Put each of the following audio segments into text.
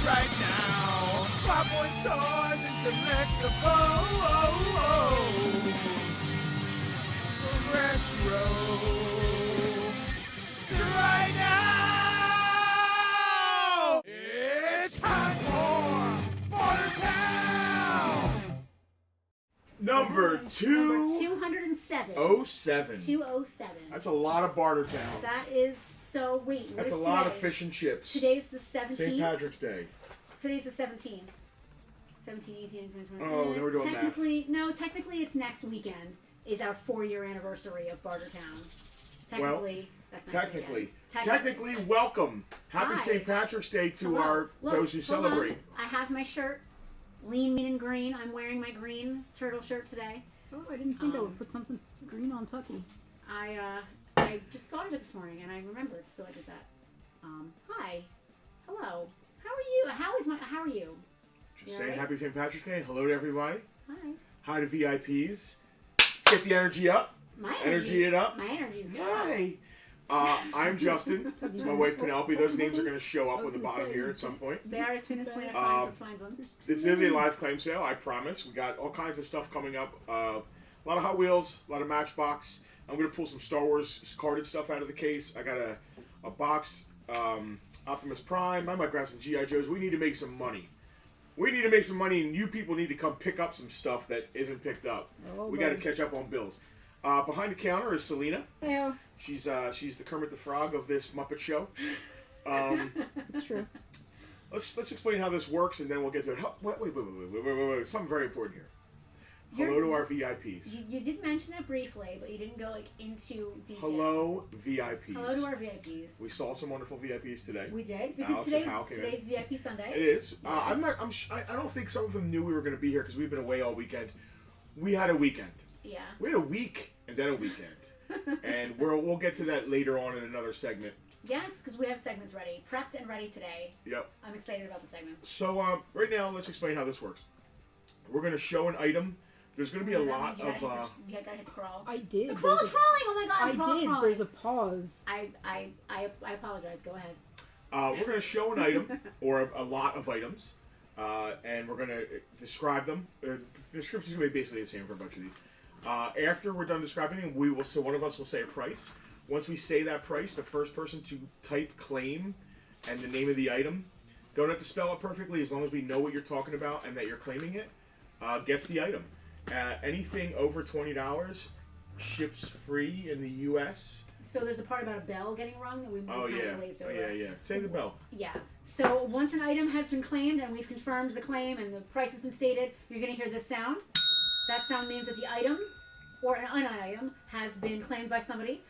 Right now, Farpoint toys and collectibles. Retro. Right now, it's time for Bartertown. Number 207. 207. 207. That's a lot of Bartertowns. That is so. Wait, what That's is a lot today? of fish and chips. Today's the 17th. St. Patrick's Day. Today's the 17th. 17, 18, 20, 20. Oh, they were doing technically it's next weekend is our 4-year anniversary of Bartertowns. Technically, that's next weekend. Technically, welcome. Happy Hi. St. Patrick's Day to Hello. those who celebrate. On. I have my shirt. Lean, mean, and green. I'm wearing my green turtle shirt today. Oh, I didn't think I would put something green on Tucky. I just thought of it this morning and I remembered, so I did that. Hi, hello. How are you? How are you? Just saying, right? Happy St. Patrick's Day. Hello to everybody. Hi. Hi to VIPs. Get the energy up. Energy it up. My energy's good. Hi. I'm Justin. It's my wife Penelope. Those names are going to show up on the bottom here at some point. They are as soon as Selena finds them. This is a live claim sale, I promise. We got all kinds of stuff coming up. A lot of Hot Wheels, a lot of Matchbox. I'm going to pull some Star Wars carded stuff out of the case. I got a boxed Optimus Prime. I might grab some G.I. Joes. We need to make some money. We need to make some money, and you people need to come pick up some stuff that isn't picked up. Oh, we got to catch up on bills. Behind the counter is Selena. Yeah. She's the Kermit the Frog of this Muppet Show. It's true. Let's explain how this works, and then we'll get to it. Wait. Something very important here. Hello to our VIPs. You did mention it briefly, but you didn't go into detail. Hello, VIPs. Hello to our VIPs. We saw some wonderful VIPs today. We did, because today's VIP Sunday. It is. Yes. I don't think some of them knew we were going to be here because we've been away all weekend. We had a weekend. Yeah. We had a week and then a weekend. And we'll get to that later on in another segment. Yes, because we have segments ready, prepped and ready today. Yep. I'm excited about the segments. So right now, let's explain how this works. We're going to show an item. There's going to be a lot of. You gotta hit the crawl. I did. The crawl is crawling. Oh my god! The crawl's crawling. There's a pause. I apologize. Go ahead. We're going to show an item or a lot of items, and we're going to describe them. The description is going to be basically the same for a bunch of these. After we're done describing them, one of us will say a price. Once we say that price, the first person to type claim and the name of the item, don't have to spell it perfectly as long as we know what you're talking about and that you're claiming it, gets the item. Anything over $20 ships free in the U.S. So there's a part about a bell getting rung that we kind of glazed over. Yeah. Say the bell. Yeah. So once an item has been claimed and we've confirmed the claim and the price has been stated, you're going to hear this sound. That sound means that the item or an item has been claimed by somebody.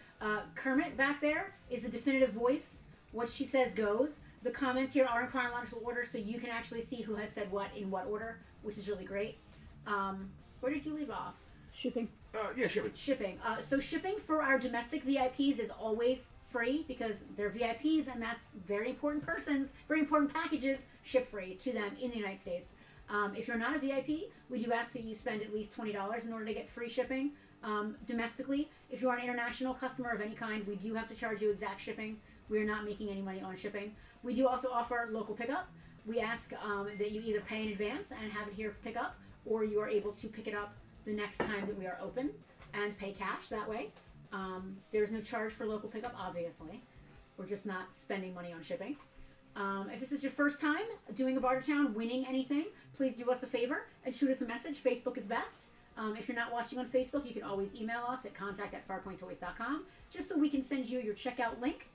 Kermit back there is the definitive voice. What she says goes. The comments here are in chronological order, so you can actually see who has said what in what order, which is really great. Where did you leave off? Shipping. Shipping. Shipping. So shipping for our domestic VIPs is always free because they're VIPs and that's very important persons, very important packages ship free to them in the United States. If you're not a VIP, we do ask that you spend at least $20 in order to get free shipping domestically. If you are an international customer of any kind, we do have to charge you exact shipping. We are not making any money on shipping. We do also offer local pickup. We ask that you either pay in advance and have it here pick up, or you are able to pick it up the next time that we are open and pay cash that way. There's no charge for local pickup, obviously. We're just not spending money on shipping. If this is your first time doing a Bartertown, winning anything, please do us a favor and shoot us a message. Facebook is best. If you're not watching on Facebook, you can always email us at contact@farpointtoys.com just so we can send you your checkout link,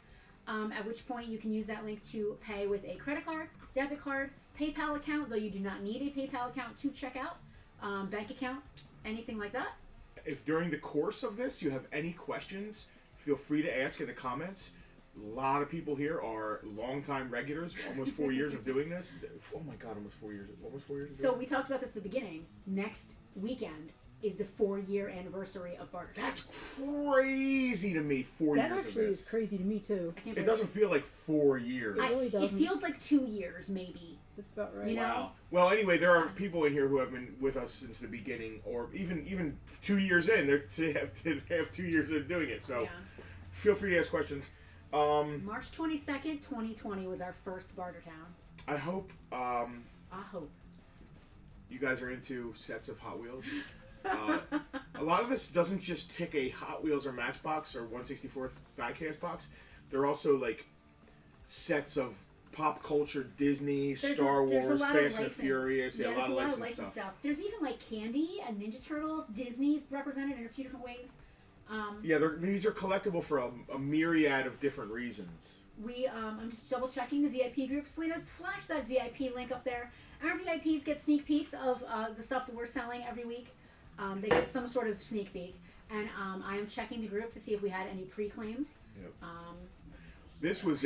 at which point you can use that link to pay with a credit card, debit card, PayPal account, though you do not need a PayPal account to check out, bank account, anything like that. If during the course of this you have any questions, feel free to ask in the comments. A lot of people here are longtime regulars, almost 4 years of doing this. Oh my God, almost 4 years. Almost 4 years of So doing we talked about this at the beginning. Next weekend is the 4-year anniversary of Bartertown. That's crazy to me, 4 That years of actually this. is crazy to me too. I can't It believe doesn't feel like 4 years. It really It doesn't. feels like 2 years, maybe. That's about right. You know? Wow. Well, anyway, there are people in here who have been with us since the beginning, or even 2 years in. They have 2 years of doing it. So Yeah. feel free to ask questions. March 22nd, 2020 was our first Bartertown. I hope I hope. you guys are into sets of Hot Wheels. A lot of this doesn't just tick a Hot Wheels or Matchbox or 1/64th diecast box. They're also like sets of pop culture, Disney, Star there's a Wars, lot of Fast and licensed- Furious. Yeah, a there's lot of licensed stuff. There's even like Candy and Ninja Turtles. Disney's represented in a few different ways. Yeah, these are collectible for a myriad of different reasons. I'm just double checking the VIP group. Selena, flash that VIP link up there. Our VIPs get sneak peeks of the stuff that we're selling every week. They get some sort of sneak peek, and I am checking the group to see if we had any pre-claims. Yep. Let's- This was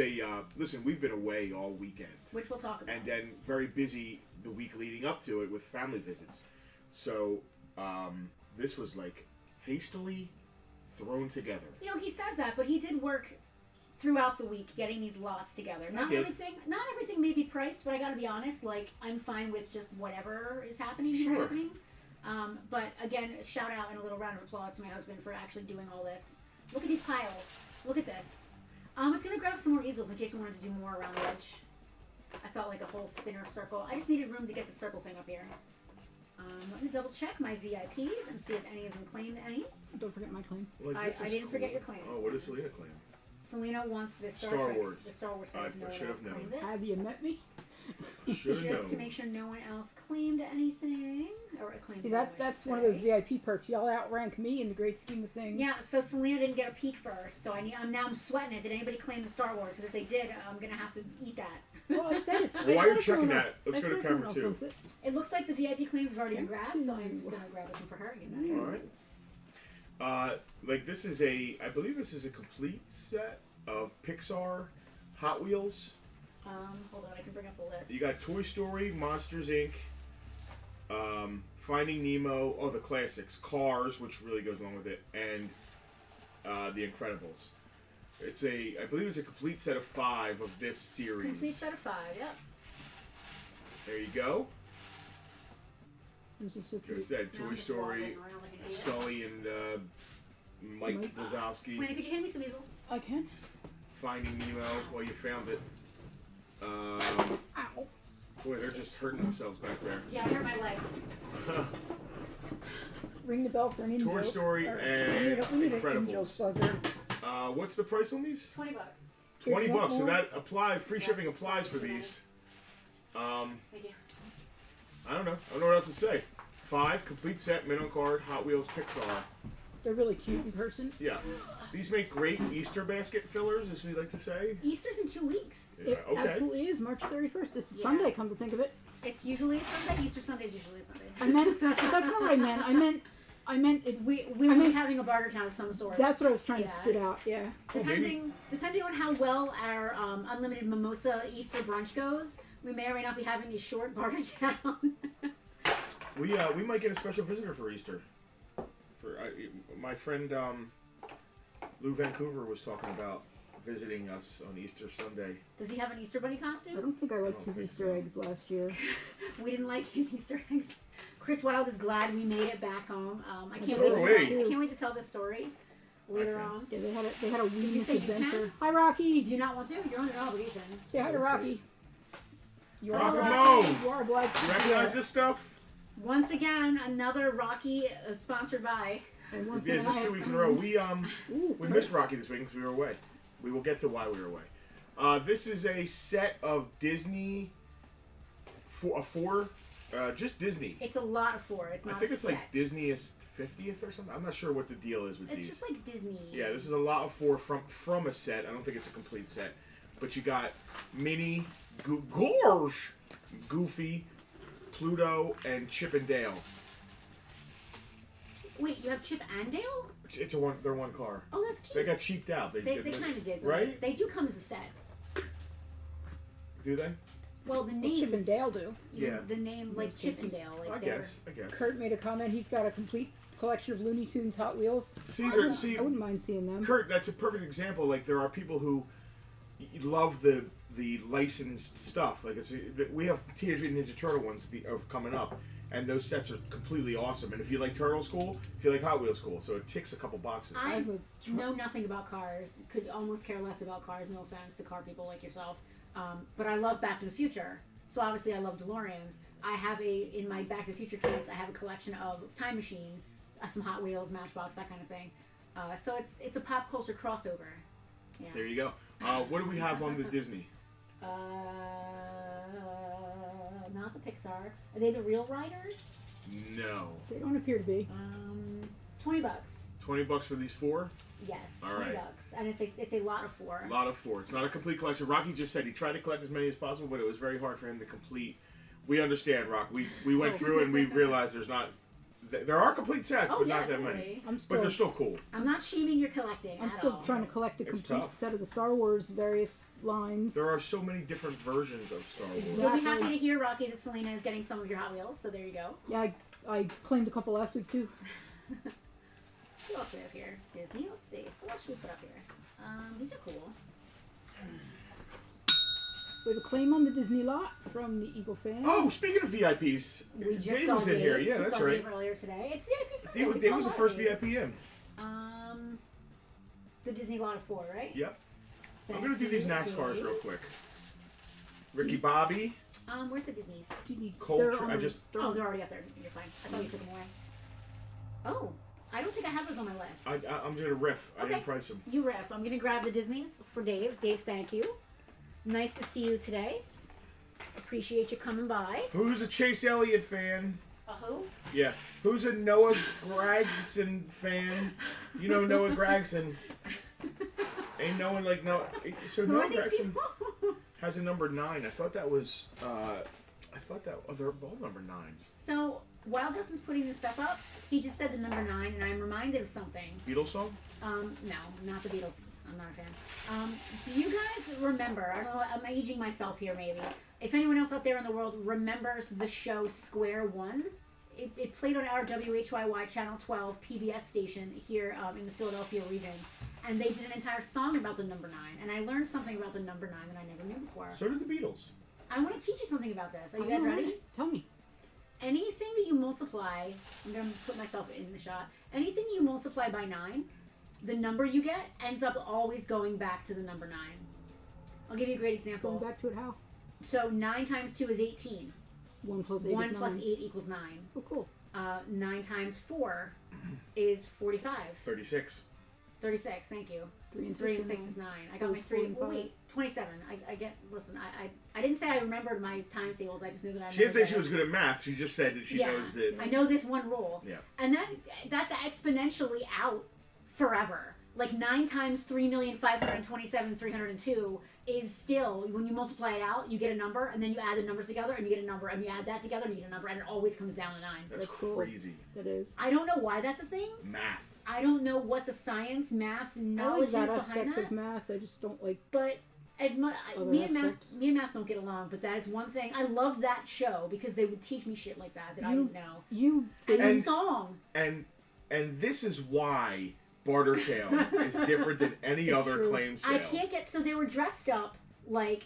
listen, we've been away all weekend. which we'll talk about. And then very busy the week leading up to it with family visits. So this was like hastily thrown together. You know, he says that, but he did work throughout the week getting these lots together. Not did. everything may be priced, but I gotta be honest, like, I'm fine with just whatever is happening here Sure. happening. But again, a shout out and a little round of applause to my husband for actually doing all this. Look at these piles. Look at this. I was gonna grab some more easels in case we wanted to do more around the edge. I felt like a whole spinner circle. I just needed room to get the circle thing up here. Let me double check my VIPs and see if any of them claimed any. Don't forget my claim. Like, I this is didn't forget cool. your claims. Oh, what does Selena claim? Selena wants the Star Star Trek, Wars. the Star Wars set. I If no one should else have known. claimed it. Have you met me? Should have Just to known. make sure no one else claimed anything or claimed. See, anything, I that's should one of those say. VIP perks. Y'all outrank me in the great scheme of things. Yeah, so Selena didn't get a peek first, so I'm sweating it. Did anybody claim the Star Wars? Because if they did, I'm gonna have to eat that. Well, I said it. Well, I while said you're it checking for that, us. let's I go to said it camera for two. us. It looks like the VIP claims have already been Yeah, grabbed, so I'm two. just gonna grab this one for her. All right. Like this is I believe this is a complete set of Pixar Hot Wheels. Hold on, I can bring up the list. You got Toy Story, Monsters Inc., Finding Nemo, the classics, Cars, which really goes along with it, and The Incredibles. I believe it's a complete set of 5 of this series. Complete set of 5. Yep. There you go. This is so Like I cute. said, Now I'm Toy just Story, waddling around like an idiot. Sully and Mike Mike. Wazowski, Selena, could you hand me some easels? I can. Finding Nemo. Well, you found it. Ow. Boy, they're just hurting themselves back there. Yeah, I hurt my leg. Ring the bell for an in-joke. Toy Story Or- and we need an Incredibles. in-joke buzzer. What's the price on these? $20. $20. want So more? that free shipping That's applies for tonight. these. Thank you. I don't know what else to say. 5 complete set minimum card Hot Wheels Pixar. They're really cute in person. Yeah, these make great Easter basket fillers, as we like to say. Easter's in 2 weeks. Yeah, It okay. absolutely is. March 31st. It's a Yeah. Sunday, come to think of it. It's usually a Sunday. Easter Sunday's usually a Sunday. I meant, that's not what I meant. I meant it. We I will be mean- having a Bartertown of some sort. That's what I was trying to Yeah. spit out. Yeah. Depending on how well our unlimited mimosa Easter brunch goes, we may or may not be having a short Bartertown. We might get a special visitor for Easter. My friend Lou Vancouver was talking about visiting us on Easter Sunday. Does he have an Easter bunny I costume? don't think I liked don't his think Easter so. eggs last year. We didn't like his Easter eggs. Chris Wilde is glad we made it back home. I can't So wait. are we. I can't wait to tell this story later Okay. on. Yeah, they had a you weenus say you adventure. can? Hi, Do Rocky. you not want to? You're under no obligation. Say hi to Rocky. You Rock 'em Rocky. on. You are obliged. You recognize this stuff? Once again, another Rocky sponsored by. And once Yeah, in a this is while- 2 weeks in a row. We Ooh, missed Rocky this week because we were away. We will get to why we were away. This is a set of Disney. Just Disney. It's a lot of 4. It's I not. think a it's set. like Disney's 50th or something. I'm not sure what the deal is with It's these. just like Disney. Yeah, this is a lot of 4 from a set. I don't think it's a complete set, but you got Minnie, Gorge, Goofy, Pluto, and Chip and Dale. Wait, you have Chip and Dale? It's they're one car. Oh, that's cute. They got cheaped out. They kind of did, but right? They do come as a set. Do they? Well, the Well, names. Chip and Dale do. Yeah. The name, like Chip and Dale. Like I guess. Kurt made a comment. He's got a complete collection of Looney Tunes Hot Wheels. See, I wouldn't mind seeing them. Kurt, that's a perfect example. Like there are people who love the licensed stuff. Like we have Teenage Mutant Ninja Turtle ones coming up, and those sets are completely awesome. And if you like Turtles, cool. If you like Hot Wheels, cool. So it ticks a couple boxes. I know nothing about cars. Could almost care less about cars. No offense to car people like yourself. But I love Back to the Future. So obviously I love DeLoreans. I have in my Back to the Future case, I have a collection of Time Machine, some Hot Wheels, Matchbox, that kind of thing. So it's a pop culture crossover. Yeah. There you go. What do we have on the Disney? Not the Pixar. Are they the real riders? No. They don't appear to be. $20. $20 for these 4? Yes, All $20, right. and it's a lot of 4. A lot of 4. It's not a complete collection. Rocky just said he tried to collect as many as possible, but it was very hard for him to complete. We understand, Rock. We went through and we realized there are complete sets, but not that many. But they're still cool. I'm not shaming your collecting. I'm still trying to collect a complete set of the Star Wars various lines. There are so many different versions of Star Wars. You'll be happy to hear, Rocky, that Selena is getting some of your Hot Wheels. So there you go. Yeah, I claimed a couple last week too. What else do we have here? Disney. Let's see. What else should we put up here? These are cool. We have a claim on the Disney lot from the Eagle fan. Oh, speaking of VIPs, We just Dave saw was in Dave. here. Yeah, We that's saw right. Dave earlier today. It's VIP Sunday. Dave was the first VIP in. The Disney lot of 4, right? Yep. I'm gonna do these NASCARs real quick. Ricky Bobby. Where's the Disney's? Colt. They're already up there. You're fine. I thought you took them away. Oh, I don't think I have those on my list. I'm gonna riff. I didn't price them. You riff. I'm gonna grab the Disney's for Dave. Dave, thank you. Nice to see you today. Appreciate you coming by. Who's a Chase Elliott fan? A who? Yeah. Who's a Noah Gragson fan? You know Noah Gragson. Ain't no one like Noah. So Who Noah are these Gragson people? has a number 9. I thought that was. They're all number 9s. So while Justin's putting this stuff up, he just said the number 9, and I'm reminded of something. Beatles song? No, not the Beatles. I'm not a fan. Do you guys remember? I don't know. I'm aging myself here, maybe. If anyone else out there in the world remembers the show Square One, it played on our WHYY Channel 12 PBS station here in the Philadelphia region, and they did an entire song about the number 9. And I learned something about the number 9 that I never knew before. So did the Beatles. I want to teach you something about this. Are you guys ready? Tell me. Anything that you multiply, I'm going to put myself in the shot. Anything you multiply by 9, the number you get ends up always going back to the number 9. I'll give you a great example. Going back to it how? So 9 times 2 is 18. 1 plus 8 1 is 9. plus 8 equals 9. Oh, cool. 9 times 4 is 45. 36. 36, thank you. 3 and 6, 3 and 6 is 9. I got my 3. Wait, 27. I get. Listen, I didn't say I remembered my times tables. I just knew that I. She didn't say she was good at math. She just said that she knows that. I know this one rule. Yeah. And that's exponentially out forever. Like 9 times 3,527,302 is still, when you multiply it out, you get a number, and then you add the numbers together, and you get a number, and you add that together, and you get a number, and it always comes down to 9. That's crazy. Cool. That is. I don't know why that's a thing. Math. I don't know what the science, math, I knowledge like that is behind aspect that. of math. I just don't like. But as much other me and aspects. math don't get along. But that is one thing I love that show because they would teach me shit like that I didn't know. And the song. And this is why Bartertown is different than any other claim sale. I can't get so they were dressed up like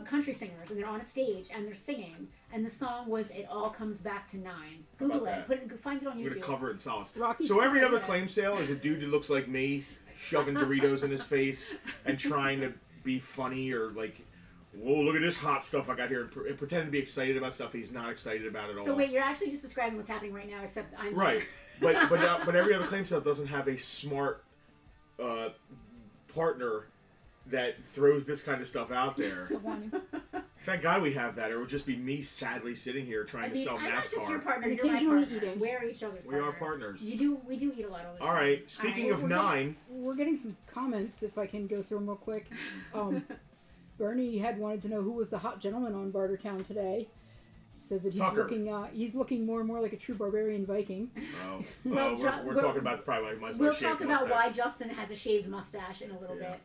country singers and they're on a stage and they're singing and the song was "It All Comes Back to 9." Google it, find it on YouTube. I'm gonna cover it in solace. Rocky's so every other claim sale is a dude that looks like me, shoving Doritos in his face and trying to be funny or like, whoa, look at this hot stuff I got here, and pretend to be excited about stuff he's not excited about at all. So wait, you're actually just describing what's happening right now, except I'm right. But every other claim sale doesn't have a smart partner that throws this kind of stuff out there. Thank God we have that. It would just be me sadly sitting here trying to sell NASCAR. I'm not just your partner, And you're my occasionally partner. eating. We're each other's partner. We are partners. We do eat a lot of the All right. Speaking of 9. We're getting some comments, if I can go through them real quick. Bernie had wanted to know who was the hot gentleman on Bartertown today. says that Tucker. he's looking more and more like a true barbarian Viking. Oh, Well, we're talking about probably my We'll shaved talk about mustache. why Justin has a shaved mustache in a little Yeah. bit.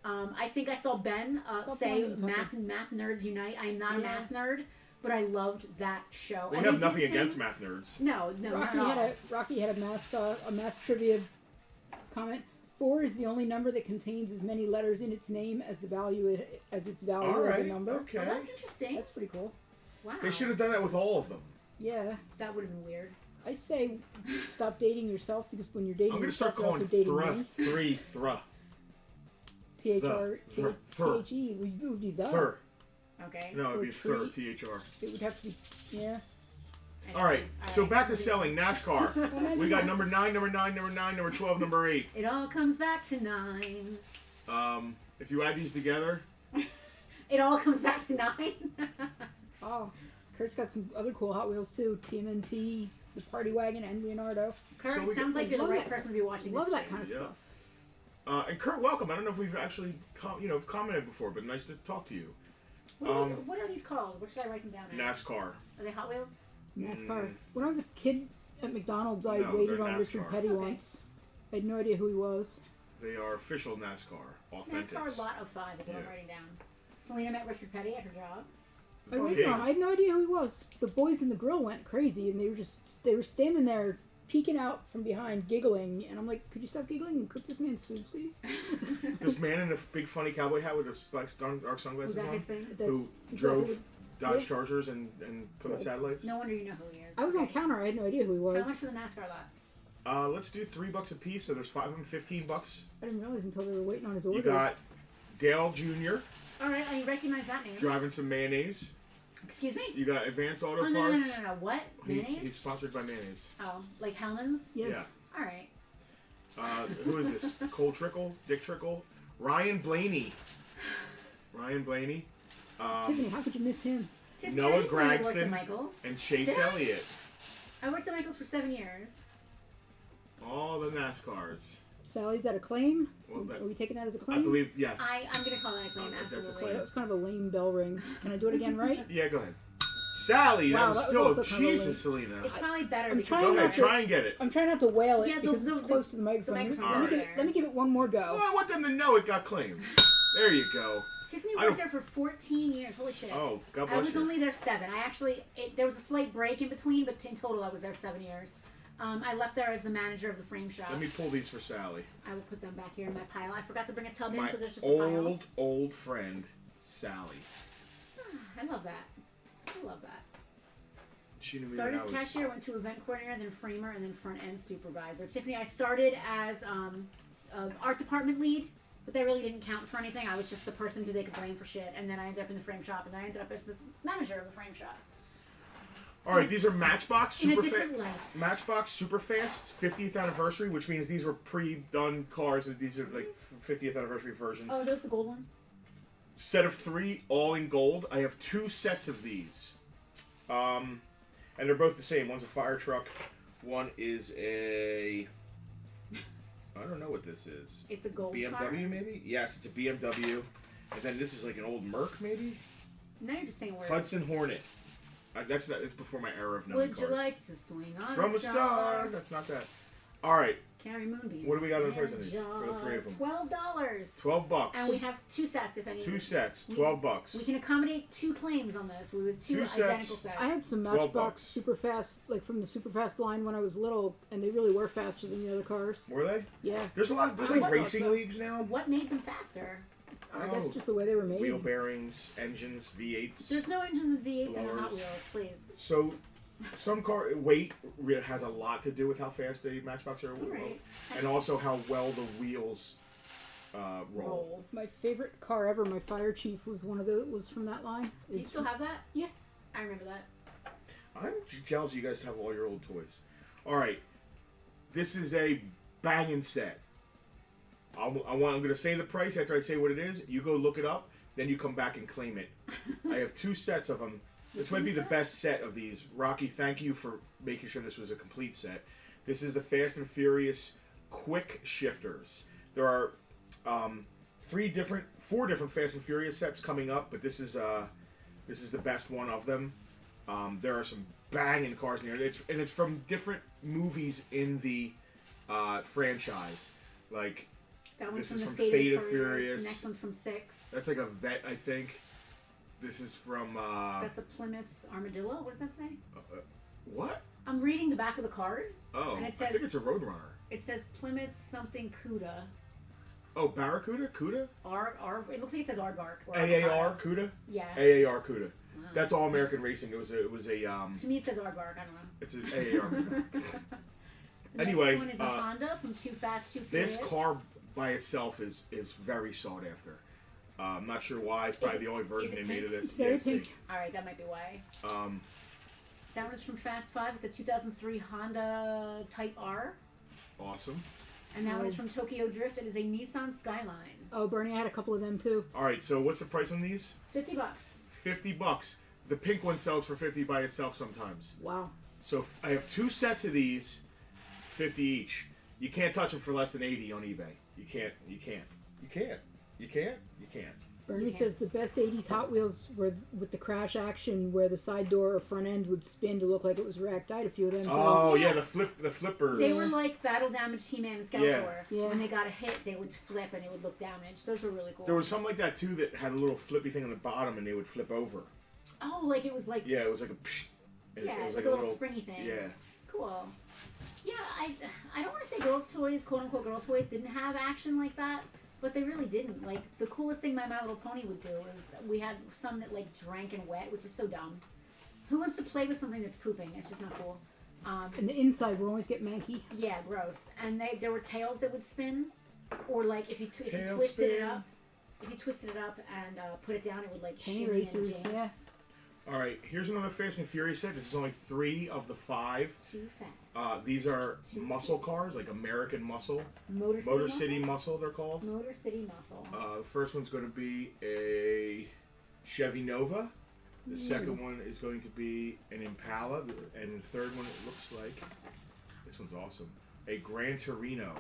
I think I saw Ben Stop say lying, math Tucker. and math nerds unite. I am not a Yeah. math nerd, but I loved that show. We And have they did nothing the against thing- math nerds. No, not at all. Rocky had a math trivia comment. 4 is the only number that contains as many letters in its name as its value All as right. a number. Okay. Oh, that's interesting. That's pretty cool. Wow. They should have done that with all of them. Yeah. That would have been weird. I say stop dating yourself because when you're dating I'm going to yourself, start you're also calling dating me. Thra. T-H-R, Thur. T-H-E. It would be the. Thur. Okay. No, it'd Or be Thur. tree. T-H-R. It would have to be, yeah. All right. So right. back to selling NASCAR. We got number 9, number 9, number 9, number 12, number 8. It all comes back to 9. If you add these together, It all comes back to 9. Oh, Kurt's got some other cool Hot Wheels too. TMNT, the Party Wagon, and Leonardo. Kurt, So we sounds get- like you're the love right that- person to be watching Love this that stream. kind of Yeah. stuff. and Kurt, welcome. I don't know if we've actually commented before, but nice to talk to you. What are these called? What should I write them down as? NASCAR. Are they Hot Wheels? NASCAR. When I was a kid at McDonald's, I No, waited they're on Richard NASCAR. Petty Okay. once. I had no idea who he was. They are official NASCAR. Authentics. NASCAR Lot of 5 is what I'm Yeah. writing down. Selena met Richard Petty at her job. I waited on him. I had no idea who he was. The boys in the grill went crazy, and they were standing there peeking out from behind, giggling, and I'm like, could you stop giggling and cook this man's food, please? This man in a big funny cowboy hat with a dark Was sunglasses that on, his thing? who because drove it- Dodge yeah. Chargers and put on satellites. No wonder you know who he is. I was on Okay. counter. I had no idea who he was. How much for the NASCAR lot? Let's do $3 a piece. So there's 5 of them, $15. I didn't realize until they were waiting on his order. You got Dale Jr. All right, I recognize that name. driving some mayonnaise. Excuse me? You got Advanced Auto Oh, Parts. no. What? Mayonnaise? He's sponsored by mayonnaise. Oh, like Hellman's? Yes. All right. Who is this? Cole Trickle, Dick Trickle, Ryan Blaney. Tiffany, how could you miss him? Tiffany, Noah I didn't know you worked Gragson at Michaels. and Chase Did I? Elliott. I worked at Michaels for 7 years. All the NASCARs. Sally's at a claim? Well, that- Are we taking that as a claim? I believe, yes. I'm going to call that a claim, Okay, that's a absolutely. Sorry, that was kind of a lame bell ring. Can I do it again right? Yeah, go ahead. Sally, Wow, that was that was still also kind of Jesus, Selena. It's probably better I'm because trying Go not ahead, to- try and get it. I'm trying not to wail it Yeah, because it's close to the microphone. microphone's let, me right give it, there. let me give it one more Well, go. I want them to know it got claimed. There you go. Tiffany I worked don't- there for 14 years. Holy shit. Oh, God I bless was you. only there 7. There was a slight break in between, but in total I was there 7 years. I left there as the manager of the frame shop. Let me pull these for Sally. I will put them back here in my pile. I forgot to bring a tub in, My so there's just a pile. old friend, Sally. I love that. I love that. She knew me Started when as I was... cashier, went to event coordinator, then framer, and then front end supervisor. Tiffany, I started as art department lead, but that really didn't count for anything. I was just the person who they could blame for shit, and then I ended up in the frame shop, and then I ended up as the manager of the frame shop. All right, these are Matchbox In a Super different life. Matchbox Superfast's 50th anniversary, which means these were pre-done cars. And these are like 50th anniversary versions. Oh, are those the gold ones? Set of 3, all in gold. I have 2 sets of these, and they're both the same. One's a fire truck. One is a... I don't know what this is. It's a gold BMW car. maybe? Yes, it's a BMW. And then this is like an old Merc maybe? Now you're just saying words. Hudson Hornet. It's before my era of knowing Would cars. you like to swing on From a star. That's not that. All right, Carry moonbeams. What do we got on the and price on these for the 3 of them? $12. $12. And we have 2 sets, if any. 2 sets, We- $12. We can accommodate 2 claims on this. We was 2 2 sets. identical sets. I had some 12 Matchbox bucks. super fast, like from the super fast line when I was little, and they really were faster than the other cars. Were they? Yeah, There's I like thought racing so. leagues now. What made them faster? I guess Oh. just the way they were made. Wheel bearings, engines, V8s. There's no engines and V8s in a Hot Blowers. Wheels, please. So, some car weight has a lot to do with how fast the Matchbox are, Alright. and also how well the wheels roll. My favorite car ever, my fire chief, was was from that line. Do you still have that? Yeah. I remember that. I'm jealous you guys have all your old toys. All right, this is a banging set. I'm going to say the price after I say what it is. You go look it up, then you come back and claim it. I have 2 sets of them. This might be the best set of these. Rocky, thank you for making sure this was a complete set. This is the Fast and Furious Quick Shifters. There are 4 different Fast and Furious sets coming up, but this is the best one of them. There are some banging cars in there. It's from different movies in the franchise. Like, That one's this is from from the Fate of Furious. The next one's from 6. That's like a vet, I think. This is from. That's a Plymouth Armadillo. What does that say? What? I'm reading the back of the card. Oh, And it I says- think it's a Roadrunner. It says Plymouth something Cuda. Oh, Barracuda? Cuda? It looks like it says Aardvark. or AAR Arvada. Cuda? Yeah. AAR Cuda. Wow. That's All American Racing. It was a To me, it says Aardvark. I don't know. It's an AAR. The Anyway, next one is a Honda from Too Fast, Too Furious. This car by itself is very sought after. I'm not sure why. It's probably the only version they it made of pink? this. Very it's pink. All right, that might be why. Um, That one's from Fast 5. It's a 2003 Honda Type R. awesome. And that one is from Tokyo Drift. It is a Nissan Skyline. Oh, Bernie had a couple of them too. All right, so what's the price on these? $50. $50. The pink one sells for $50 by itself sometimes. Wow. So I have 2 sets of these, $50 each. You can't touch them for less than $80 on eBay. You can't. Bernie says the best 80s Hot Wheels were with the crash action where the side door or front end would spin to look like it was wrecked. I had a few of them too. Oh yeah, the flippers. They were like battle damaged He-Man and Skeletor. Yeah. When they got a hit, they would flip and it would look damaged. Those were really cool. There was something like that too that had a little flippy thing on the bottom and they would flip over. Oh, like it was like... Yeah, it was like a... Psh, and Yeah, it was like a little springy thing. Yeah. Cool. Yeah, I don't want to say girls' toys, quote-unquote girl toys, didn't have action like that, but they really didn't. Like, the coolest thing My Little Pony would do is we had some that, like, drank and wet, which is so dumb. Who wants to play with something that's pooping? It's just not cool. And the inside would always get manky. Yeah, gross. And there were tails that would spin, or, like, if you Tail twisted it spin. up, if you twisted it up and put it down, it would, like, Penny shimmy and racers, dance. All right, here's another Fast and Furious set. This is only 3 of the 5. Too fast. These are muscle cars, like American Muscle. Motor City Muscle, they're called. Motor City Muscle. The first one's going to be a Chevy Nova. The second one is going to be an Impala. And the third one, it looks like, this one's awesome, a Gran Torino.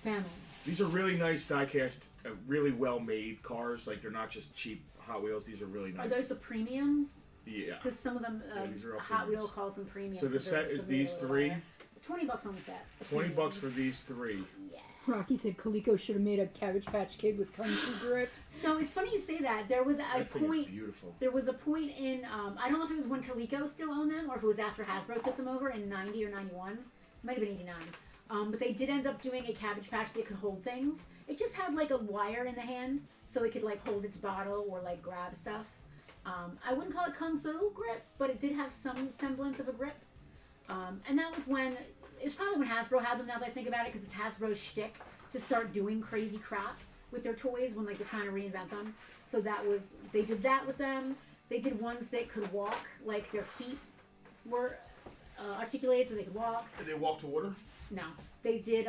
Family. These are really nice die-cast, really well-made cars. Like, they're not just cheap Hot Wheels. These are really nice. Are those the premiums? Yeah. Because some of them, these are all Hot Wheel premiums. calls them premiums. So the 'cause they're set is supposed to be a these little 3. higher. $20 on the set. The $20 premiums. for these 3. Yeah. Rocky said Coleco should have made a Cabbage Patch Kid with Kung Fu grip. So it's funny you say that. There was a That thing is point. beautiful. There was a point in I don't know if it was when Coleco still owned them or if it was after Hasbro took them over in 90 or 91. Might have been 89. But they did end up doing a Cabbage Patch that could hold things. It just had like a wire in the hand so it could like hold its bottle or like grab stuff. I wouldn't call it Kung Fu grip, but it did have some semblance of a grip. And that was when, it's probably when Hasbro had them now that I think about it, because it's Hasbro's shtick to start doing crazy crap with their toys when like they're trying to reinvent them. So that was, they did that with them. They did ones that could walk, like their feet were articulated so they could walk. Did they walk to water? No. They did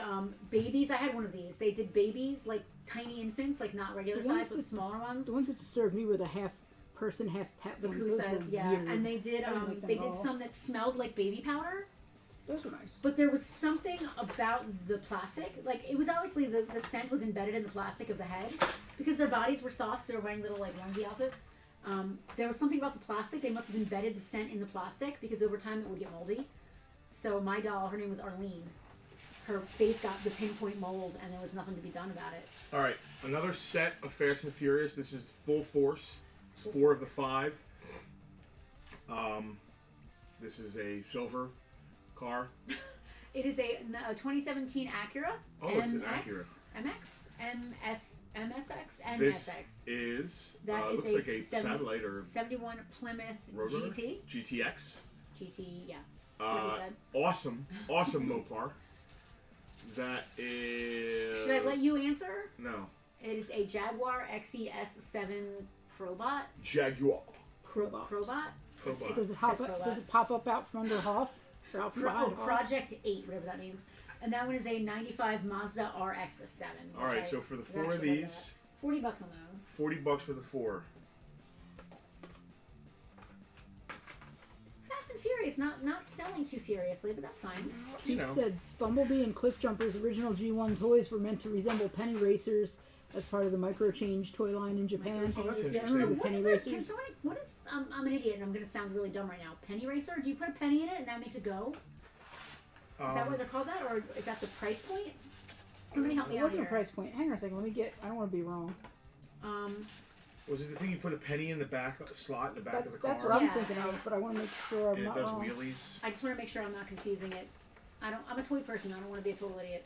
babies. I had one of these. They did babies, like tiny infants, like not regular The ones size, but smaller ones. The ones that disturbed me were the half person, half pet The ones. Those Kusas, were yeah. weird. And they did I didn't like them they at did all. some that smelled like baby powder. Those were nice. But there was something about the plastic. Like, it was obviously the scent was embedded in the plastic of the head. Because their bodies were soft, they were wearing little, like, onesie outfits. There was something about the plastic. They must have embedded the scent in the plastic because over time it would get moldy. So my doll, her name was Arlene. Her face got the pinpoint mold and there was nothing to be done about it. All right, another set of Fast and Furious. This is Full Force. It's 4 of the 5. This is a silver car. It is a 2017 Acura. Oh, it's an Acura. MX, MSX, and This SX. is That is looks a like a 70 satellite or 71 Plymouth Roadrunner? GT. GTX. GT, yeah. Like you said. Awesome Mopar. That is. Should I let you answer? No. It is a Jaguar XES7 Probot. Jaguar. Probot. Probot. Does it hop Says up? Probot. Does it pop up out from under Hoff? Or out from behind Hoff? Project 8, whatever that means. And that one is a 95 Mazda RX-7. All right, so for the 4 of these, $40 on those. $40 for the 4. Fast and Furious, not selling too furiously, but that's fine. You Keith know. said Bumblebee and Cliff Jumper's original G1 toys were meant to resemble penny racers as part of the microchange toy line in Japan. Oh, that's Yeah. interesting. Remember the What penny is it? racers? Can somebody? What is? I'm an idiot, and I'm gonna sound really dumb right now. Penny racer? Do you put a penny in it, and that makes it go? Is that what they're called? That, or is that the price point? Somebody help me It out wasn't here. a price point. Hang on a second. Let me get. I don't want to be wrong. Was it the thing you put a penny in the back slot in the back of the car? That's what I'm Yeah. thinking of, but I want to make sure I'm and it not does wrong. wheelies. I just want to make sure I'm not confusing it. I'm a toy person. I don't want to be a total idiot.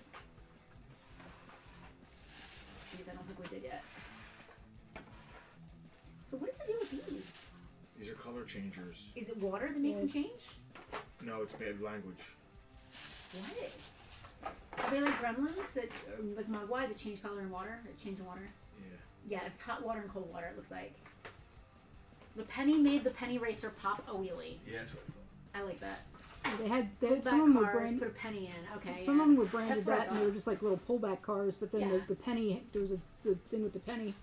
These I don't think we did yet. So what is the deal with these? These are color changers. Is it water that makes them change? No, it's bad language. What? Are they like gremlins that, like Mogwai, that change color in water? That change in water? Yeah. Yeah, it's hot water and cold water, it looks like. The penny made the penny racer pop a wheelie. Yeah, that's what I thought. I like that. They Pullback some of them were cars, branded. put a penny in. Okay, Some yeah. of them were branded That's what I that, and they thought. were just like little pullback cars. But then Yeah. the penny, there was the thing with the penny,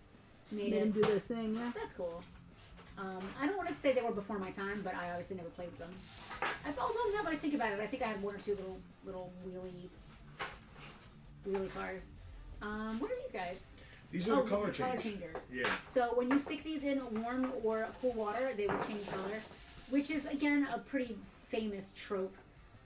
Made made them it. do their thing. Yeah. That's cool. I don't want to say they were before my time, but I obviously never played with them. Now that I think about it, I think I had one or two little wheelie cars. What are these guys? These are the color these are color change. changers. Yeah. So when you stick these in warm or cool water, they will change color, which is again a pretty famous trope.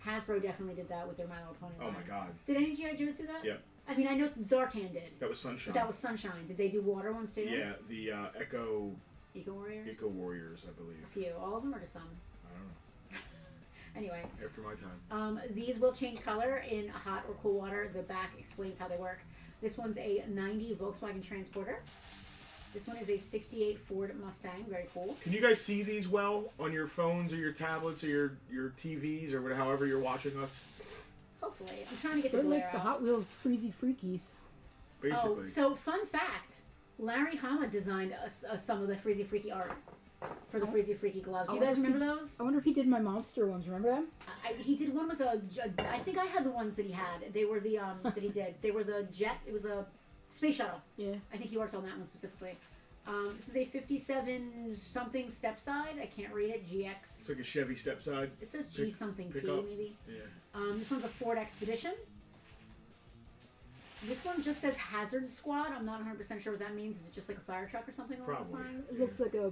Hasbro definitely did that with their My Little Pony Oh line. my god. Did any G.I. Joes do that? Yep. I mean, I know Zartan did. That was Sunshine. But that was Sunshine. Did they do water ones too? Yeah, the Eco Warriors? Warriors, I believe. A few. All of them or just some? I don't know. Anyway. After my time. These will change color in hot or cool water. The back explains how they work. This one's a 90 Volkswagen Transporter. This one is a 68 Ford Mustang. Very cool. Can you guys see these well on your phones or your tablets or your TVs or whatever, however you're watching us? Hopefully. I'm trying to get the They're glare like the out. Hot Wheels Freezy Freakies. Basically. Oh, so fun fact. Larry Hama designed some of the Freezy Freaky art for the Freezy Freaky gloves. Do you guys remember those? I wonder if he did my monster ones. Remember them? He did one with I think I had the ones that he had. They were the that he did. They were the jet. It was a space shuttle. Yeah. I think he worked on that one specifically. This is a 57 something step side. I can't read it. GX. It's like a Chevy stepside. It says G something T pickup. maybe. Yeah. This one's a Ford Expedition. This one just says Hazard Squad. I'm not 100% sure what that means. Is it just like a fire truck or something along those Probably. lines? It looks like a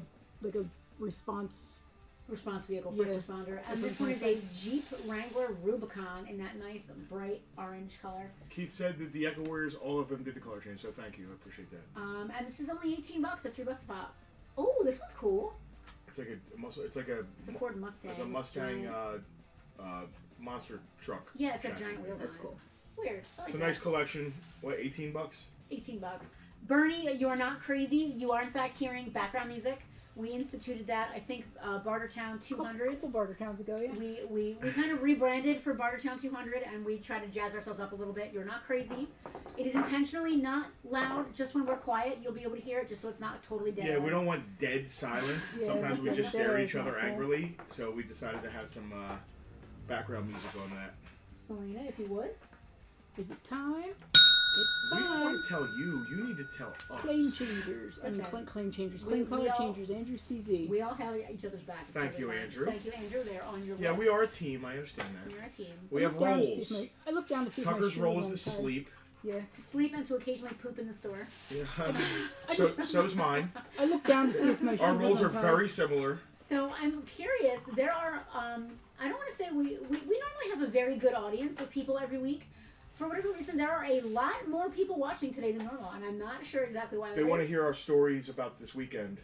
response. Response vehicle, first Yeah. responder. That's And this what one I'm is a Jeep Wrangler Rubicon in that nice bright orange color. Keith said that the Echo Warriors, all of them did the color change, so thank you. I appreciate that. And this is only $18, so $3 a pop. Oh, this one's cool. It's like a It's a Ford Mustang. It's a Mustang Giant- monster truck. Yeah, it's got chassis. giant wheels. That's on it. cool. Weird. I like It's a that. nice collection. What, $18? $18. Bernie, you are not crazy. You are in fact hearing background music. We instituted that, I think, Bartertown 200. Couple Bartertowns ago, yeah. We kind of rebranded for Bartertown 200, and we try to jazz ourselves up a little bit. You're not crazy. It is intentionally not loud. Just when we're quiet, you'll be able to hear it, just so it's not totally dead. Yeah, we don't want dead silence. Yeah, Sometimes we dead just stare at each silence, other okay. angrily, so we decided to have some background music on that. Selena, if you would. Is it time? It's We don't time. want to tell you. You need to tell us. Claim changers. I mean, Listen, claim changers. we- Claim we color all- changers. Andrew CZ. We all have each other's backs. Thank you, Andrew. Thank you, Andrew. They're on your Yeah, list. we are a team. I understand that. You're a team. We have roles. I look down to see if my Tucker's shoes role are is to untied. sleep. Yeah. To sleep and to occasionally poop in the store. Yeah. So's mine. I look down to see if my shoes Our roles are untied. very similar. So I'm curious. There are. I don't want to say we normally have a very good audience of people every week. For whatever reason, there are a lot more people watching today than normal, and I'm not sure exactly why. They that want to is. hear our stories about this weekend.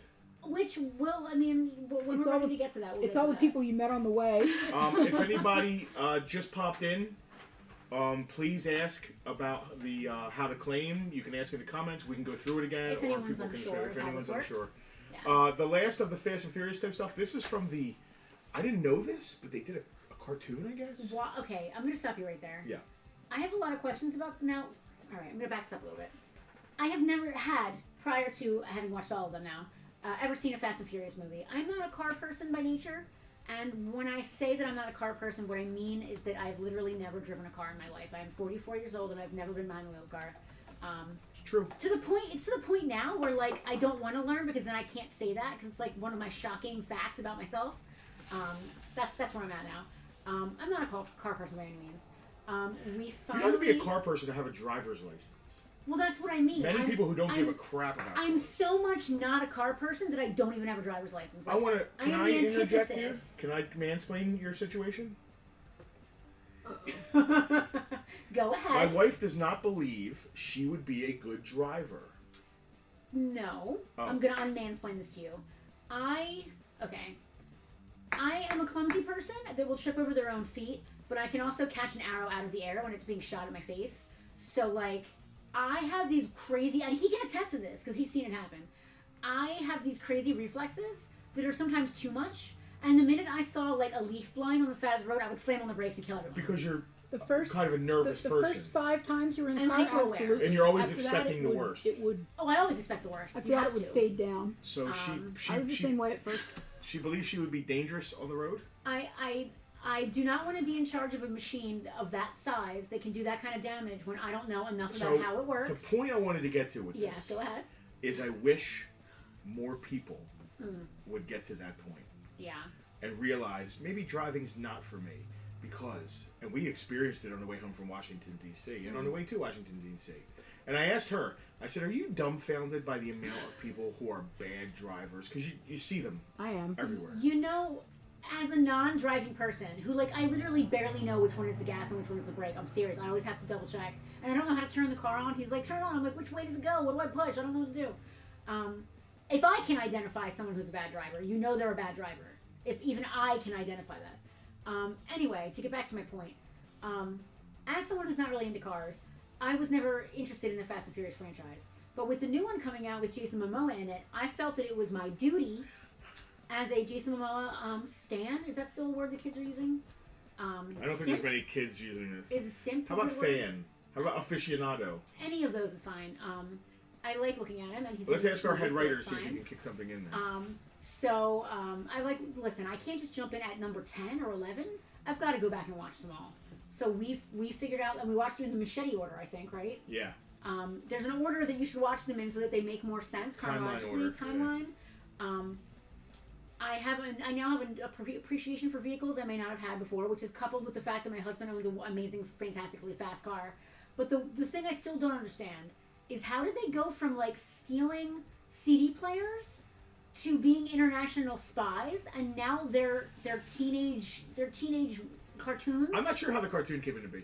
Which will, I mean, when It's we're all ready the- to get to that, we'll It's get all to the that. people you met on the way. If anybody just popped in, please ask about the how to claim. You can ask in the comments. We can go through it again, If or anyone's people can unsure if of how anyone's this unsure. works. Yeah. The last of the Fast and Furious type stuff. This is from the. I didn't know this, but they did a cartoon, I guess. Okay, I'm going to stop you right there. Yeah. I have a lot of questions about now. All right, I'm going to back this up a little bit. I have never had, prior to having watched all of them now, ever seen a Fast and Furious movie. I'm not a car person by nature, and when I say that I'm not a car person, what I mean is that I've literally never driven a car in my life. I'm 44 years old, and I've never been behind the wheel of a car. It's true. It's to the point now where like I don't want to learn because then I can't say that because it's like one of my shocking facts about myself. That's where I'm at now. I'm not a car person by any means. We You finally. don't have to be a car person to have a driver's license. Well, that's what I mean. Many people who don't give a crap about I'm cars. so much not a car person that I don't even have a driver's license. I want to. Can am I the interject here? antithesis. Can I mansplain your situation? Go ahead. My wife does not believe she would be a good driver. No. Oh. I'm going to unmansplain this to you. Okay. I am a clumsy person that will trip over their own feet, but I can also catch an arrow out of the air when it's being shot at my face. So, like, I have these crazy, and he can attest to this because he's seen it happen. I have these crazy reflexes that are sometimes too much. And the minute I saw, like, a leaf blowing on the side of the road, I would slam on the brakes and kill everyone. Because you're The first, kind of a nervous the person. first 5 times you were in the And car, hyper-aware. absolutely. And you're always After expecting that, the worst. It would. Oh, I always expect the worst. I You thought have it would to. fade down. So I was the same way at first. She believes she would be dangerous on the road? I do not want to be in charge of a machine of that size that can do that kind of damage when I don't know enough So about how it works. the point I wanted to get to with Yes, this go ahead. is I wish more people would get to that point Yeah. and realize maybe driving's not for me because, and we experienced it on the way home from Washington, D.C. and on the way to Washington, D.C. And I asked her, I said, are you dumbfounded by the amount of people who are bad drivers? Because you see them I am. everywhere. You know, as a non-driving person who, like, I literally barely know which one is the gas and which one is the brake. I'm serious. I always have to double check. And I don't know how to turn the car on. He's like, turn it on. I'm like, which way does it go? What do I push? I don't know what to do. If I can identify someone who's a bad driver, you know they're a bad driver. If even I can identify that. Anyway, to get back to my point, as someone who's not really into cars, I was never interested in the Fast and Furious franchise. But with the new one coming out with Jason Momoa in it, I felt that it was my duty as a Jason Momoa stan. Is that still a word the kids are using? I don't think there's many kids using this. Is a simp? How about a good word? fan? How about aficionado? Any of those is fine. I like looking at him, and he's. Let's ask our head writer writer to see if he can kick something in there. I like. Listen, I can't just jump in at number 10 or 11. I've got to go back and watch them all. So we figured out, and we watched them in the machete order, I think, right? Yeah. There's an order that you should watch them in so that they make more sense chronologically. Timeline. I now have an appreciation for vehicles I may not have had before, which is coupled with the fact that my husband owns an amazing, fantastically fast car. But the thing I still don't understand is how did they go from, like, stealing CD players to being international spies, and now they're teenage cartoons? I'm not sure how the cartoon came into be.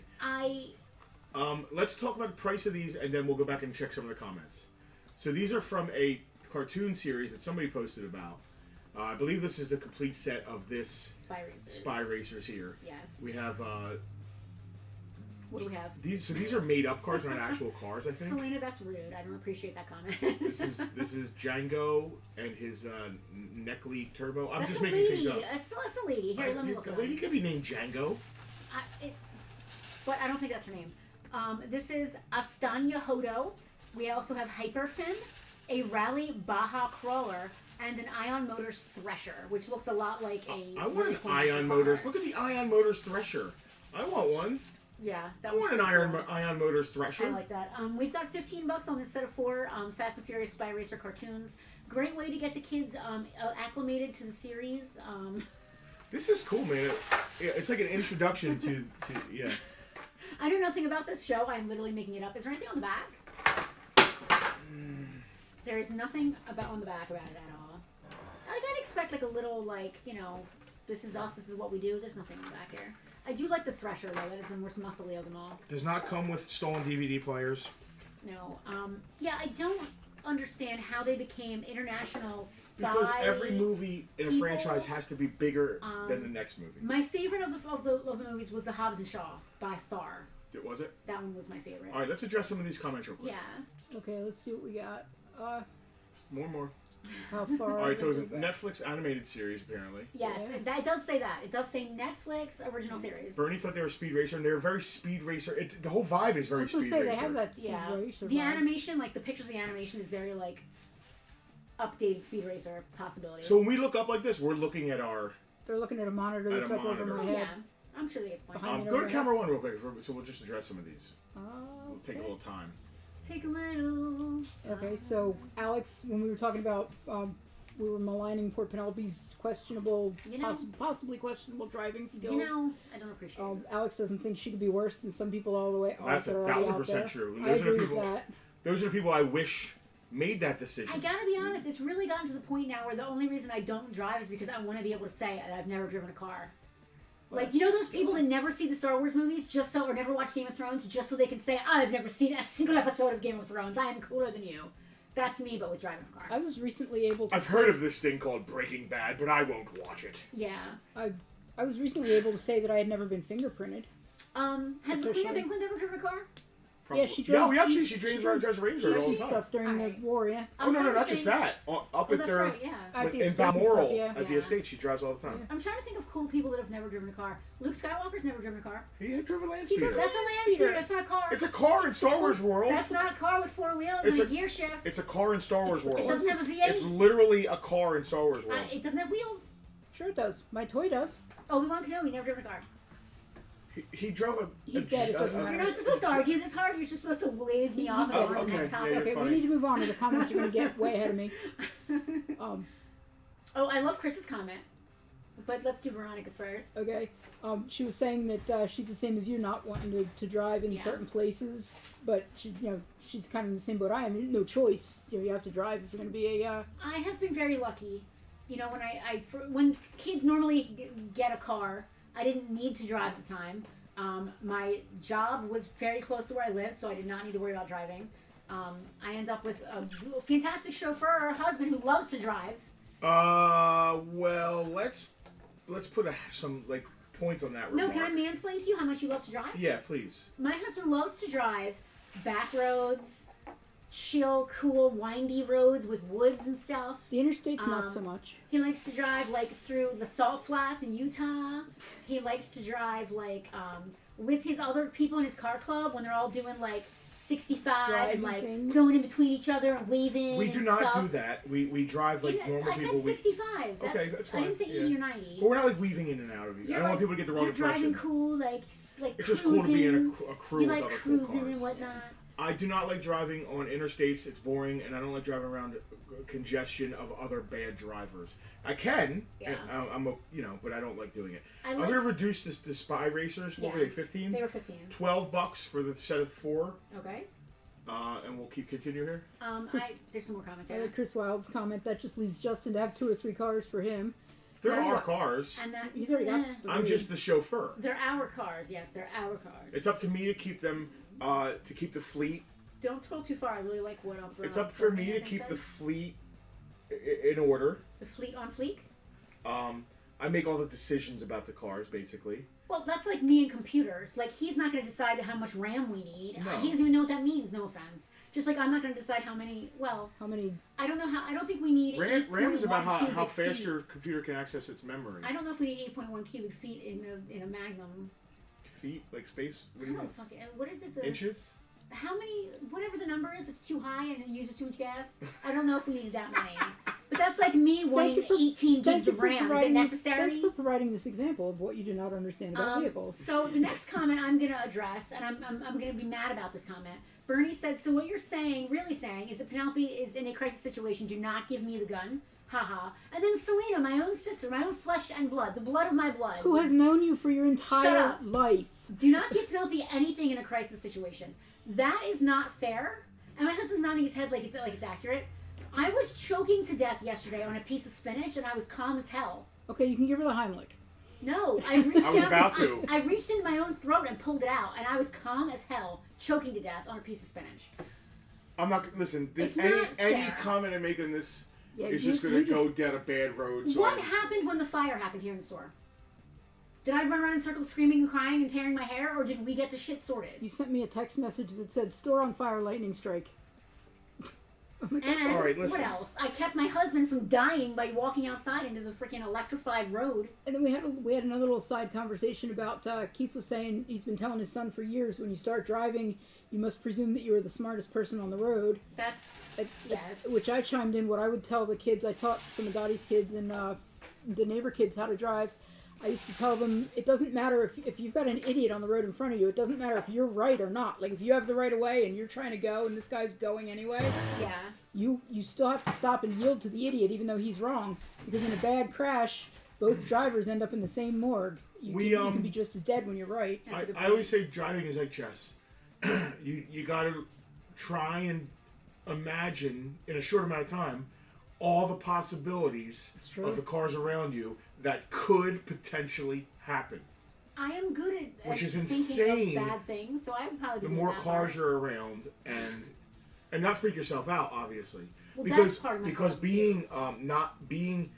Let's talk about the price of these, and then we'll go back and check some of the comments. So these are from a cartoon series that somebody posted about. I believe this is the complete set of this Spy Racers here. Yes. We have what do we have? these are made up cars, not actual cars, I think. Selena, that's rude. I don't appreciate that comment. This is Django and his Neckley Turbo. I'm That's just a making lady. things up. That's a lady. Here, let me look A at lady it. could be named Django. But I don't think that's her name. This is Astanya Hodo. We also have Hyperfin, a Rally Baja Crawler, and an Ion Motors Thresher, which looks a lot like a... I want an Ion Motors. Look at the Ion Motors Thresher. I want one. Yeah. I want an Ion Motors Thresher. I like that. We've got $15 on this set of 4 Fast and Furious Spy Racer cartoons. Great way to get the kids acclimated to the series. This is cool, man. It's like an introduction to yeah. I know nothing about this show. I'm literally making it up. Is there anything on the back? There is nothing on the back about it at all. I'd expect like a little, like, you know, this is us, this is what we do. There's nothing on the back here. I do like the Thresher, though. That is the most muscly of them all. Does not come with stolen DVD players. No. Yeah, I don't understand how they became international spy. Because every movie in a people, franchise has to be bigger than the next movie. My favorite of the movies was the Hobbs and Shaw, by far. Was it? That one was my favorite. All right, let's address some of these comments real quick. Yeah. Okay, let's see what we got. More. How far? All right, so it's a Netflix animated series, apparently. Yes, Yeah. it does say that. It does say Netflix original series. Bernie thought they were Speed Racer, and they're very Speed Racer. The whole vibe is very I was gonna Speed say Racer. they have that Speed Yeah. Racer The vibe. animation, like the pictures of the animation, is very like updated Speed Racer possibilities. So when we look up like this, we're looking at our... They're looking at a monitor At that's a up over monitor. my Oh, head. yeah, I'm sure they get the point. Behind go to over camera 1 real quick, so we'll just address some of these. Oh, It'll take a little time. Take a little. Okay, so Alex, when we were talking about, we were maligning poor Penelope's questionable, You know- possibly questionable driving skills. You know, I don't appreciate this. Alex doesn't think she could be worse than some people all the way. That's that are already out 1,000% there. true. I Those are agree people. with that. those are the people I wish made that decision. I gotta be honest, it's really gotten to the point now where the only reason I don't drive is because I want to be able to say that I've never driven a car. Like, you know those people that never see the Star Wars movies or never watch Game of Thrones just so they can say, I've never seen a single episode of Game of Thrones, I am cooler than you. That's me, but with driving a car. I was recently able to... I've heard of this thing called Breaking Bad, but I won't watch it. Yeah. I was recently able to say that I had never been fingerprinted. Has the Queen of England ever driven a car? Probably. Yeah, she drove. Yeah, she drives a Range Rover all the time. Stuff during the war, yeah. Oh no, not just that. Up at their in Balmoral at the estate, she drives all the time. I'm trying to think of cool people that have never driven a car. Luke Skywalker's never driven a car. He had driven a land speeder. That's a land speeder. That's not a car. It's a car in Star Wars world. That's not a car with 4 wheels and a gear shift. It's a car in Star Wars world. It doesn't have a V8. It's literally a car in Star Wars world. It doesn't have wheels. Sure it does. My toy does. Obi-Wan Kenobi never driven a car. He drove a... He's dead, it doesn't matter. You're not supposed to argue this hard. You're just supposed to wave me off and go on to the next topic. Okay, we need to move on, or the comments are going to get way ahead of me. Oh, I love Chris's comment. But let's do Veronica's first. Okay. She was saying that she's the same as you, not wanting to drive in certain places, but she's kind of in the same boat I am. No choice. You have to drive if you're going to be a... I have been very lucky. When kids normally get a car, I didn't need to drive at the time. My job was very close to where I lived, so I did not need to worry about driving. I ended up with a fantastic chauffeur, husband who loves to drive. Well, let's put some points on that remark. No, can I mansplain to you how much you love to drive? Yeah, please. My husband loves to drive back roads, chill, cool, windy roads with woods and stuff. The interstate's not so much. He likes to drive through the salt flats in Utah. He likes to drive with his other people in his car club when they're all doing 65 driving and things. going in between each other and waving. We do not do that. We drive normal people. I said 65. Okay, that's fine. I didn't say 80 or 90. But we're not weaving in and out of you. I don't want people to get the wrong impression. You're driving cool, it's just cool to be in a crew you with like other cruising cool cars. and whatnot. I do not like driving on interstates. It's boring, and I don't like driving around congestion of other bad drivers. I can, and but I don't like doing it. I'm going to reduce the spy racers. What were they, 15? They were 15. $12 for the set of 4. Okay. And we'll continue here. There's some more comments I here. like Chris Wilde's comment. That just leaves Justin to have 2 or 3 cars for him. There are cars. And that he's already got 3. I'm just the chauffeur. They're our cars. Yes, they're our cars. It's up to me to keep them, to keep the fleet. Don't scroll too far. I really like what I'm. It's up for me to keep the fleet in order. The fleet on fleek. I make all the decisions about the cars, basically. Well, that's like me and computers. He's not going to decide how much RAM we need. No. He doesn't even know what that means. No offense. Just like I'm not going to decide how many. Well, how many? I don't know how. I don't think we need. RAM is about how fast feet. your computer can access its memory. I don't know if we need 8.1 cubic feet in a Magnum. Feet, like space. What do you know? What is it? Inches. How many? Whatever the number is, it's too high and it uses too much gas. I don't know if we needed that many. But that's like me wanting 18 gigs of RAM. Is it necessary? Thanks for providing this example of what you do not understand about vehicles. So the next comment I'm going to address, and I'm going to be mad about this comment. Bernie said, so what you're really saying, is that Penelope is in a crisis situation. Do not give me the gun. Haha. And then Selena, my own sister, my own flesh and blood, the blood of my blood. Who has known you for your entire life. Do not give Penelope anything in a crisis situation. That is not fair. And my husband's nodding his head like it's accurate. I was choking to death yesterday on a piece of spinach, and I was calm as hell. Okay, you can give her the Heimlich. No, I reached I was about to. I reached into my own throat and pulled it out, and I was calm as hell, choking to death on a piece of spinach. I'm not. Listen, any comment I make on this is just going to go down a bad road. So what happened when the fire happened here in the store? Did I run around in circles screaming and crying and tearing my hair, or did we get the shit sorted? You sent me a text message that said, store on fire, lightning strike. And all right, listen. What else? I kept my husband from dying by walking outside into the freaking electrified road. And then we had another little side conversation about Keith was saying he's been telling his son for years, when you start driving, you must presume that you are the smartest person on the road. Yes. Which I chimed in. What I would tell the kids, I taught some of Dottie's kids and the neighbor kids how to drive. I used to tell them, it doesn't matter if you've got an idiot on the road in front of you, it doesn't matter if you're right or not. Like, if you have the right of way and you're trying to go and this guy's going anyway, you still have to stop and yield to the idiot even though he's wrong. Because in a bad crash, both drivers end up in the same morgue. You can be just as dead when you're right. I always say driving is like chess. You got to try and imagine in a short amount of time all the possibilities of the cars around you that could potentially happen. I am good at Which is thinking insane. of bad things, so I would probably be The doing more that cars part. you're around, and not freak yourself out, obviously, Well, because that's part of my because problem, being not being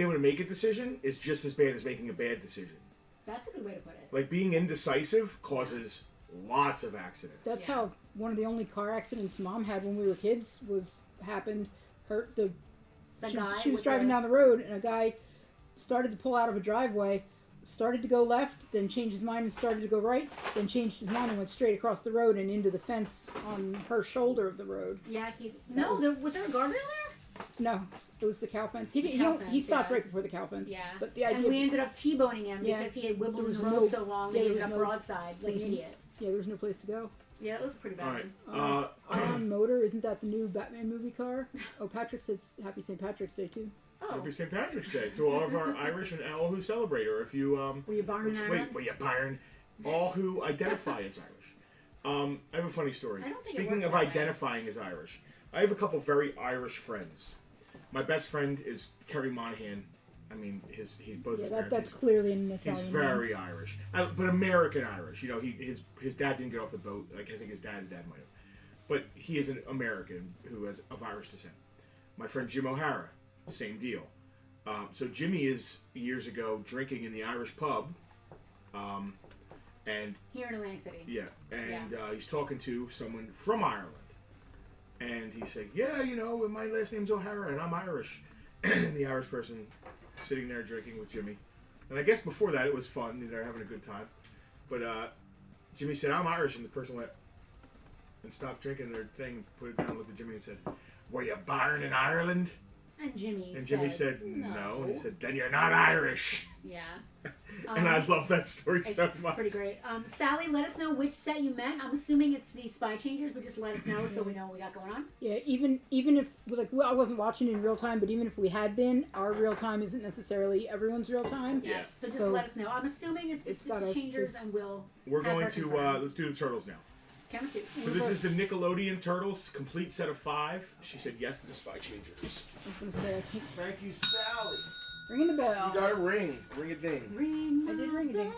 able to make a decision is just as bad as making a bad decision. That's a good way to put it. Like being indecisive causes lots of accidents. That's Yeah. how one of the only car accidents Mom had when we were kids happened. She was driving down the road, and a guy started to pull out of a driveway, started to go left, then changed his mind and started to go right, then changed his mind and went straight across the road and into the fence on her shoulder of the road. Yeah, was there a guardrail there? No, it was the cow fence. He stopped right before the cow fence. Yeah. But the idea and we ended up T-boning him Yeah. because he had wibbled There in was the road no- so long yeah, that he there ended was up no- broadside like an idiot. yeah, there was no place to go. Yeah, that was pretty bad. All right. On Motor, isn't that the new Batman movie car? Oh, Patrick said Happy St. Patrick's Day too. Oh, Happy St. Patrick's Day to all of our Irish and all who celebrate, or if you were you Byron and Ireland? wait, Byron, all who identify as Irish. I have a funny story. I don't think it Speaking works of that way. identifying as Irish, I have a couple very Irish friends. My best friend is Kerry Monahan. I mean, he's both Yeah, his parents. that's clearly an He's Italian. very Irish, but American Irish. You know, his dad didn't get off the boat. Like I think his dad might have, but he is an American who is of Irish descent. My friend Jim O'Hara, same deal. So Jimmy is years ago drinking in the Irish pub, and Here in Atlantic City. yeah, and he's talking to someone from Ireland, and he said, "Yeah, you know, my last name's O'Hara, and I'm Irish." And the Irish person sitting there drinking with Jimmy, and I guess before that it was fun; they're having a good time. But Jimmy said, "I'm Irish," and the person went and stopped drinking their thing, put it down, looked at Jimmy, and said, "Were you born in Ireland?" And Jimmy said, "No," and he said, "Then you're not Irish." Yeah. And I love that story It's so much. pretty great. Sally, let us know which set you meant. I'm assuming it's the Spy Changers, but just let us know so we know what we got going on. Yeah, even if I wasn't watching in real time, but even if we had been, our real time isn't necessarily everyone's real time. Yeah. Yes. So just let us know. I'm assuming it's It's the gotta- Changers, and we'll. We're have going her to confirm. let's do the turtles now. Camera 2. So this is the Nickelodeon Turtles complete set of 5. She said yes to the Spy Changers. I was gonna say I can't Thank you, Sally. ringing the bell. You got a ring. Ring a ding. Ring I did ring a ding.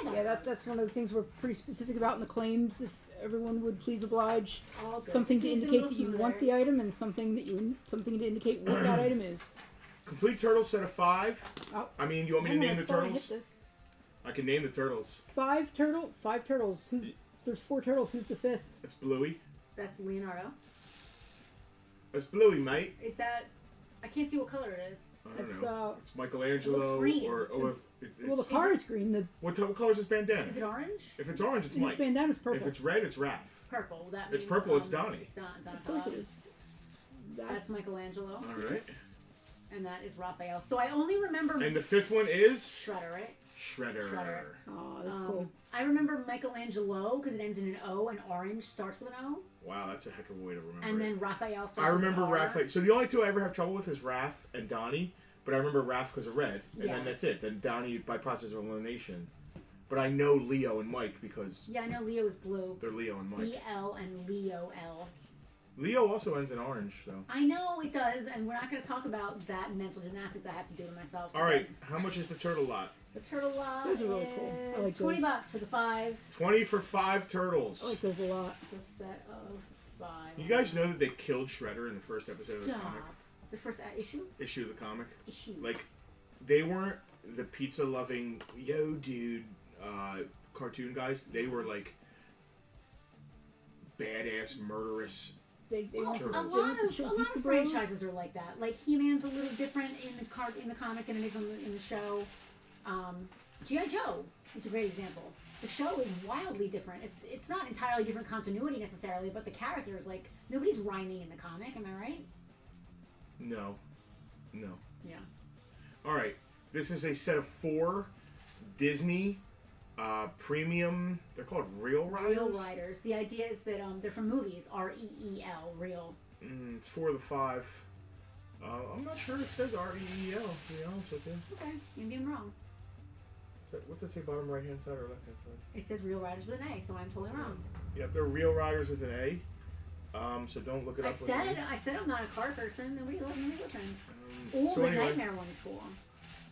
I got Yeah, that's one of the things we're pretty specific about in the claims. If everyone would please oblige, all good. something to Seems a indicate little that you smoother. want the item, and something to indicate what that item is. Complete turtle set of 5. Oh. I mean, you want me to name the Before I hit turtles? this. I can name the turtles. Five turtles. There's 4 turtles. Who's the 5th? It's Bluey. That's Leonardo. It's Bluey, mate. Is that? I can't see what color it is. I don't It's know. It's It Michelangelo looks green. or it's, well, the car is green. The what color is his bandana? Is it orange? If it's orange, it's his Mike. bandana's purple. If it's red, it's Raph. Purple. That It's means, purple, it's Donnie. It's Donatello. Of course it is. That's Michelangelo, All right. and that is Raphael. So I only remember And the 5th one is Shredder, right? Shredder. Shredder. Oh, that's cool. I remember Michelangelo because it ends in an O, and orange starts with an O, Wow, that's a heck of a way to remember. and it. then Raphael starts. I remember with an R. Raph. So the only 2 I ever have trouble with is Raph and Donnie. But I remember Raph because of red, and Yeah. then that's it. Then Donnie by process of elimination. But I know Leo and Mike because Yeah, I know Leo is blue. they're Leo and Mike. BL and Leo L. Leo also ends in orange, so. I know it does, and we're not going to talk about that mental gymnastics I have to do to myself. All right, how much is the turtle lot? The turtle lot Those are really cool. I is like $20 those. for the 5. 20 for 5 turtles. I like those a lot. The set of 5. You guys know that they killed Shredder in the first episode of the Stop. comic? The first Issue of the comic. issue. Like, they weren't the pizza-loving, yo, dude, cartoon guys. They were, like, badass, murderous. They want Turtles. A lot to show of Pizza Bros. franchises are like that. Like He-Man's a little different in the comic than it is in the show. G.I. Joe is a great example. The show is wildly different. It's not entirely different continuity necessarily, but the characters, like, nobody's rhyming in the comic. Am I right? No. Yeah. All right. This is a set of 4 Disney premium. They're called Real Riders. Real Riders. The idea is that they're from movies. REEL. Real. It's 4 of the 5. I'm not sure it says REEL, to be honest with you. Okay. Maybe I'm wrong. What's that say, bottom right hand side or left hand side? It says Real Riders with an A, so I'm totally wrong. Yep, they're real riders with an A. So don't look it up. I said I'm not a car person. Nobody listen. So the anyway, Nightmare one's cool.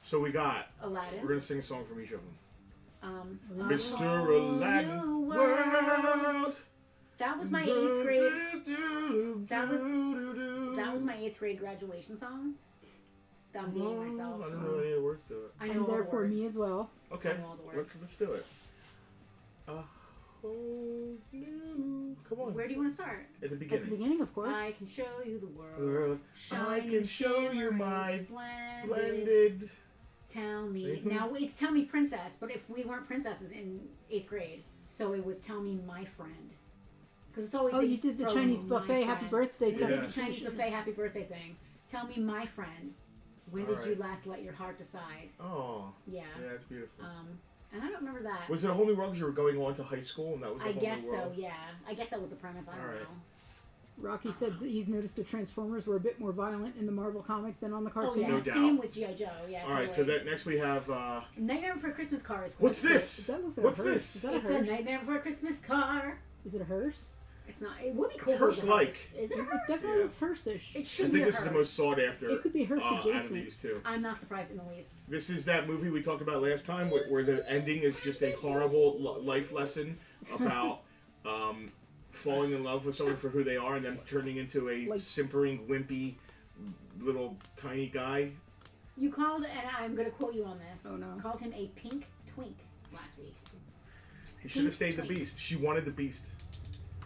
so we got. Aladdin. We're gonna sing a song from each of them. Mr. Whole Aladdin New World. That was my 8th grade. That was my 8th grade graduation song. I'm dating myself. I don't know any of the words to it. I know And all the therefore words. me as well. Okay, I know all the words. let's do it. A whole new. Come on. Where do you want to start? At the At the beginning. beginning, of course. I can show you the world. World. I Shining, can show you shimmering, my splendid. blended. Tell me. Mhm. Now, it's Tell Me Princess, but if we weren't princesses in 8th grade, so it was Tell Me My Friend. Because it's always Oh, they you just did the throw Chinese my buffet happy friend. birthday We did Yeah. the Chinese buffet happy birthday thing. Tell Me My Friend. When All did you right. last let your heart decide? Oh, Yeah. yeah, that's beautiful. And I don't remember that. Was it a whole new world because you were going on to high school and that was a I whole guess new world? so, yeah. I guess that was the premise. I don't All right. know. Rocky said that he's noticed the Transformers were a bit more violent in the Marvel comic than on the Oh, cartoon. yeah. No doubt. Same with G.I. Joe. Yeah. All right, so totally. that next we have. Nightmare Before Christmas car is cool. What's this? That looks like What's a hearse. this? Is that a It's a hearse? Nightmare Before Christmas car. Is it a hearse? It's not. It would be cool. It's if it was a hearse-like. hearse. Is it a It hearse? definitely Yeah. looks hearse-ish. It I should be think a this is the hearse. most sought after. It could be hearse out of adjacent. these two. I'm not surprised in the least. This is that movie we talked about last time, where the ending is just a horrible life lesson about falling in love with someone for who they are, and then turning into a Like- simpering, wimpy, little tiny guy. You called, and I'm going to quote you on this. Oh, no. Called him a pink twink last week. He should have Pink stayed the twink. beast. She wanted the beast.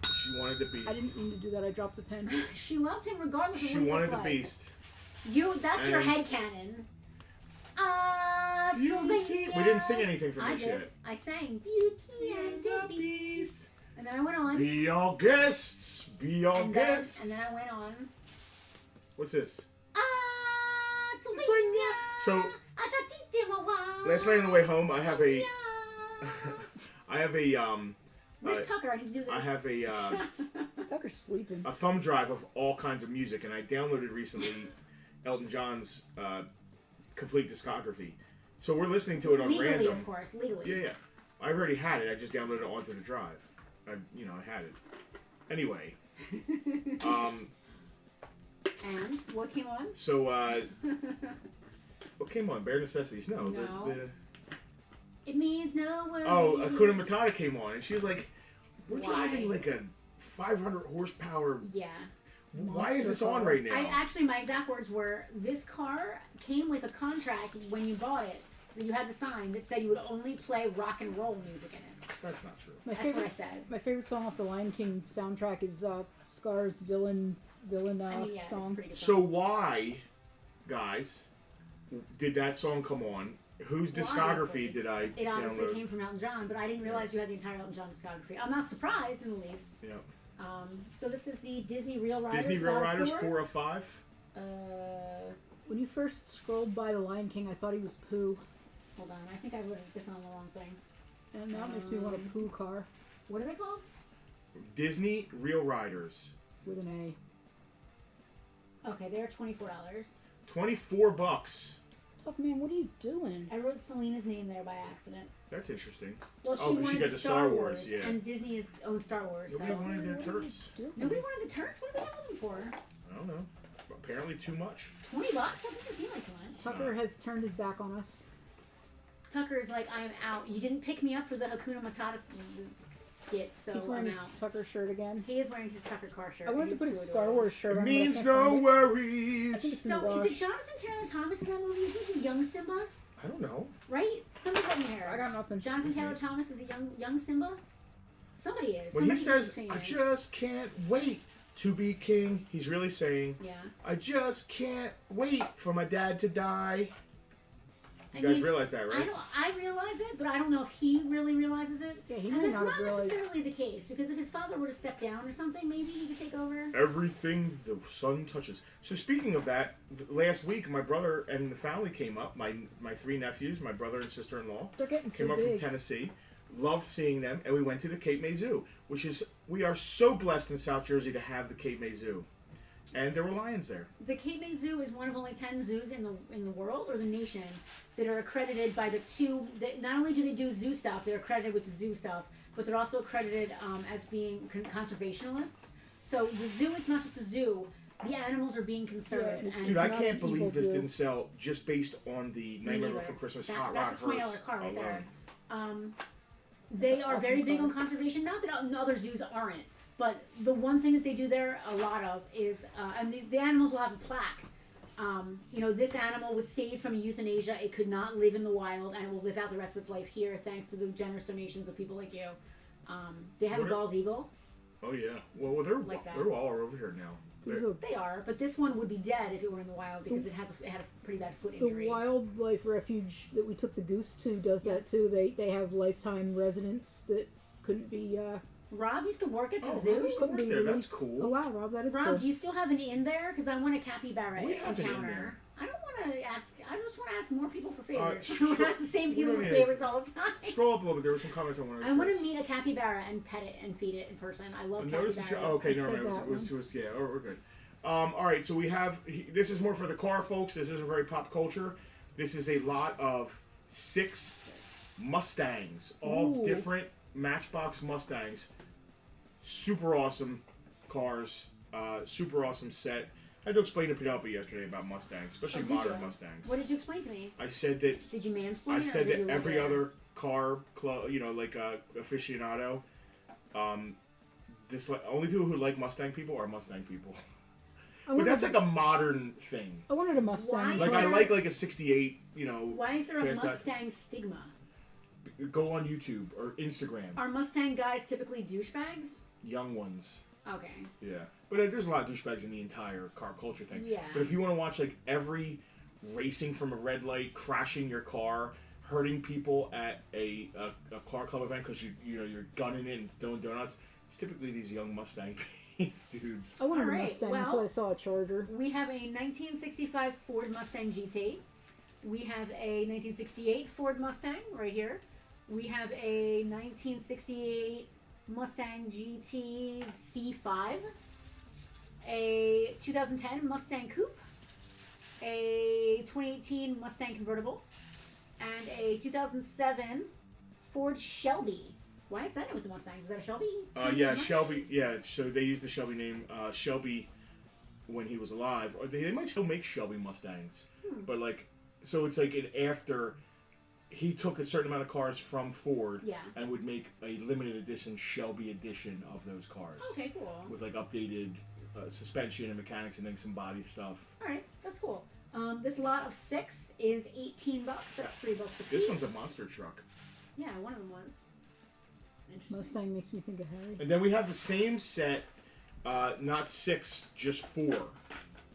She wanted the beast. I didn't mean to do that. I dropped the pen. She loved him regardless of She what he wanted looked the like. beast. That's your And- headcanon. We didn't sing anything from I this did. yet. I sang Beauty and the Beast. And then I went on. Be all guests. Be all and guests. then I went on. What's this? So, Last night on the way home, I have a. I have a. Where's Tucker? I need to do this. I have a. Tucker's sleeping. A thumb drive of all kinds of music, and I downloaded recently Elton John's complete discography. So we're listening to it on legally, random. of course, legally. Yeah, yeah. I already had it. I just downloaded it onto the drive. I had it. Anyway. And what came on? So, what came on? Bare Necessities? No. No. It means no worries. Oh, Hakuna Matata came on, and she was like, "We're Why? driving like a 500 horsepower. Yeah. Why is this on right now?" My exact words were, this car came with a contract when you bought it that you had to sign that said you would only play rock and roll music in it. That's not true. My That's what I said. My favorite song off the Lion King soundtrack is Scar's villain It's song. pretty good. So why, guys, did that song come on? Whose Well, discography obviously. did I It obviously download? came from Elton John, but I didn't realize you had the entire Elton John discography. I'm not surprised in the least. Yeah. So this is the Disney Real Riders. Disney Real Vol. Riders 4. 4 of 5. When you first scrolled by the Lion King, I thought he was Pooh, Hold on, I think I wrote this on the wrong thing. and now it makes me want a Pooh car What are they called? Disney Real Riders. with an Okay, they're $24. $24. Tough man, what are you doing? I wrote Selena's name there by accident. That's interesting. Well, she Oh, 'cause she wanted got the the Star Star Wars, Wars, yeah. and Disney is owned Star Wars. Nobody So. wanted the What are you turds. doing? Nobody wanted the turds? What do we have them for? I don't know. Apparently too much. $20? That doesn't seem like too much. Tucker has turned his back on us. Tucker's like, I am out. You didn't pick me up for the Hakuna Matata skit, so He's wearing I'm his out. Tucker shirt again. He is wearing his Tucker car shirt. I wanted It to is put too his Star adorable. Wars shirt on. but I Means can't no find it. I worries. think it's in So the is garage. it Jonathan Taylor Thomas in that movie? Is he the young Simba? I don't know. Right? Somebody help me here. I got nothing. Jonathan Taylor Thomas is a young Simba? Somebody is. When he Somebody says, famous. I just can't wait to be king, he's really saying, Yeah. I just can't wait for my dad to die. I You guys mean, realize that, right? I realize it, but I don't know if he really realizes it. Yeah, he and may that's not not have realized. necessarily the case, because if his father were to step down or something, maybe he could take over. Everything the sun touches. So speaking of that, last week my brother and the family came up. My 3 nephews, my brother and sister-in-law, They're getting so came up from big. Tennessee. Loved seeing them, and we went to the Cape May Zoo, which is, we are so blessed in South Jersey to have the Cape May Zoo. And there were lions there. The Cape May Zoo is one of only 10 zoos in the world or the nation that are accredited by the two. That not only do they do zoo stuff, they're accredited with the zoo stuff but they're also accredited as being conservationists. So the zoo is not just a zoo. The animals are being conserved. Yeah, and Dude, I not can't an believe evil this zoo. didn't sell just based on the Nightmare neither. Before Christmas That- Hot that's Rod a $20 hearse car right there. alone. They That's are an very awesome big car. on conservation. Not that other zoos aren't, but the one thing that they do there a lot of is, and the animals will have a plaque. This animal was saved from euthanasia. It could not live in the wild, and it will live out the rest of its life here thanks to the generous donations of people like you. They have a bald eagle. Oh yeah. Well, they're Like that. they're all over here now. There's a, They are, but this one would be dead if it were in the wild because it had a pretty bad foot the injury. wildlife refuge that we took the goose to does Yeah. that too. They have lifetime residents that couldn't be Rob used to work at the Oh, zoo. Rob used to couldn't work be there. That's released. cool. Oh wow, Rob, that is Rob, cool. do you still have an inn there? Because I want a capybara We have an inn encounter. there. I don't want to ask. I just want to ask more people for favors. I sure. want to ask the same We people don't for need favors all the time. Scroll up a little bit. There were some comments I wanted to I want to address. meet a capybara and pet it and feed it in person. I love Notice capybaras. the okay, I never said mind. that It was too yeah. Oh, we're good. All right, so we have. This is more for the car folks. This isn't very pop culture. This is a lot of 6 Mustangs, all Ooh. different Matchbox Mustangs. Super awesome cars. Super awesome set. I had to explain to Penelope yesterday about Mustangs, especially Oh, did modern you? Mustangs. What did you explain to me? I said that Did you mansplain? I or said did you that every live there? other car club, like aficionado, only people who like Mustang people are Mustang people. I But wanted, that's like a modern thing. I wanted a Mustang. Why? Like I like a '68. Why is there a fastback. Mustang stigma? Go on YouTube or Instagram. Are Mustang guys typically douchebags? Young ones. Okay. Yeah, but there's a lot of douchebags in the entire car culture thing. Yeah. But if you want to watch like every racing from a red light, crashing your car, hurting people at a car club event because you're gunning it and doing donuts, it's typically these young Mustang dudes. I wanted All a right, Mustang well- until I saw a Charger. We have a 1965 Ford Mustang GT. We have a 1968 Ford Mustang right here. We have a 1968 Mustang GT C5. A 2010 Mustang Coupe. A 2018 Mustang Convertible. And a 2007 Ford Shelby. Why is that in with the Mustangs? Is that a Shelby? Yeah, Mustang? Shelby. Yeah, so they used the Shelby name. Shelby, when he was alive, or they might still make Shelby Mustangs, but like, so it's like an after. He took a certain amount of cars from Ford, Yeah. and would make a limited edition Shelby edition of those cars Okay, cool. with like updated suspension and mechanics and then some body stuff. All right, that's cool. This lot of 6 is $18. That's $3 a piece. This one's a monster truck. Yeah, one of them was. Interesting. Mustang makes me think of Harry. And then we have the same set, not 6, just 4.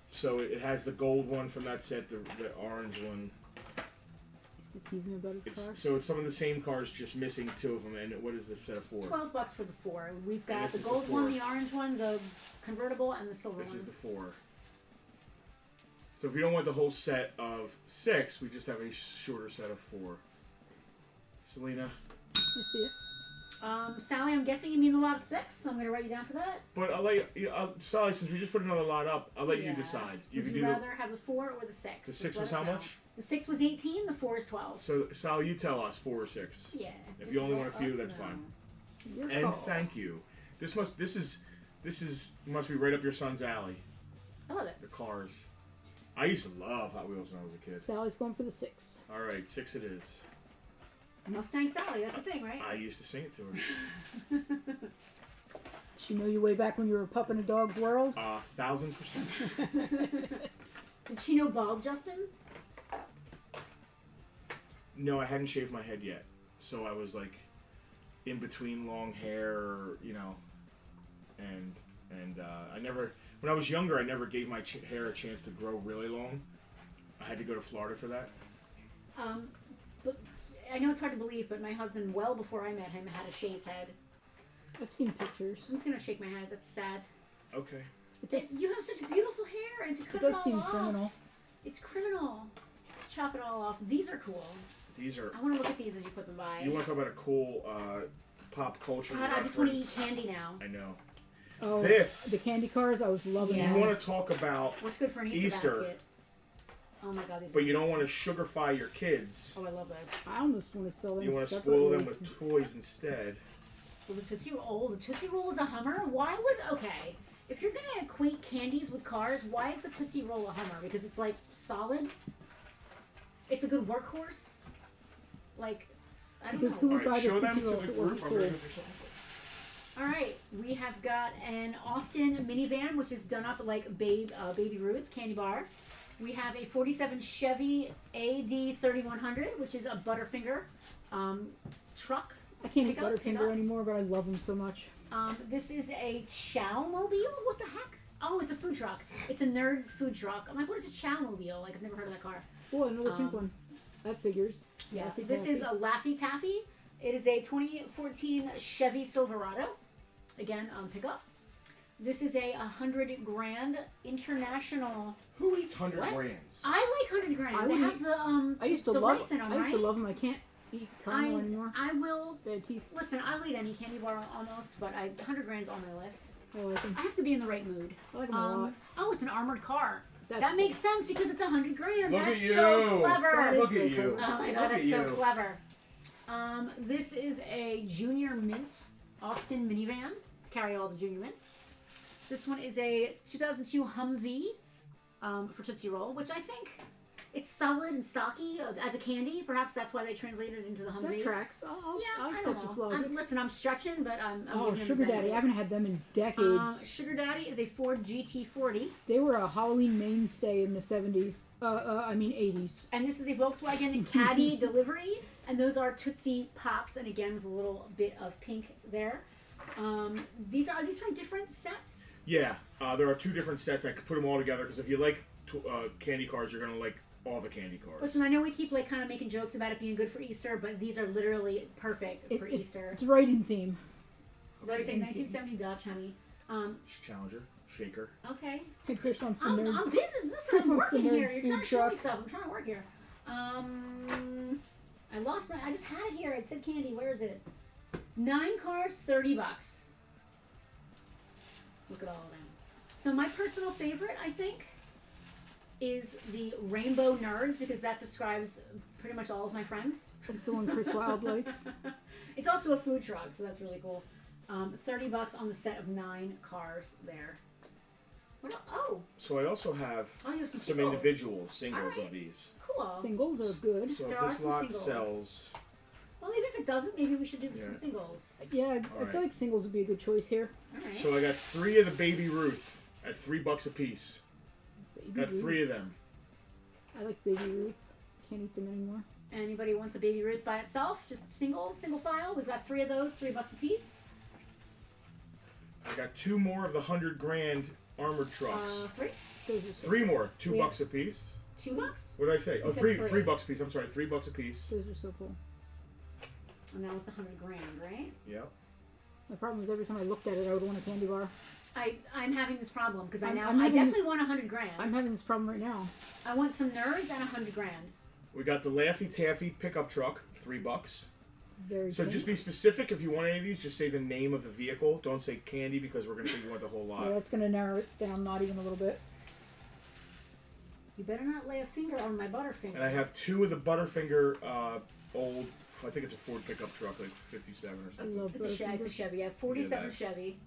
So it has the gold one from that set, the orange one. Used to tease me about his car. So it's some of the same cars, just missing 2 of them. And what is the set of 4? $12 for the 4. We've got this the is the gold one, 4. the orange one, the convertible, and the silver This one. is the 4. So if you don't want the whole set of 6, we just have a shorter set of 4. Selena. You see it? Sally, I'm guessing you mean a lot of 6, so I'm going to write you down for that. But I'll let you, Sally, since we just put another lot up, I'll let you Yeah. decide. You Would can you do rather have the 4 or the 6? the Just 6 let was us how know. much? The 6 was 18, the 4 is 12. So Sally, you tell us 4 or 6. Yeah. If just you only let want a few, us that's know. fine. Your And call. thank you. This must be right up your son's alley. I love it. The cars. I used to love Hot Wheels when I was a kid. Sally's going for the 6. All right, 6 it is. Mustang Sally, that's a thing, right? I used to sing it to her. She know you way back when you were a pup in a dog's world? 1,000%. Did she know Bob, Justin? No, I hadn't shaved my head yet, so I was like in between long hair, and I never. When I was younger, I never gave my hair a chance to grow really long. I had to go to Florida for that. But I know it's hard to believe, but my husband, well before I met him, had a shaved head. I've seen pictures. I'm just gonna shake my head. That's sad. Okay. It does, You have such beautiful hair, and to cut it does all seem off, criminal. It's criminal. Chop it all off. These are cool. These are. I want to look at these as you put them by. You want to talk about a cool pop culture God, I reference? just want to eat candy now. I know. Oh, This. the candy cars, I was loving Yeah. You them. want to talk about, What's good for an Easter, Easter. basket? Oh my God, these. but are you don't want to sugarfy your kids. Oh, I love this. I almost want to sell them You want to separately. spoil them with toys instead. Well, the Tootsie Roll is a Hummer. Why would if you're gonna equate candies with cars, why is the Tootsie Roll a Hummer? Because it's like solid. It's a good workhorse. Like, I don't Because know. who would buy the show them Tootsie to Roll the if it group. wasn't I'm cool? gonna do something. All right, we have got an Austin minivan, which is done up like Baby Ruth candy bar. We have a 47 Chevy AD 3100, which is a Butterfinger truck. I can't eat Pickup. Butterfinger anymore, but I love them so much. This is a Chow Mobile. What the heck? Oh, it's a food truck. It's a Nerds food truck. I'm like, what is a Chow Mobile? Like, I've never heard of that car. Oh, another pink one. That figures. Yeah, Laffy this Taffy. is a Laffy Taffy. It is a 2014 Chevy Silverado. Again, pickup. This is a 100 grand international. Who eats 100 What? grands? I like 100 grand. I They would have the I used to the love. rice in 'em, I used to right? love them. I can't eat caramel anymore. I will. Bad teeth. Listen, I'll eat any candy bar almost, but 100 grand's on my list. I like them. I have to be in the right mood. I like them a lot. Oh, it's an armored car. That's that cool. makes sense because it's 100 grand. Look That's at you. so clever. That is Look at so you. cool. Oh my god, Look that's at so you. clever. This is a Junior Mint Austin minivan to carry all the Junior Mints. This one is a 2002 Humvee for Tootsie Roll, which I think it's solid and stocky as a candy. Perhaps that's why they translated it into the Humvee. That tracks. I'll I accept don't this know. logic. Listen, I'm stretching, but I'm Oh, giving them Sugar the Daddy. benefit. I haven't had them in decades. Sugar Daddy is a Ford GT40, They were a Halloween mainstay in the 70s. I mean 80s. and this is a Volkswagen Caddy delivery, and those are Tootsie Pops, and again with a little bit of pink there. Are these from different sets? Yeah, there are two different sets. I could put them all together because if you like candy cars, you're gonna like all the candy cars. Listen, I know we keep like kind of making jokes about it being good for Easter, but these are literally perfect for Easter. It's right in theme. What did I say? 1970 Dodge Hemi. Challenger, Shaker. Okay. Hey, Chris wants the I'm nerds. busy. Listen, Chris I'm wants the working here. nerds You're food trying to show me truck. stuff. I'm trying to work here. I lost my. I just had it here. It said candy. Where is it? 9 cars, $30. Look at all of them. So my personal favorite, I think, is the Rainbow Nerds because that describes pretty much all of my friends. That's the one Chris Wilde likes. It's also a food truck, so that's really cool. $30 on the set of 9 cars there. So I also have You have some some singles. individual singles Alright. of these. Cool. Singles are good. So There if are this some lot singles. sells, Well, even if it doesn't, maybe we should do Yeah. some singles. Yeah, I Alright. feel like singles would be a good choice here. All right. so I got 3 of the Baby Ruth at $3 a piece. Baby Got Ruth. 3 of them. I like Baby Ruth. Can't eat them anymore. Anybody wants a Baby Ruth by itself? Just single file. We've got 3 of those, $3 a piece. I got 2 more of the 100 grand armored trucks. 3. Those are so 3 more, $2 Yeah. a piece. $2. What did I say? Oh, said three, three. $3 a piece. I'm sorry, $3 a piece. Those are so cool. And that was the 100 grand, right? Yep. My problem is every time I looked at it, I would want a candy bar. I'm having this problem because I I'm I having definitely this- want 100 grand. I'm having this problem right now. I want some nerds and 100 grand. We got the Laffy Taffy pickup truck, $3. Very So pink. just be specific if you want any of these. Just say the name of the vehicle. Don't say candy because we're gonna think you want the whole lot. Yeah, that's gonna narrow it down not even a little bit. You better not lay a finger on my Butterfinger. And I have 2 of the Butterfinger old. I think it's a Ford pickup truck, like '57 or I something. love It's a Butterfinger. Chevy. Yeah, 47 Yeah, that- Chevy.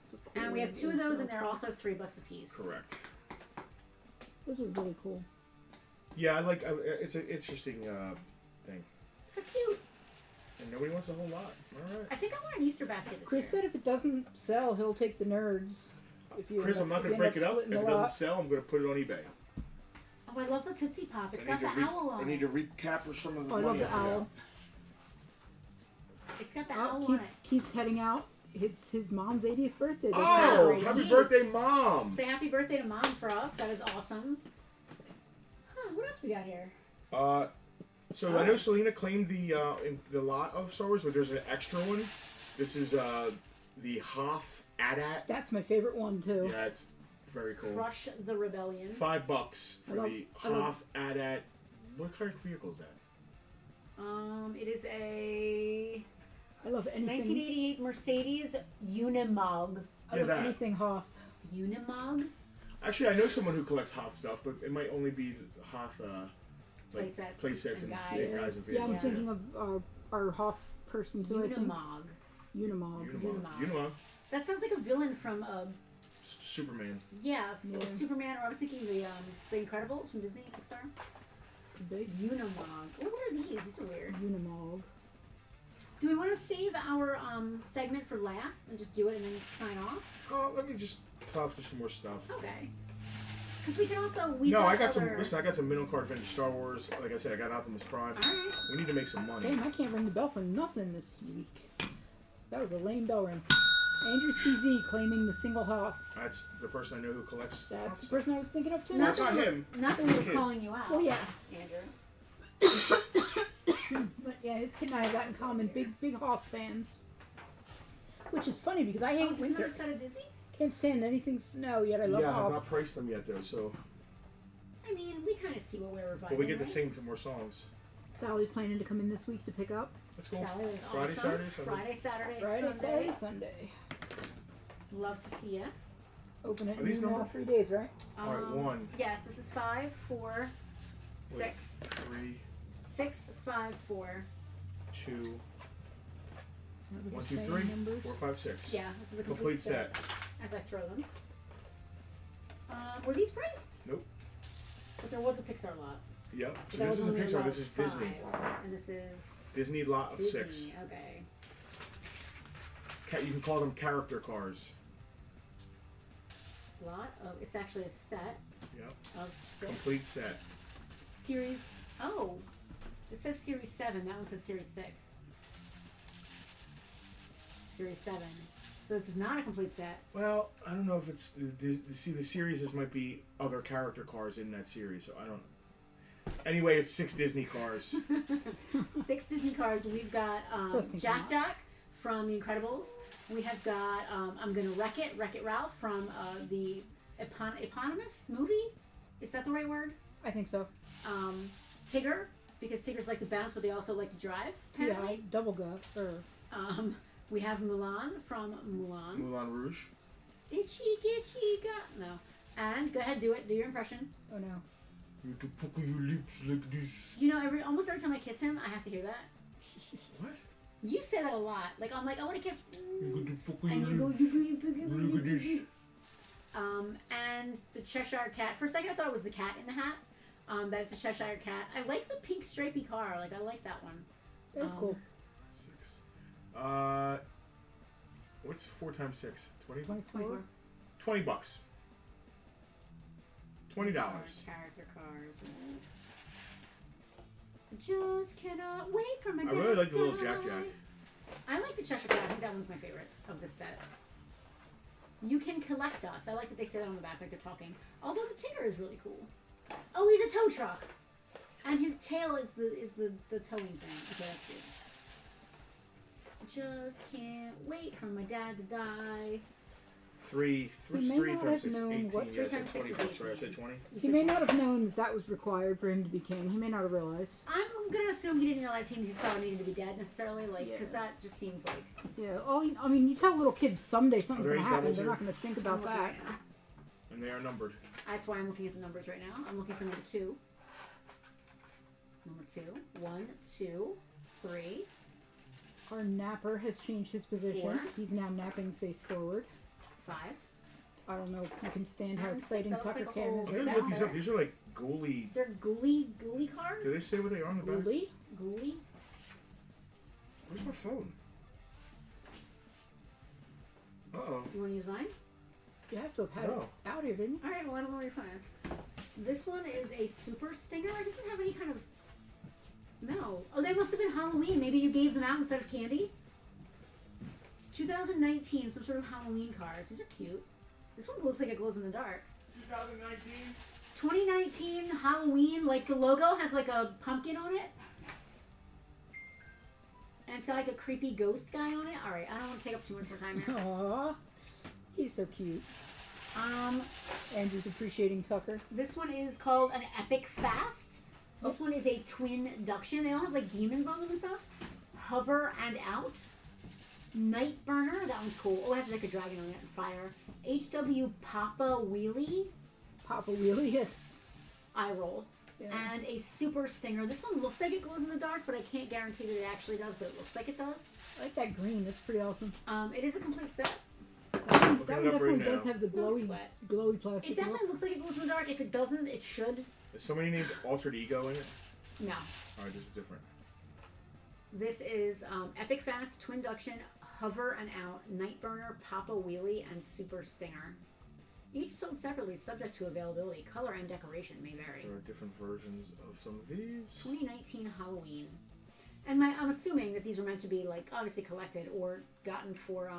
It's a cool And we have 2 of those, and they're truck. also $3 a piece. Correct. Those are really cool. Yeah, I like. It's an interesting thing, They're cute. and nobody wants a whole lot. All right. I think I want an Easter basket this Chris year. said if it doesn't sell, he'll take the nerds. If you Chris, end I'm not if gonna you break end it up. If splitting it the doesn't lot. sell, I'm gonna put it on eBay. Oh, I love the Tootsie Pop. It's I got need the to owl on I need it. to recap for some of the Oh, I money. love the I put owl. out. It's got the Oh, owl on it. Keith's heading out. It's his mom's 80th birthday. They're Oh, celebrating. happy Yes. birthday, Mom! Say happy birthday to Mom for us. That is awesome. Huh, what else we got here? So I know Selena claimed the lot of Star Wars, but there's an extra one. This is the Hoth AT-AT. That's my favorite one too. Yeah, it's very cool. Crush the Rebellion. $5 for the I love- Hoth AT-AT. What kind of vehicle is that? It is a I love anything. 1988 Mercedes Unimog. I Yeah, love that. anything Hoth. Unimog? Actually, I know someone who collects Hoth stuff, but it might only be Hoth like Playsets playsets and and guys. guys and Yeah, I'm vehicles. thinking of our Hoth person too. I think. Unimog. Unimog. Unimog. That sounds like a villain from Superman. yeah, Yeah. Superman, or I was thinking the Incredibles from Disney Pixar. Big Unimog. Oh, what are these? These are weird. Unimog. Do we want to save our segment for last and just do it and then sign off? Let me just plow through some more stuff. Okay. Because we can also I got some. Listen, I got some middle card vintage Star Wars. Like I said, I got Optimus Prime. All right. We need to make some money. Damn, I can't ring the bell for nothing this week. That was a lame bell ring. Andrew CZ claiming the single Hoth. That's the person I know who collects. That's the person I was thinking of too. That's not him. Not that we were calling you out. Oh yeah. Andrew. But yeah, his kid and I have that in common. Big Hoth fans. Which is funny because I hate Is this winter. another set of Disney? Can't stand anything snow, yet I love Yeah, I've Hoth. not priced them yet though. So, I mean, we kind of see what we're reviving. but we get to right? sing some more songs. Sally's planning to come in this week to pick up. Let's go. Sally is Friday, awesome. Saturday, Sunday. Friday, Saturday, Friday, Sunday. Saturday, Sunday. Love to see ya. Open it Are these in all numbered? 3 days, right? All right, 1, Yes, this is 5, 4, 6, 3, 6, 5, 4. 2, What was 1, it 2, saying, 3, numbers? 4, 5, 6. Yeah, this is a Complete set. as I throw them. Were these priced? Nope. But there was a Pixar lot. Yep. But So that this was is a only Pixar. lot This is of Disney. 5, and this is Disney lot of Disney. 6. Okay. You can call them character cars. Lot of. It's actually a set Yep. of 6. Complete set. Series. Oh, it says Series 7. That one says Series 6. Series 7. So this is not a complete set. Well, I don't know if it's the series. This might be other character cars in that series. So I don't. Anyway, it's 6 Disney cars. 6 Disney cars. We've got Interesting. Jack from The Incredibles. We have got I'm Gonna Wreck It Ralph from the eponymous movie. Is that the right word? I think so. Tigger, because Tiggers like to bounce, but they also like to drive. T.I. apparently. Double Go. We have Mulan from Mulan. Moulin Rouge. Itchy, itchy, got no. And go ahead, do it. Do your impression. Oh no. You have to pucker your lips like this. You know, almost every time I kiss him, I have to hear that. What? You say that a lot. Like I'm like, I want to kiss. You got to pucker And your you go. lips. Look at this. And the Cheshire Cat. For a second, I thought it was the cat in the hat. That it's a Cheshire Cat. I like the pink stripy car. Like I like that one. That's cool. 6. What's 4 times 6? 20? 24. $20. $20. Character cars. Just cannot wait for my. I really like the little Jack. I like the Cheshire Cat. I think that one's my favorite of this set. You can collect us. I like that they say that on the back, like they're talking. Although the Tigger is really cool. Oh, he's a tow truck, and his tail is the towing thing. Okay, that's good. Just can't wait for my dad to die. 3. He may 3 not times have 6. known 18. what Yeah, I 3 said times 6 is 20. Sorry, I 18. said 20. You He said may 20. not have known that was required for him to be king. He may not have realized. I'm gonna assume he didn't realize his father needed to be dead necessarily, like, because Yeah. that just seems like. Yeah. Oh, I mean, you tell little kids someday something's Are there going to any happen. doubles They're here? not going to think about I'm looking that. right now. And they are numbered. That's why I'm looking at the numbers right now. I'm looking for number 2. Number 2. 1, 2, 3. Our napper has changed his position. 4. He's now napping face forward. 5. I don't know if you can stand how And exciting 6. That looks Tucker like a Cam whole I'm is. gonna look these up. These are like ghouly. They're ghouly cars? Do they say what they are on the back? Ghoulie? Ghouly? Where's my phone? Uh-oh. You want to use mine? You have to have had No. it out here, didn't you? Alright, well, I don't know where your phone is. This one is a Super Stinger. It doesn't have any kind of. No. Oh, they must have been Halloween. Maybe you gave them out instead of candy? 2019, some sort of Halloween cars. These are cute. This one looks like it glows in the dark. 2019. 2019 Halloween, like the logo has like a pumpkin on it. And it's got like a creepy ghost guy on it. Alright, I don't want to take up too much more time here. Aww. He's so cute. Andrew's appreciating Tucker. This one is called an Epic Fast. This one is a twin induction. They all have like demons on them and stuff. Hover and Out. Night Burner, that one's cool. Oh, it has like a dragon on it and fire. HW Papa Wheelie. Papa Wheelie hit. Eye roll. and a super stinger. This one looks like it glows in the dark, but I can't guarantee that it actually does, but it looks like it does. I like that green. That's pretty awesome. It is a complete set. That one it up definitely right does now. have the No glowy sweat. plastic. It definitely looks like it glows in the dark. If it doesn't, it should. Is somebody named Altered Ego in it? No. Alright, this is different. This is Epic Fast, Twin Duction, Hover and Out, Night Burner, Papa Wheelie, and Super Stinger. Each sold separately, subject to availability. Color and decoration may vary. There are different versions of some of these. 2019 Halloween. And I'm assuming that these were meant to be, like, obviously collected or gotten for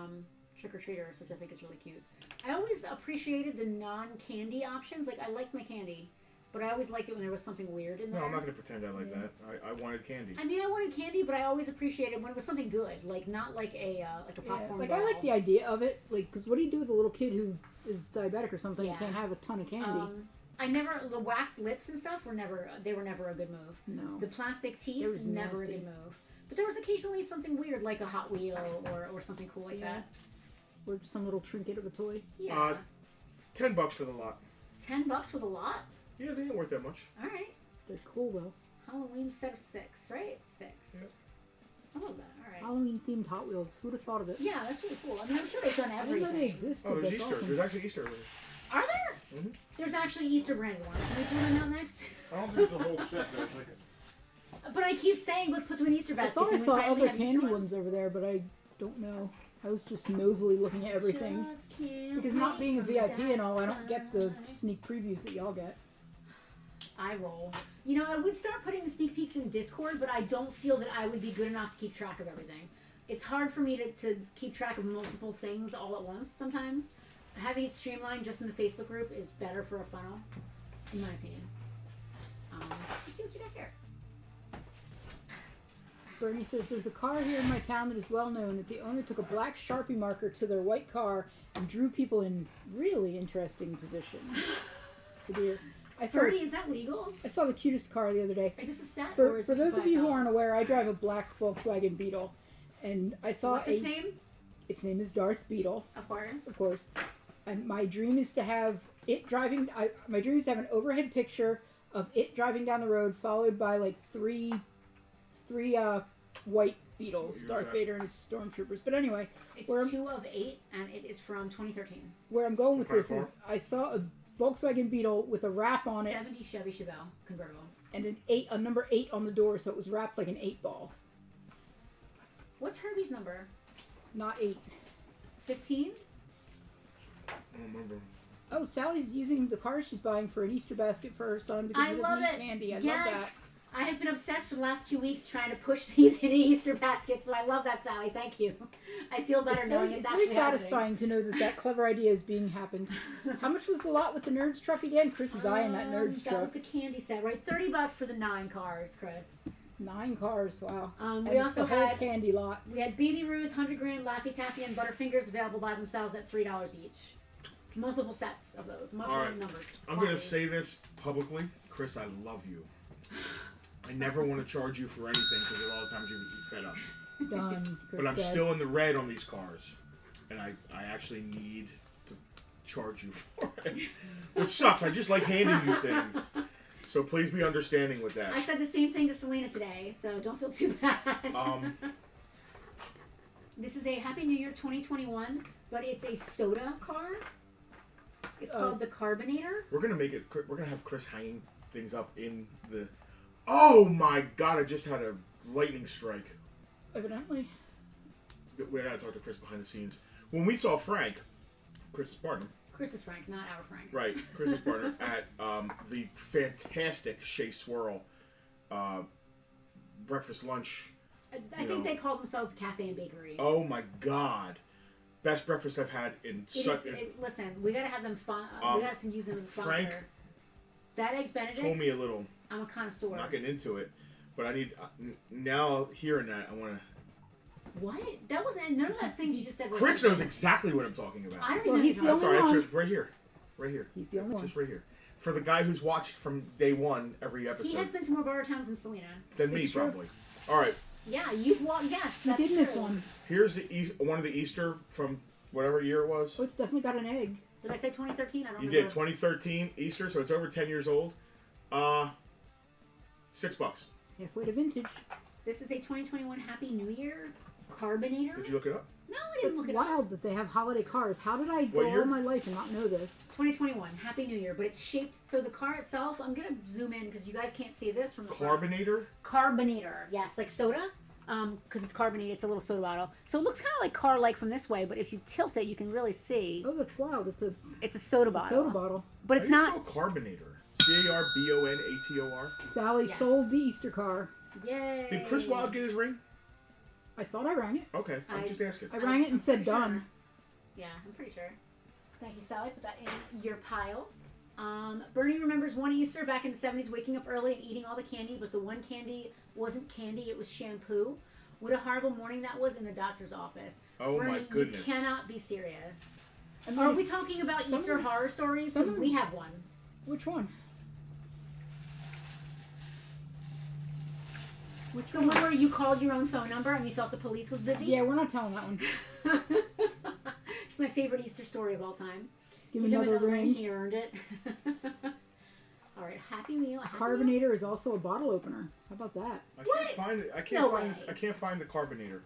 trick-or-treaters, which I think is really cute. I always appreciated the non-candy options. Like, I like my candy, but I always liked it when there was something weird in there. No, I'm not going to pretend I like that. I wanted candy. I mean, I wanted candy, but I always appreciated when it was something good, like not like a popcorn Like ball. I like the idea of it. Like, because what do you do with a little kid who is diabetic or something Yeah. and can't have a ton of candy? The wax lips and stuff were never a good move. No. The plastic teeth It was never nasty. a good move. But there was occasionally something weird, like a Hot Wheel or something cool like that. Or just some little trinket of a toy. Yeah. $10 for the lot. $10 for the lot. Yeah, they ain't worth that much. All right. They're cool though. Halloween set of 6, right? 6. Yep. I love that. All right. Halloween themed Hot Wheels. Who'd have thought of it? Yeah, that's really cool. I mean, I'm sure they've done I didn't know everything. they existed. Oh, there's That's Easter. awesome. There's actually Easter. Are there? Mhm. There's actually Easter branded ones. Can we pull them out next? I don't think it's a whole set, though. It's like But I keep saying let's put them in Easter I baskets. thought I and we saw finally other have Easter candy ones over there, but I don't know. I was just nosily looking at everything. Just can't Because not wait being a for VIP and all, I that don't get the time. sneak previews that y'all get. I roll. You know, I would start putting the sneak peeks in Discord, but I don't feel that I would be good enough to keep track of everything. It's hard for me to keep track of multiple things all at once sometimes. Having it streamlined just in the Facebook group is better for a funnel, in my opinion. Let's see what you got here. Bernie says, there's a car here in my town that is well known that the owner took a black Sharpie marker to their white car and drew people in really interesting positions. Oh dear. Bernie, is that legal? I saw the cutest car the other day. Is this a set? or For is this those just of you who by aren't aware, I drive a black Volkswagen Beetle. And I saw What's its name? Its name is Darth Beetle, Of course. of course. And my dream is to have it driving. My dream is to have an overhead picture of it driving down the road, followed by like three white Beetles, What year Darth is that? Vader and his stormtroopers. But anyway, It's Where- 2 of 8, and it is from 2013. where I'm going with What this kind of is I saw a Volkswagen Beetle with a wrap on it 70 Chevy Chevelle convertible. and a number 8 on the door, so it was wrapped like an 8-ball, What's Herbie's number? not 8. 15? I don't remember. Oh, Sally's using the car she's buying for an Easter basket for her son because I he love doesn't eat it. candy. I yes. love that. I have been obsessed for the last 2 weeks trying to push these into Easter baskets, so I love that, Sally. Thank you. I feel better knowing it's very actually satisfying to know that clever idea is being happened. How much was the lot with the Nerds truck again? Chris is eyeing that Nerds That truck. was the candy set, right? $30 for the 9 cars, Chris. 9 cars, wow. And We it's also the whole had candy lot. we had Baby Ruth, 100 Grand, Laffy Taffy, and Butterfingers available by themselves at $3 each. Multiple sets of those, multiple All right. numbers. I'm going to quantities. say this publicly. Chris, I love you. I never want to charge you for anything because of all the times you fed us. Done, Chris But I'm said. still in the red on these cars. And I actually need to charge you for it. Which sucks. I just like handing you things. So please be understanding with I that. said the same thing to Selena today, so don't feel too bad. This is a Happy New Year 2021, but it's a soda car. It's called the Carbonator. We're gonna have Chris hanging things up in the. Oh my God! I just had a lightning strike. Evidently. We gotta talk to Chris behind the scenes. When we saw Frank, Chris's partner, Chris is Frank, not our Frank. right? Chris's partner at the fantastic Shea Swirl breakfast lunch. I think they call themselves a cafe and bakery. Oh my God! Best breakfast I've had in such. Listen, we gotta have them we gotta use them as a sponsor. Frank that Eggs Benedict. told me a little. I'm a connoisseur. I'm not getting into it, but I need now hearing that I want to. What? That wasn't none of the things you just said. Chris knows exactly what I'm talking about. I don't Well, even he's know. the That's all only right. one. It's right here. Right here. He's the only It's one. just right here. For the guy who's watched from day one every episode. He has been to more Bartertowns than Selena. Than me, It's true. probably. All right. Yeah, you've walked. Yes, You that's did miss true. one. Here's one of the Easter from whatever year it was. Oh, it's definitely got an egg. Did I say 2013? I don't You remember. did 2013 Easter, so it's over 10 years old. $6. Halfway to vintage. This is a 2021 Happy New Year carbonator. Did you look it up? No, I didn't It's look it wild up. that they have holiday cars. How did I What go year? all my life and not know this? 2021 Happy New Year, but it's shaped so the car itself. I'm gonna zoom in because you guys can't see this from the front. Carbonator? Carbonator, yes, like soda. Because it's carbonated, it's a little soda bottle. So it looks kind of like car-like from this way, but if you tilt it, you can really see Oh, that's wild. It's a soda It's a bottle. soda bottle. But it's How do you not. spell Carbonator. Carbonator. Sally Yes. sold the Easter car. Yay! Did Chris Wilde get his ring? I thought I rang it. Okay, I'm just asking. I rang it and said pretty sure. done. Yeah, I'm pretty sure. Thank you, Sally. Put that in your pile. Bernie remembers one Easter back in the 70s, waking up early and eating all the candy, but the one candy wasn't candy; it was shampoo. What a horrible morning that was in the doctor's office. Oh Bernie, my goodness. you cannot be serious. I mean, Are we talking about some Easter of them- horror stories? some Because of we them- have one. Which one? Which The one where you called your own phone number and you thought the police was busy? Yeah, we're not telling that one. It's my favorite Easter story of all time. Give me him another ring. He earned it. All right, Happy Meal. Happy Meal. Carbonator is also a bottle opener. How about that? I What? can't find it. No way. I can't find the Carbonator.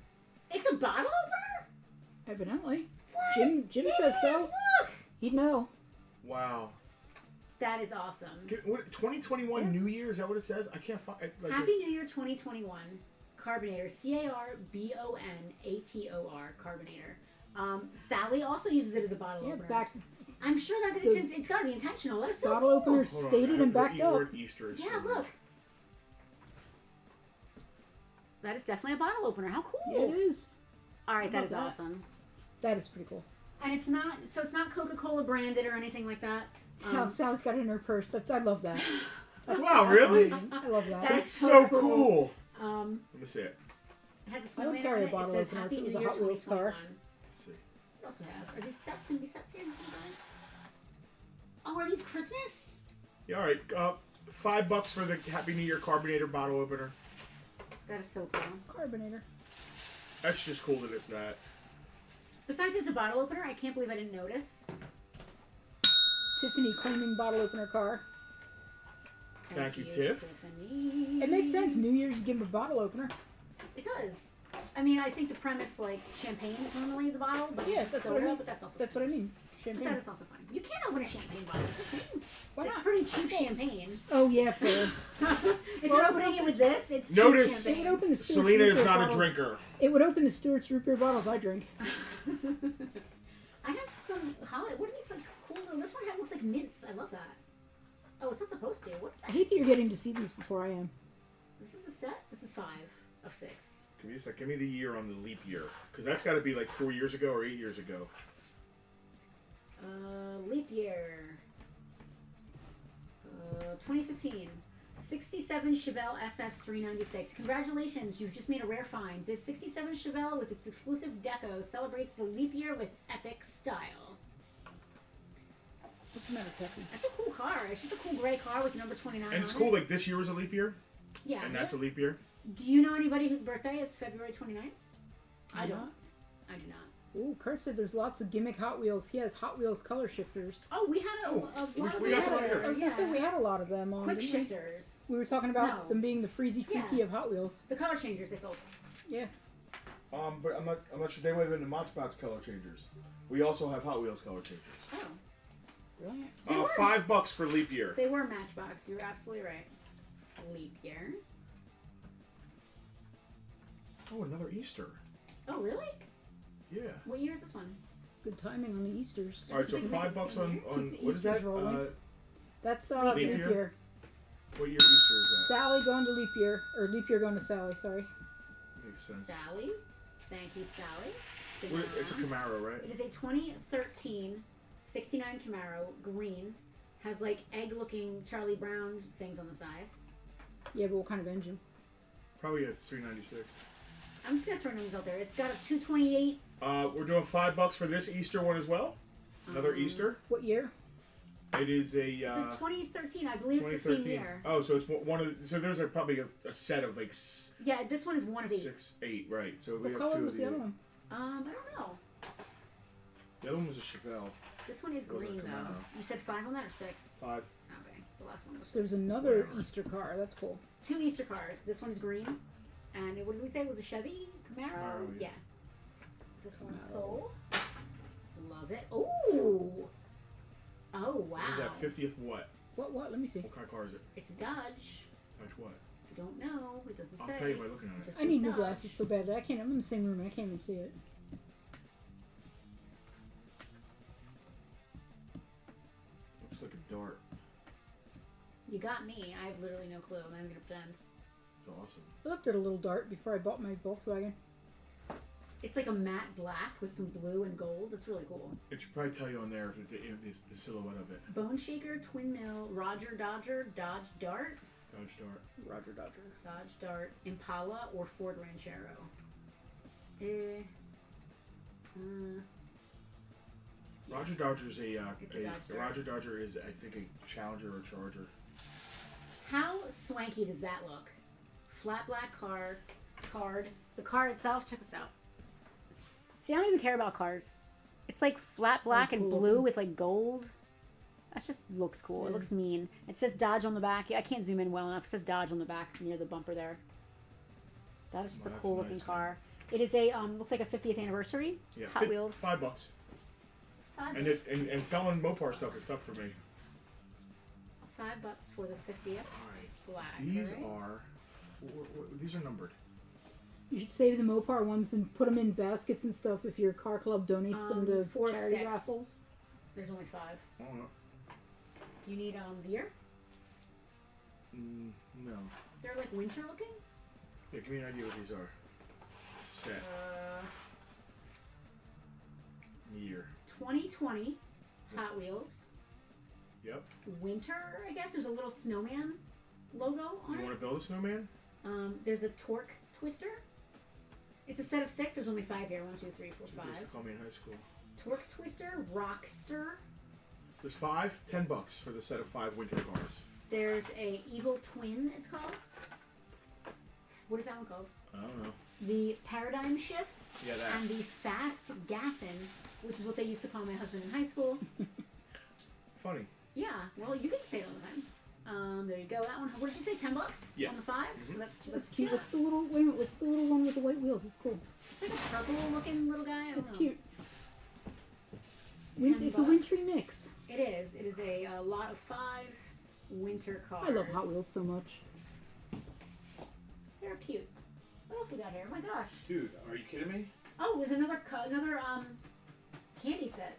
It's a bottle opener? Evidently. What? Jim It says is, so. Look. He'd know. Wow. That is awesome. What, 2021 Yeah. New Year? Is that what it says? I can't find. Like, Happy New Year 2021. Carbonator. Carbonator. Carbonator. Sally also uses it as a bottle Yeah, opener. back I'm sure that it's got to be intentional. That is so bottle cool. openers Hold on, stated and backed up. word Easter is Yeah, for me. look. That is definitely a bottle opener. How cool. Yeah, it is. All right, that How is about that? awesome. That is pretty cool. And it's not Coca-Cola branded or anything like that. Sally's got it in her purse. I love that. Wow, really? amazing. I love that. That That's is so so cool. cool. Let Let me see it. It has a I snowman would carry on a it. bottle It says opener if Happy it was New a Year Hot Wheels car. 2021. Let's see. What else do we have? Are these sets going to be sets here? Guys? Oh, are these Christmas? Yeah, all right. $5 for the Happy New Year Carbonator bottle opener. That is so cool. Carbonator. That's just cool that it's that. The fact that it's a bottle opener, I can't believe I didn't notice. Tiffany claiming bottle opener car. Thank you, Tiff. Tiffany. It makes sense. New Year's, you give them a bottle opener. It does. I mean, I think the premise, like, champagne is normally the bottle, but Yeah, it's that's soda, what I mean. but that's also That's what I mean. But Champagne. that is also fine. You can't open a champagne bottle. Why It's not? pretty cheap champagne. Oh yeah, fair. If you're opening it with this, it's cheap Notice- It would champagne. open the Stewart's Selena root is beer not a bottle. drinker. It would open the Stewart's root beer bottles I drink. I have some holiday. What are these like cool little? This one looks like mints. I love that. Oh, it's not supposed to. What's I that? hate that you're getting to see these before I am. This is a set. This is 5 of 6. Give me a sec. Give me the year on the leap year, because that's got to be like 4 years ago or 8 years ago. Leap year. 2015. 67 Chevelle SS 396. Congratulations, you've just made a rare find. This 67 Chevelle with its exclusive deco celebrates the leap year with epic style. What's the matter, Kathy? That's a cool car. It's just a cool gray car with number 29 And it's on cool. it. Like this year was a leap year, Yeah. and that's a leap year. Do you know anybody whose birthday is February 29th? I Do don't. not? I do not. Ooh, Kurt said there's lots of gimmick Hot Wheels. He has Hot Wheels color shifters. Oh, we had a Oh, lot of we got some on here. I was gonna say we had a lot of them on. quick didn't we? shifters. We were talking about No. them being the freezy freaky Yeah. of Hot Wheels. The color changers they sold. Yeah. But I'm not sure they might have been the Matchbox color changers. We also have Hot Wheels color changers. Oh, Brilliant. They were. $5 for leap year. they were Matchbox. You're absolutely right. Leap year. Oh, another Easter. Oh, really? Yeah. What year is this one? Good timing on the Easters. All right, so Keep the $5 on Keep the what is Easters that? rolling. That's Leap leap year? year. What year Easter is that? Sally going to leap year, or leap year going to Sally. Sorry. Makes sense. Sally. Thank you, Sally. Sticking It's a around. Camaro, right? It is a 2013 69 Camaro, green. Has like egg-looking Charlie Brown things on the side. Yeah, but what kind of engine? Probably a 396. I'm just gonna throw names out there. It's got a 228. We're doing $5 for this Easter one as well. Another Easter. What year? It is a It's a 2013. I believe it's the same 2013. year. Oh, so it's one of. So there's probably a set of like Yeah, this one is one of 8. 6, 8, right? So we What have color two was of the the. other one? I don't know. The other one was a Chevelle. This one is It was a green though. Camaro. You said 5 on that or 6? 5. Okay. The last one was. There's another Whatever. Easter car. That's cool. 2 Easter cars. This one's green, and what did we say? It was a Chevy Camaro? Camaro, yeah. This one's Camaro. Soul. Love it. Ooh. Oh wow. What is that 50th what? What? Let me see. What kind of car is it? It's a Dodge. That's what? I don't know. It doesn't I'll say. tell you by looking at it. Just I need says new Dodge. glasses so bad. I can't. I'm in the same room. I can't even see it. Looks like a dart. You got me. I have literally no clue. I'm not even gonna pretend. It's awesome. I looked at a little dart before I bought my Volkswagen. It's like a matte black with some blue and gold. It's really cool. It should probably tell you on there if the silhouette of it. Bone Shaker, Twin Mill, Roger Dodger, Dodge Dart, Dodge Dart. Roger Dodger. Dodge Dart, Impala, or Ford Ranchero. Roger Dodger's It's a Dodge Dart. Roger Dodger is I think a Challenger or Charger. How swanky does that look? Flat black card. The car itself, check this out. See, I don't even care about cars. It's like flat black and cool blue looking. with like gold. That just looks cool. It Yeah. looks mean. It says Dodge on the back. I can't zoom in well enough. It says Dodge on the back near the bumper there. That is just Well, a that's cool nice, looking man. car. It is a looks like a 50th anniversary. Yeah, Hot Wheels. $5. $5 And selling Mopar stuff is tough for me. $5 for the 50th. All right. Black. These right? are these are numbered. You should save the Mopar ones and put them in baskets and stuff if your car club donates them to 4 of charity 6. raffles. There's only 5. Oh no. Do you need the year? No. They're like winter looking. Yeah, give me an idea what these are. It's a set. Year. 2020 Hot Wheels. Yep. Winter, I guess. There's a little snowman logo on You it. want to build a snowman? There's a torque twister. It's a set of 6. There's only 5 here. 1, 2, 3, 4, You used to 5. call me in high school. Torque twister, Rockster. There's 5, $10 for the set of 5 winter cars. There's a Evil Twin. It's called. What is that one called? I don't know. The Paradigm Shift. Yeah, that. And the Fast Gassin', which is what they used to call my husband in high school. Funny. Yeah, well, you can say it all the time. There you go. That one. What did you say? $10 Yeah. on the 5. Mhm. So that's That's cute. Yeah. What's the little? Wait a minute. What's the little one with the white wheels? It's cool. It's like a purple-looking little guy. I don't It's know. cute. $10. It's a wintry mix. It is. It is a lot of 5 winter cars. I love Hot Wheels so much. They're cute. What else we got here? Oh my gosh. Dude, are you kidding me? Oh, there's another candy set.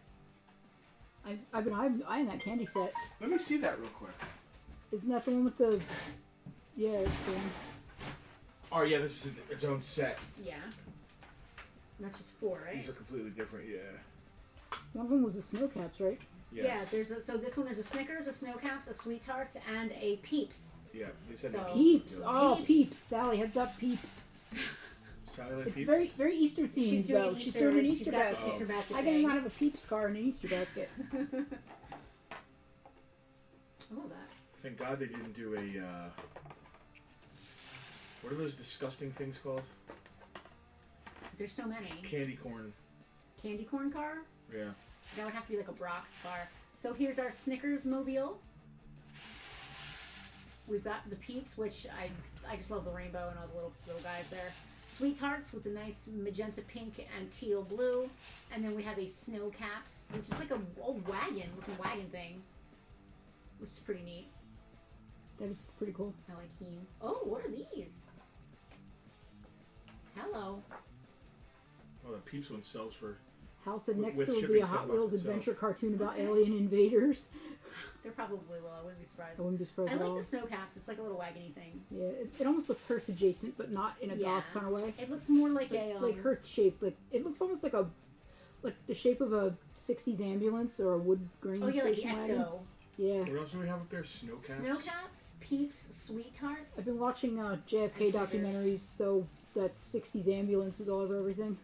I've been eyeing that candy set. Let me see that real quick. Isn't that the one with the? Yeah, it's the one. Oh yeah, this is its own set. Yeah. That's just 4, right? These are completely different. Yeah. One of them was the snow caps, right? Yes. Yeah. So this one there's a Snickers, a Snow Caps, a Sweet Tarts, and a Peeps. Yeah. They said So- that. Peeps. Oh, Peeps. Peeps. Sally, heads up, Peeps. Sally like It's Peeps? very, very Easter themed She's doing though. an She's Easter. doing an she's Easter got basket. Easter basket. I can not have a Peeps car and an Easter basket. I love that. Thank God they didn't do a. What are those disgusting things called? There's so many. Candy corn. Candy corn car. Yeah. That would have to be like a Brock's car. So here's our Snickers mobile. We've got the Peeps, which I just love the rainbow and all the little guys there. Sweet Tarts with the nice magenta pink and teal blue. And then we have a Snow Caps, which is like a old looking wagon thing. Which is pretty neat. That is pretty cool. I like heme. Oh, what are these? Hello. Oh, the Peeps one sells for. Hal said With- next with there will be shipping, a Hot $10 Wheels itself. adventure cartoon about Okay. alien invaders. There probably will. I wouldn't be surprised. I wouldn't be surprised I at like all. the Snow Caps. It's like a little wagony thing. Yeah, it almost looks hearse adjacent, but not in a Yeah. goth kind of way. It looks more like Like, a like hearse shaped. Like it looks almost like the shape of a '60s ambulance or a wood grain Oh yeah, like the station wagon. Ecto. Yeah, What else do we have up there? Snow caps. Snow Caps, Peeps, Sweet Tarts. I've been watching JFK And Snickers. documentaries, so that '60s ambulance is all over everything.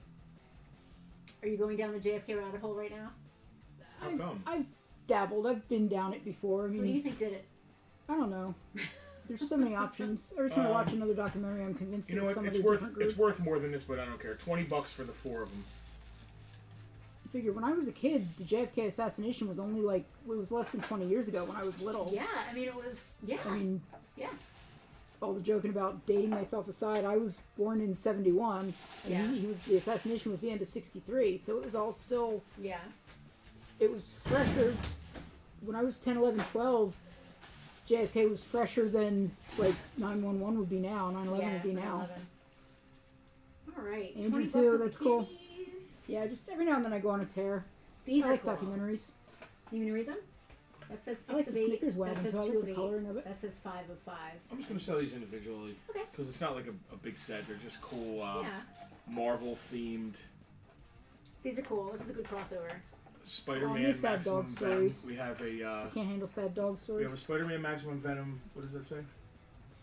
Are you going down the JFK rabbit hole right now? How I've, come? I've dabbled. I've been down it before. I Who do you mean, think did it? I don't know. There's so many options. Every time I watch another documentary, I'm convinced You know it's what? somebody It's worth different group. it's worth more than this, but I don't care. $20 for the 4 of them. If figure when I was a kid, the JFK assassination was only like it was less than 20 years ago when I was little. Yeah, I mean it was. Yeah. I mean, yeah. All the joking about dating myself aside, I was born in 71, and Yeah. he was the assassination was the end of 63, so it was all still. Yeah. It was fresher. When I was 10, 11, 12, JFK was fresher than like 9/11 would be now, 9/11 would be now. 9/11. All right. Andrew 20 too, bucks on that's the cool. kitties. Yeah, just every now and then I go on a tear. These I are like cool. documentaries. You gonna read them? That says 6 I like of the 8. Snickers That wagon, says so I 2 like of the 8. coloring of it. That says 5 of 5. I'm just gonna sell these individually. Okay. Because it's not like a big set. They're just cool Yeah. Marvel themed. These are cool. This is a good crossover. Spider-Man new sad Maximum dog Venom. stories. We have a I can't handle sad dog we stories. have a Spider-Man Maximum Venom. What does that say?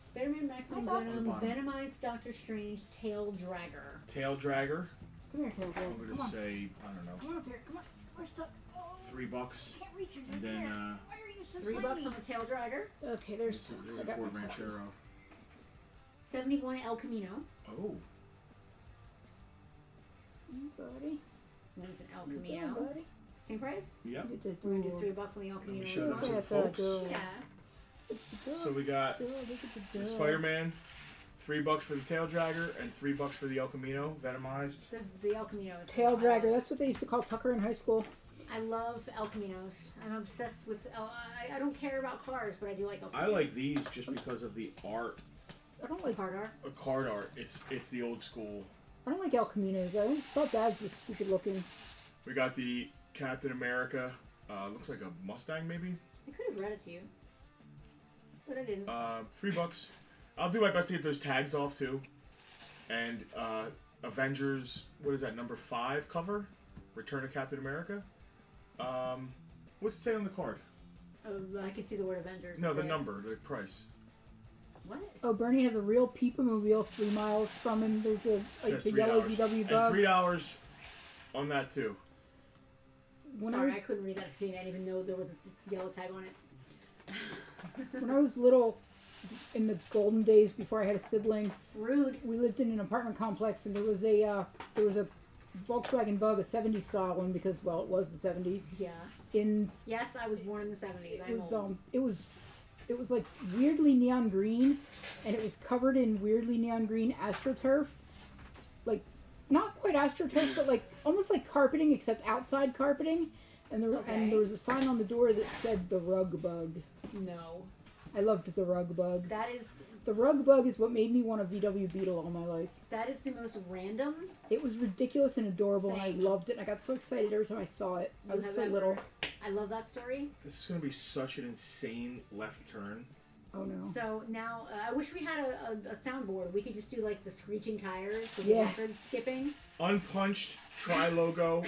Spider-Man Maximum I thought- Venom, On the bottom. Venomized Doctor Strange, Tail Dragger. Tail Dragger. Come here, Tail I'm Dragger. gonna Come on. say I don't know, Come on up here. Come on. We're stuck. Oh, $3. can't reach it. And then Why are you so $3 on the Tail Dragger. Okay, there's. there's I a got Ford my stuff. Ranchero. 71 El Camino. Oh, Buddy. There's an El You Camino. go, buddy. Same price? yep. You did We're gonna do good. $3 on the El Camino me as show them well. to Look the at that folks. girl. Yeah. Look at the dog. So we got Look at the the dog. Spider-Man, $3 for the Tail Dragger, and $3 for the El Camino Venomized. The El Camino is Tail Dragger. That's what they used to call Tucker in high school. I love El Caminos. I'm obsessed with I don't care about cars, but I do like El Caminos. I like these just because of the art, I don't like. Hard art. card art. It's the old school. I don't like El Caminos. I thought Dad's was stupid looking. We got the Captain America. Looks like a Mustang maybe. I could have read it to you, but I didn't. $3. I'll do my best to get those tags off too. And Avengers. What is that? Number 5 cover. Return of Captain America. What's it say on the card? I can see the word Avengers. No, That's the it. number, the price. What? Oh, Bernie has a real Peep-O-Mobile 3 miles from him. There's a It says the $3. yellow VW And bug. $3 on that too. When Sorry, I I couldn't read that. I didn't even know there was a yellow tag on it. when I was little, in the golden days before I had a sibling, Rude. we lived in an apartment complex, and there was a Volkswagen Bug, a 70s style one, because well, it was the 70s. Yeah. In Yes, I was born in the 70s. it was like weirdly neon green, and it was covered in weirdly neon green AstroTurf, like not quite AstroTurf, but like almost like carpeting except outside carpeting, and there was a sign on the door that said the Rug Bug. No. I loved the Rug Bug. The Rug Bug is what made me want a VW Beetle all my life. That is the most random. It was ridiculous and adorable, and I Thing. loved it. And I got so excited every time I saw it. I you was have so ever- little. I love that story. This is gonna be such an insane left turn. Oh no. So now, I wish we had a soundboard. We could just do like the screeching tires, so Yeah. the record skipping. Unpunched tri logo.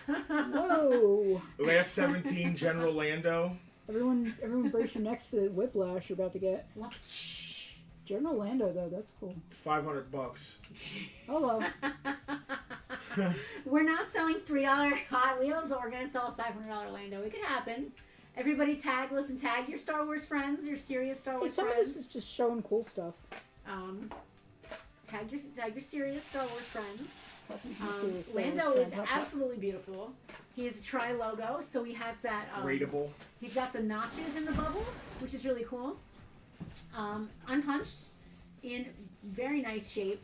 Whoa! Last 17 General Lando. Everyone brace your necks for the whiplash you're about to get. General Lando, though, that's cool. $500. Hello. We're not selling $3 Hot Wheels, but we're gonna sell a $500 Lando. It could happen. Everybody listen, tag your Star Wars friends, your serious Star Hey, Wars some of friends. this is just showing cool stuff. Tag your serious Star Wars friends. Serious Star Wars Lando fans, is not that. absolutely beautiful. He has a tri logo, so he has that. Rateable. He's got the notches in the bubble, which is really cool. Unpunched, in very nice shape.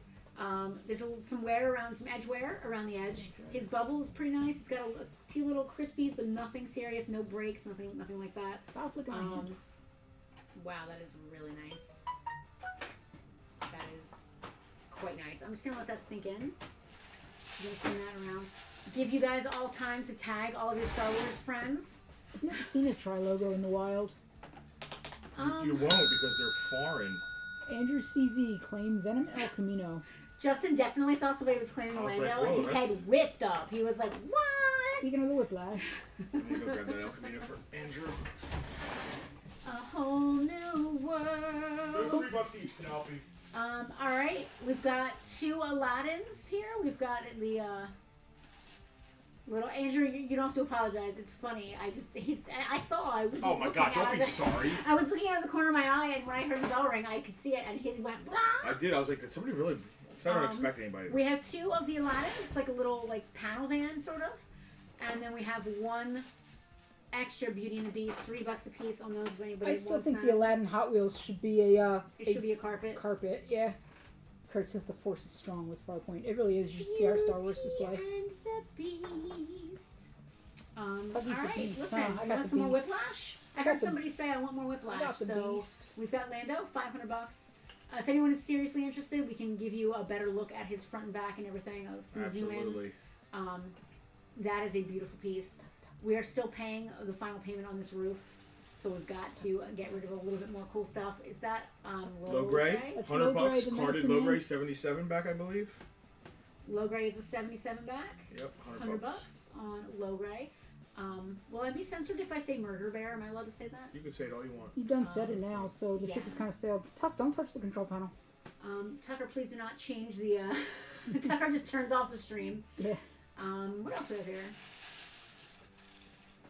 There's some wear around, some edge wear around the edge. His bubble is pretty nice. It's got a few little crispies, but nothing serious, no breaks, nothing like that. Stop looking at my hand. Wow, that is really nice. That is quite nice. I'm just gonna let that sink in. I'm gonna spin that around. Give you guys all time to tag all of your Star Wars friends. I've never seen a tri-logo in the wild. You won't because they're foreign. Andrew CZ claimed Venom El Camino. Justin definitely thought somebody was claiming I was Lando, like, whoa, and his that's- head whipped up. He was like, "What?" Speaking of the whiplash, I'm gonna go grab that El Camino for Andrew. A whole new world. Those are $3 each, Penelope. All right, we've got 2 Aladdins here. We've got the little Andrew. You don't have to apologize. It's funny. I was. Oh my looking god, don't out be of the- sorry. I was looking out of the corner of my eye, and when I heard the bell ring, I could see it, and his went. Blah! I did. I was like, did somebody really 'Cause I don't expect anybody. We have 2 of the Aladdin. It's like a little like panel van sort of, and then we have 1 extra Beauty and the Beast, $3 a piece on those. If anybody I still wants think that. the Aladdin Hot Wheels should be a It should be a carpet. carpet. Yeah. Kurt says the force is strong with Farpoint. It really is. You should see our Star Wars display. And the Beast. All Buggy's the right, Beast. listen. I You got want the some more Beast. Whiplash? I got heard the- somebody say I want more I Whiplash. got the So Beast. we've got Lando, $500. If anyone is seriously interested, we can give you a better look at his front and back and everything. Some Absolutely. zoom-ins. That is a beautiful piece. We are still paying the final payment on this roof, so we've got to get rid of a little bit more cool stuff. Is that Low gray, That's $100, low gray, the carded medicine low man. gray, 77 back, I believe. Low gray is a 77 back. Yep, $100 on low gray. Will I be censored if I say murder bear? Am I allowed to say that? You can say it all you want. You done said it now, so the ship yeah. is kind of sailed. Tuck, don't touch the control panel. Tucker, please do not change the. Tucker just turns off the stream. Yeah. What else do we have here?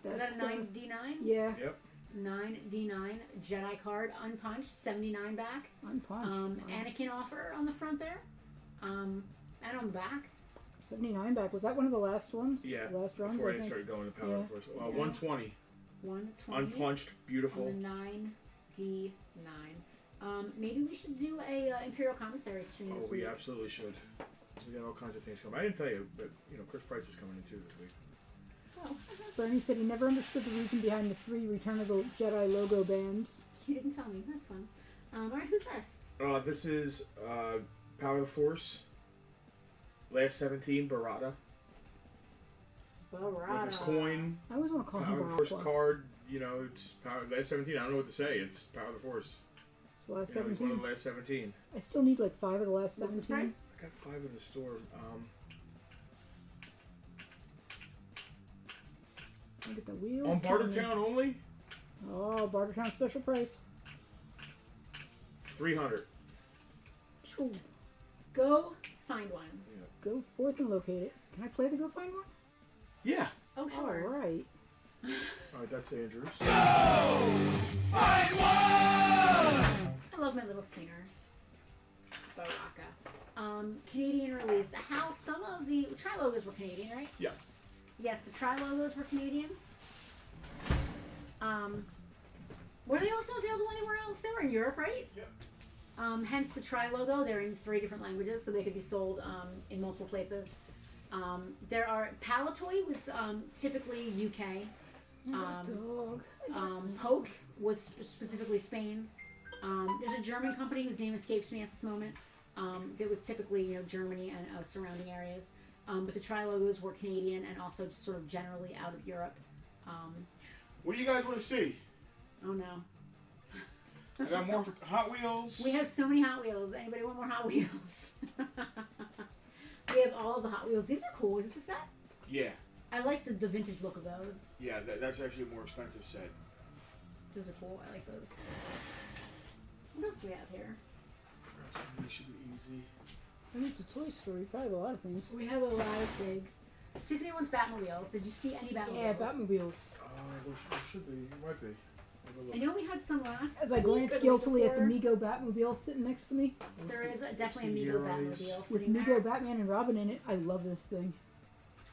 Is that That's, a 9D9? Yeah. Yep. 9D9 Jedi card, unpunched, 79 back. Unpunched. Wow. Anakin offer on the front there. And on the back. 79 back. Was that one of the last ones? Yeah. The last runs, Before I they think. started going to Power Yeah. Force. Yeah. 120. 120. Unpunched, beautiful. On the 9D9. Maybe we should do a Imperial Commissary stream Oh, this we week. absolutely should. We got all kinds of things coming. I didn't tell you, but Chris Price is coming in too this week. Oh, Bernie said he never understood the reason behind the 3 Return of the Jedi logo bands. you didn't tell me. That's fun. Alright, who's this? This is Power of the Force. Last 17, Barada. With his coin. I always want to call Power him of the Force Baraka. card. It's Power. Last 17. I don't know what to say. It's Power of the Force. It's the last He's one 17. of the last 17. I still need like 5 of the last What's his 17. price? I got 5 in the store. Look at the wheels. On turning. Bartertown only, Oh, Bartertown special price. 300. Ooh, Go find one. go forth and locate it. Can I play the Go Find One? Yeah. Oh, sure. All right. All right, that's Andrews. I love my little singers. Baraka. Canadian release. How some of the tri-logos were Canadian, right? Yeah. Yes, the tri-logos were Canadian. Were they also available anywhere else? They were in Europe, right? Yep. Hence the tri-logo. They're in 3 different languages, so they could be sold in multiple places. There are Palatoy was typically UK. Dog. Poke was specifically Spain. There's a German company whose name escapes me at this moment. That was typically Germany and surrounding areas. But the tri-logos were Canadian and also just sort of generally out of Europe. What do you guys want to see? Oh no. I got more Hot Wheels. We have so many Hot Wheels. Anybody want more Hot Wheels? We have all of the Hot Wheels. These are cool. Is this a set? Yeah. I like the vintage look of those. Yeah, that's actually a more expensive set. Those are cool. I like those. What else do we have here? These should be easy. I mean, it's a Toy Story. You probably have a lot of things. We have a lot of things. Tiffany wants Batmobiles. Did you see any Batmobiles? Yeah, Batmobiles. There should be. It might be. I know we had some last As I week glance or the week guiltily at the before. Migo Batmobile sitting next to me, There is definitely a the Migo year on Batmobile these? with sitting Migo, there. Batman, and Robin in it. I love this thing.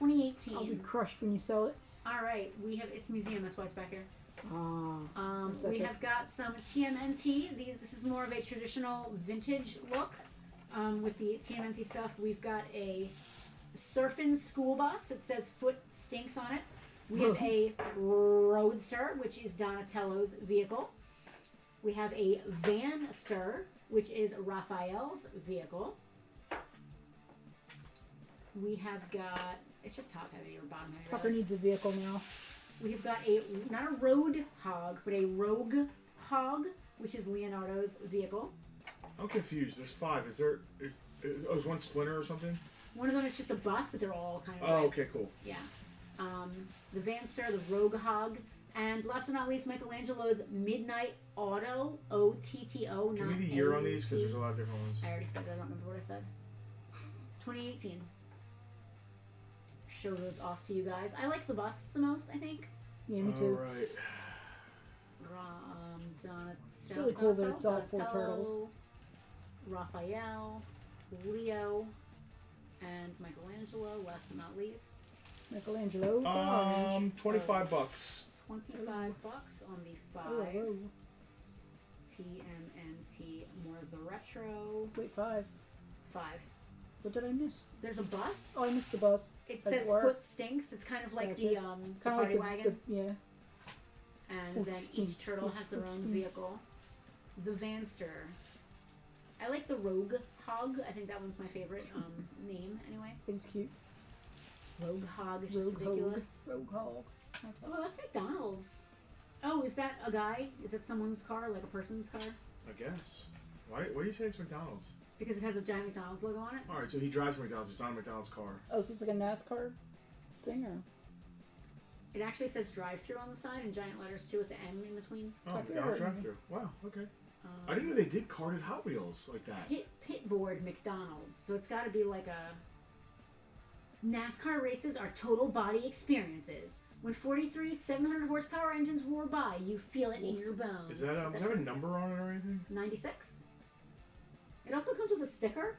I'll be 2018. crushed when you sell it. All right, we have it's museum. That's why it's back here. Ah. What's that We thing? have got some TMNT. This is more of a traditional vintage look with the TMNT stuff. We've got a Surfin' school bus that says "Foot Stinks" on it. We have a Roadster, which is Donatello's vehicle. We have a Vanster, which is Raphael's vehicle. We have got, it's just top heavy or bottom heavy. Tucker really. needs a vehicle now. We have got not a road hog, but a rogue hog, which is Leonardo's vehicle. I'm confused. There's 5. Is one Splinter or something? One of them is just a bus that they're all kind of Oh, like. okay, cool. Yeah. The Vanster, the Rogue Hog, and last but not least, Michelangelo's Midnight Auto, OTTO. Give me the year on these because there's a lot of different ones. I already said that. I don't remember what I said. 2018. Show those off to you guys. I like the bus the most, I think. Yeah, me too. All right. Donatello. It's really cool that it's all 4 Donatello, turtles. Raphael. Leo, and Michelangelo. Last but not least, Michelangelo. $25. $25 on the 5. Oh. TMNT, more of the retro. Wait, 5. 5. What did I miss? There's a bus. Oh, I missed the bus. It As says were. foot stinks. It's kind of like the Kind of party like wagon. yeah. And Foot then each stink, turtle foot has their own stink. vehicle. The Vanster. I like the Rogue Hog. I think that one's my favorite name, anyway. It's cute. Rogue Hog is just Rogue ridiculous. Rogue Hog. Oh, that's McDonald's. Oh, is that a guy? Is that someone's car, like a person's car? I guess. Why do you say it's McDonald's? Because it has a giant McDonald's logo on it? Alright, so he drives McDonald's. It's not a McDonald's car. Oh, so it's like a NASCAR thing, or? It actually says drive-through on the side in giant letters, too, with the M in between. Oh, Tucker McDonald's or- drive-through. Wow, okay. I didn't know they did carded Hot Wheels like that. Pitboard McDonald's. So it's got to be like a... NASCAR races are total body experiences. When 43 700 horsepower engines roar by, you feel it in your bones. Is that does that have a number on it or anything? 96? It also comes with a sticker.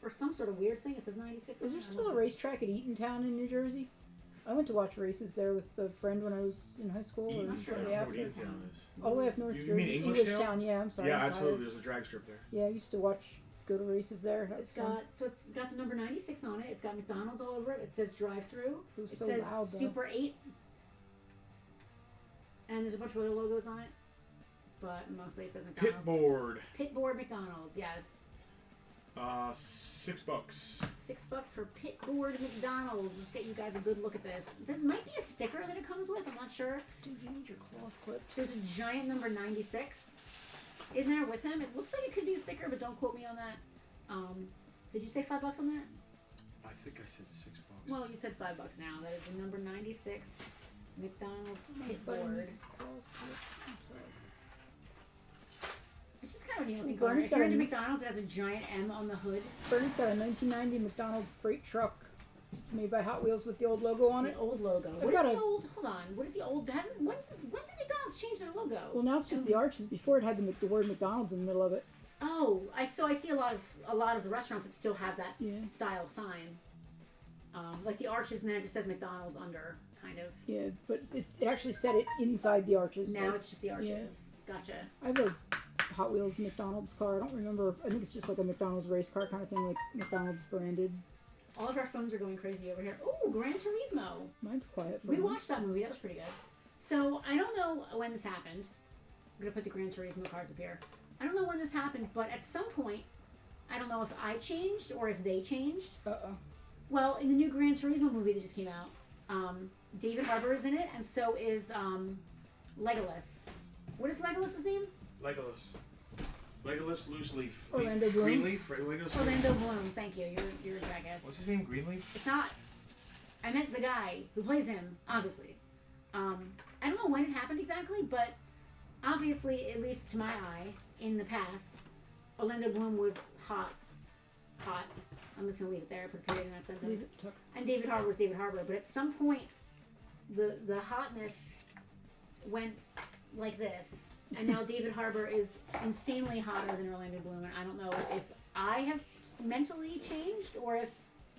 Or some sort of weird thing. It says 96. Is there still a racetrack at Eatontown in New Jersey? I went to watch races there with a friend when I was in high school. Or Not sure. shortly I don't know after. what Eatontown is. All the way up north You Jersey. mean Englishtown? Yeah, I'm sorry. Yeah, I'm absolutely. tired. There's a drag strip there. Yeah, I used to go to races there. That was fun. It's got the number 96 on it. It's got McDonald's all over it. It says drive-through. It was It so says loud, though. Super 8. And there's a bunch of other logos on it. But mostly it says McDonald's. Pitboard. Pitboard McDonald's, yes. $6. $6 for Pitboard McDonald's. Let's get you guys a good look at this. There might be a sticker that it comes with. I'm not sure. Dude, you need your claws clipped. There's a giant number 96 in there with him. It looks like it could be a sticker, but don't quote me on that. Did you say $5 on that? I think I said $6. Well, you said $5 now. That is the number 96 McDonald's Buddy Pitboard. needs his claws clipped. It's just kind of a neat looking Well, car. Bernie's If you're got into a- McDonald's, it has a giant M on the hood. Bernie's got a 1990 McDonald's freight truck made by Hot Wheels with the old logo on The it. old logo. I've What is got the a- old? Hold on. What is the old? When did McDonald's change their logo? Well, now it's just the arches. Before it had the word McDonald's in the middle of it. Oh, I see a lot of the restaurants that still have that Yeah. style sign, like the arches, and then it just says McDonald's under, kind of. Yeah, but it actually said it inside the arches. Now like- it's just the arches. Gotcha. I have a Hot Wheels McDonald's car. I don't remember. I think it's just like a McDonald's race car kind of thing, like McDonald's branded. All of our phones are going crazy over here. Oh, Gran Turismo. Mine's quiet. For We once. watched that movie. That was pretty good. So I don't know when this happened. I'm gonna put the Gran Turismo cars up here. I don't know when this happened, but at some point, I don't know if I changed or if they changed. Well, in the new Gran Turismo movie that just came out, David Harbour is in it, and so is Legolas. What is Legolas' name? Legolas. Legolas Loose Leaf. Orlando Bloom. Greenleaf? Legolas Orlando Bloom. Thank you. You're a jackass. What's his name? Greenleaf? It's not. I meant the guy who plays him, obviously. I don't know when it happened exactly, but obviously, at least to my eye, in the past, Orlando Bloom was hot. I'm just gonna leave it there. Put a period in that sentence. Leave it, Tuck. And David Harbour was David Harbour, but at some point, the hotness went like this, and now David Harbour is insanely hotter than Orlando Bloom, and I don't know if I have mentally changed or if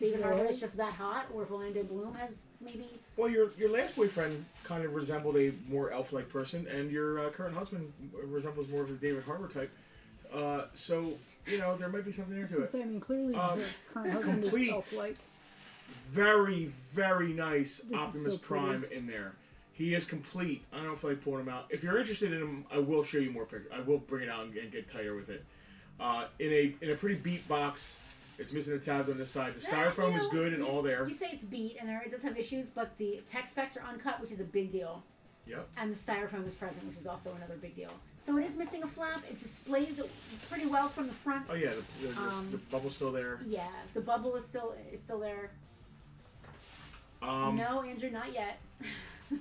David Harbour is just that hot, or if Orlando Bloom has maybe. Well, your last boyfriend kind of resembled a more elf-like person, and your current husband resembles more of the David Harbour type. So, there might be something there to it. I mean, clearly the current husband is complete. elf-like. Very, very nice This is Optimus so pretty. Prime in there. He is complete. I don't know if I pulled him out. If you're interested in him, I will show you more pictures. I will bring it out and get tighter with it. In a pretty beat box. It's missing the tabs on this side. The styrofoam is good and all there. You say it's beat, and it does have issues, but the tech specs are uncut, which is a big deal. Yep. And the styrofoam is present, which is also another big deal. So it is missing a flap. It displays it pretty well from the front. Oh yeah, the bubble's still there. Yeah, the bubble is still there. No, Andrew, not yet.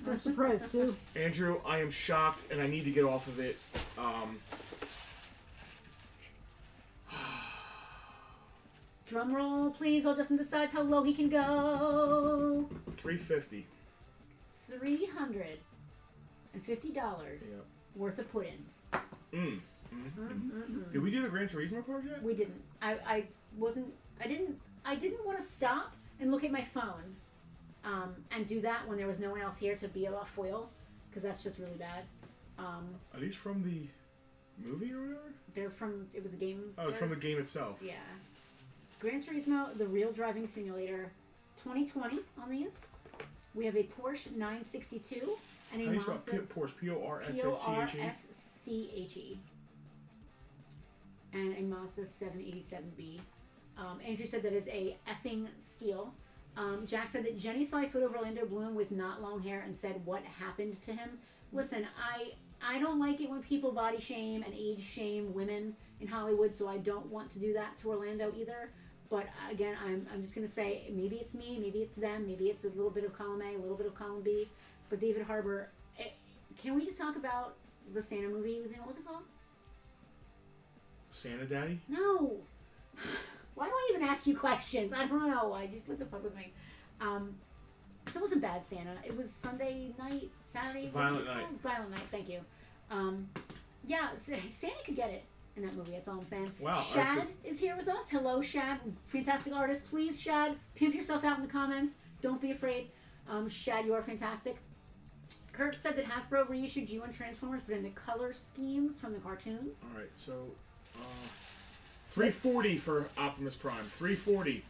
I'm surprised too. Andrew, I am shocked, and I need to get off of it. Drum roll, please, while Justin decides how low he can go. $350. $350 Yep. worth of pudding. Did we do the Gran Turismo cars yet? We didn't. I didn't want to stop and look at my phone, and do that when there was no one else here to be a foil, because that's just really bad. Are these from the movie or whatever? They're from. It was a game. Oh, it's from the game itself. Yeah. Gran Turismo, the real driving simulator, 2020 on these. We have a Porsche 962 and a How do you spell Mazda Porsche? P-O-R-S-C-H-E? P-O-R-S-C-H-E. And a Mazda 787B. Andrew said that is a effing steal. Jack said that Jenny saw a photo of Orlando Bloom with not long hair and said what happened to him. Listen, I don't like it when people body shame and age shame women in Hollywood, so I don't want to do that to Orlando either. But again, I'm just going to say, maybe it's me, maybe it's them, maybe it's a little bit of column A, a little bit of column B. But David Harbour, can we just talk about the Santa movie he was in? What was it called? Santa Daddy? No. Why do I even ask you questions? I don't know. I just what the fuck with me. It wasn't Bad Santa. It was Sunday night, Saturday. Violent Night. Oh, Violent Night. Thank you. Yeah, Santa could get it in that movie. That's all I'm saying. Wow. Shad is here with us. Hello, Shad. Fantastic artist. Please, Shad, pimp yourself out in the comments. Don't be afraid. Shad, you are fantastic. Kurt said that Hasbro reissued G1 Transformers, but in the color schemes from the cartoons. All right, so $340 for Optimus Prime. $340.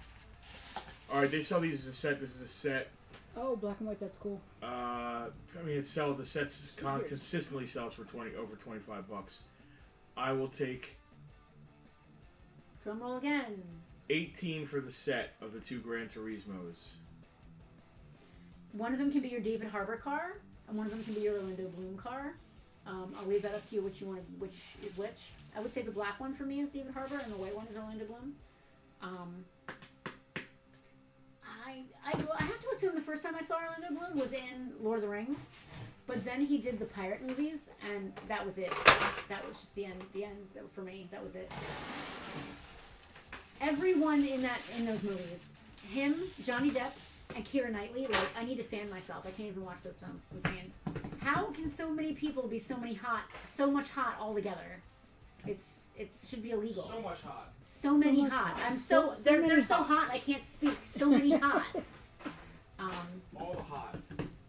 All right, they sell these as a set. This is a set. Oh, black and white. That's cool. I mean, the sets consistently sells for over $25. I will take Drum roll again. 18 for the set of the two Gran Turismos. One of them can be your David Harbour car, and one of them can be your Orlando Bloom car. I'll leave that up to you which you want, which is which. I would say the black one for me is David Harbour, and the white one is Orlando Bloom. I have to assume the first time I saw Orlando Bloom was in Lord of the Rings, but then he did the pirate movies, and that was it. That was just the end. The end for me. That was it. Everyone in those movies, him, Johnny Depp, and Keira Knightley. Like, I need to fan myself. I can't even watch those films. It's insane. How can so many people be so much hot all together? It should be illegal. So much hot. So many hot. They're so hot I can't speak. So many hot. All the hot.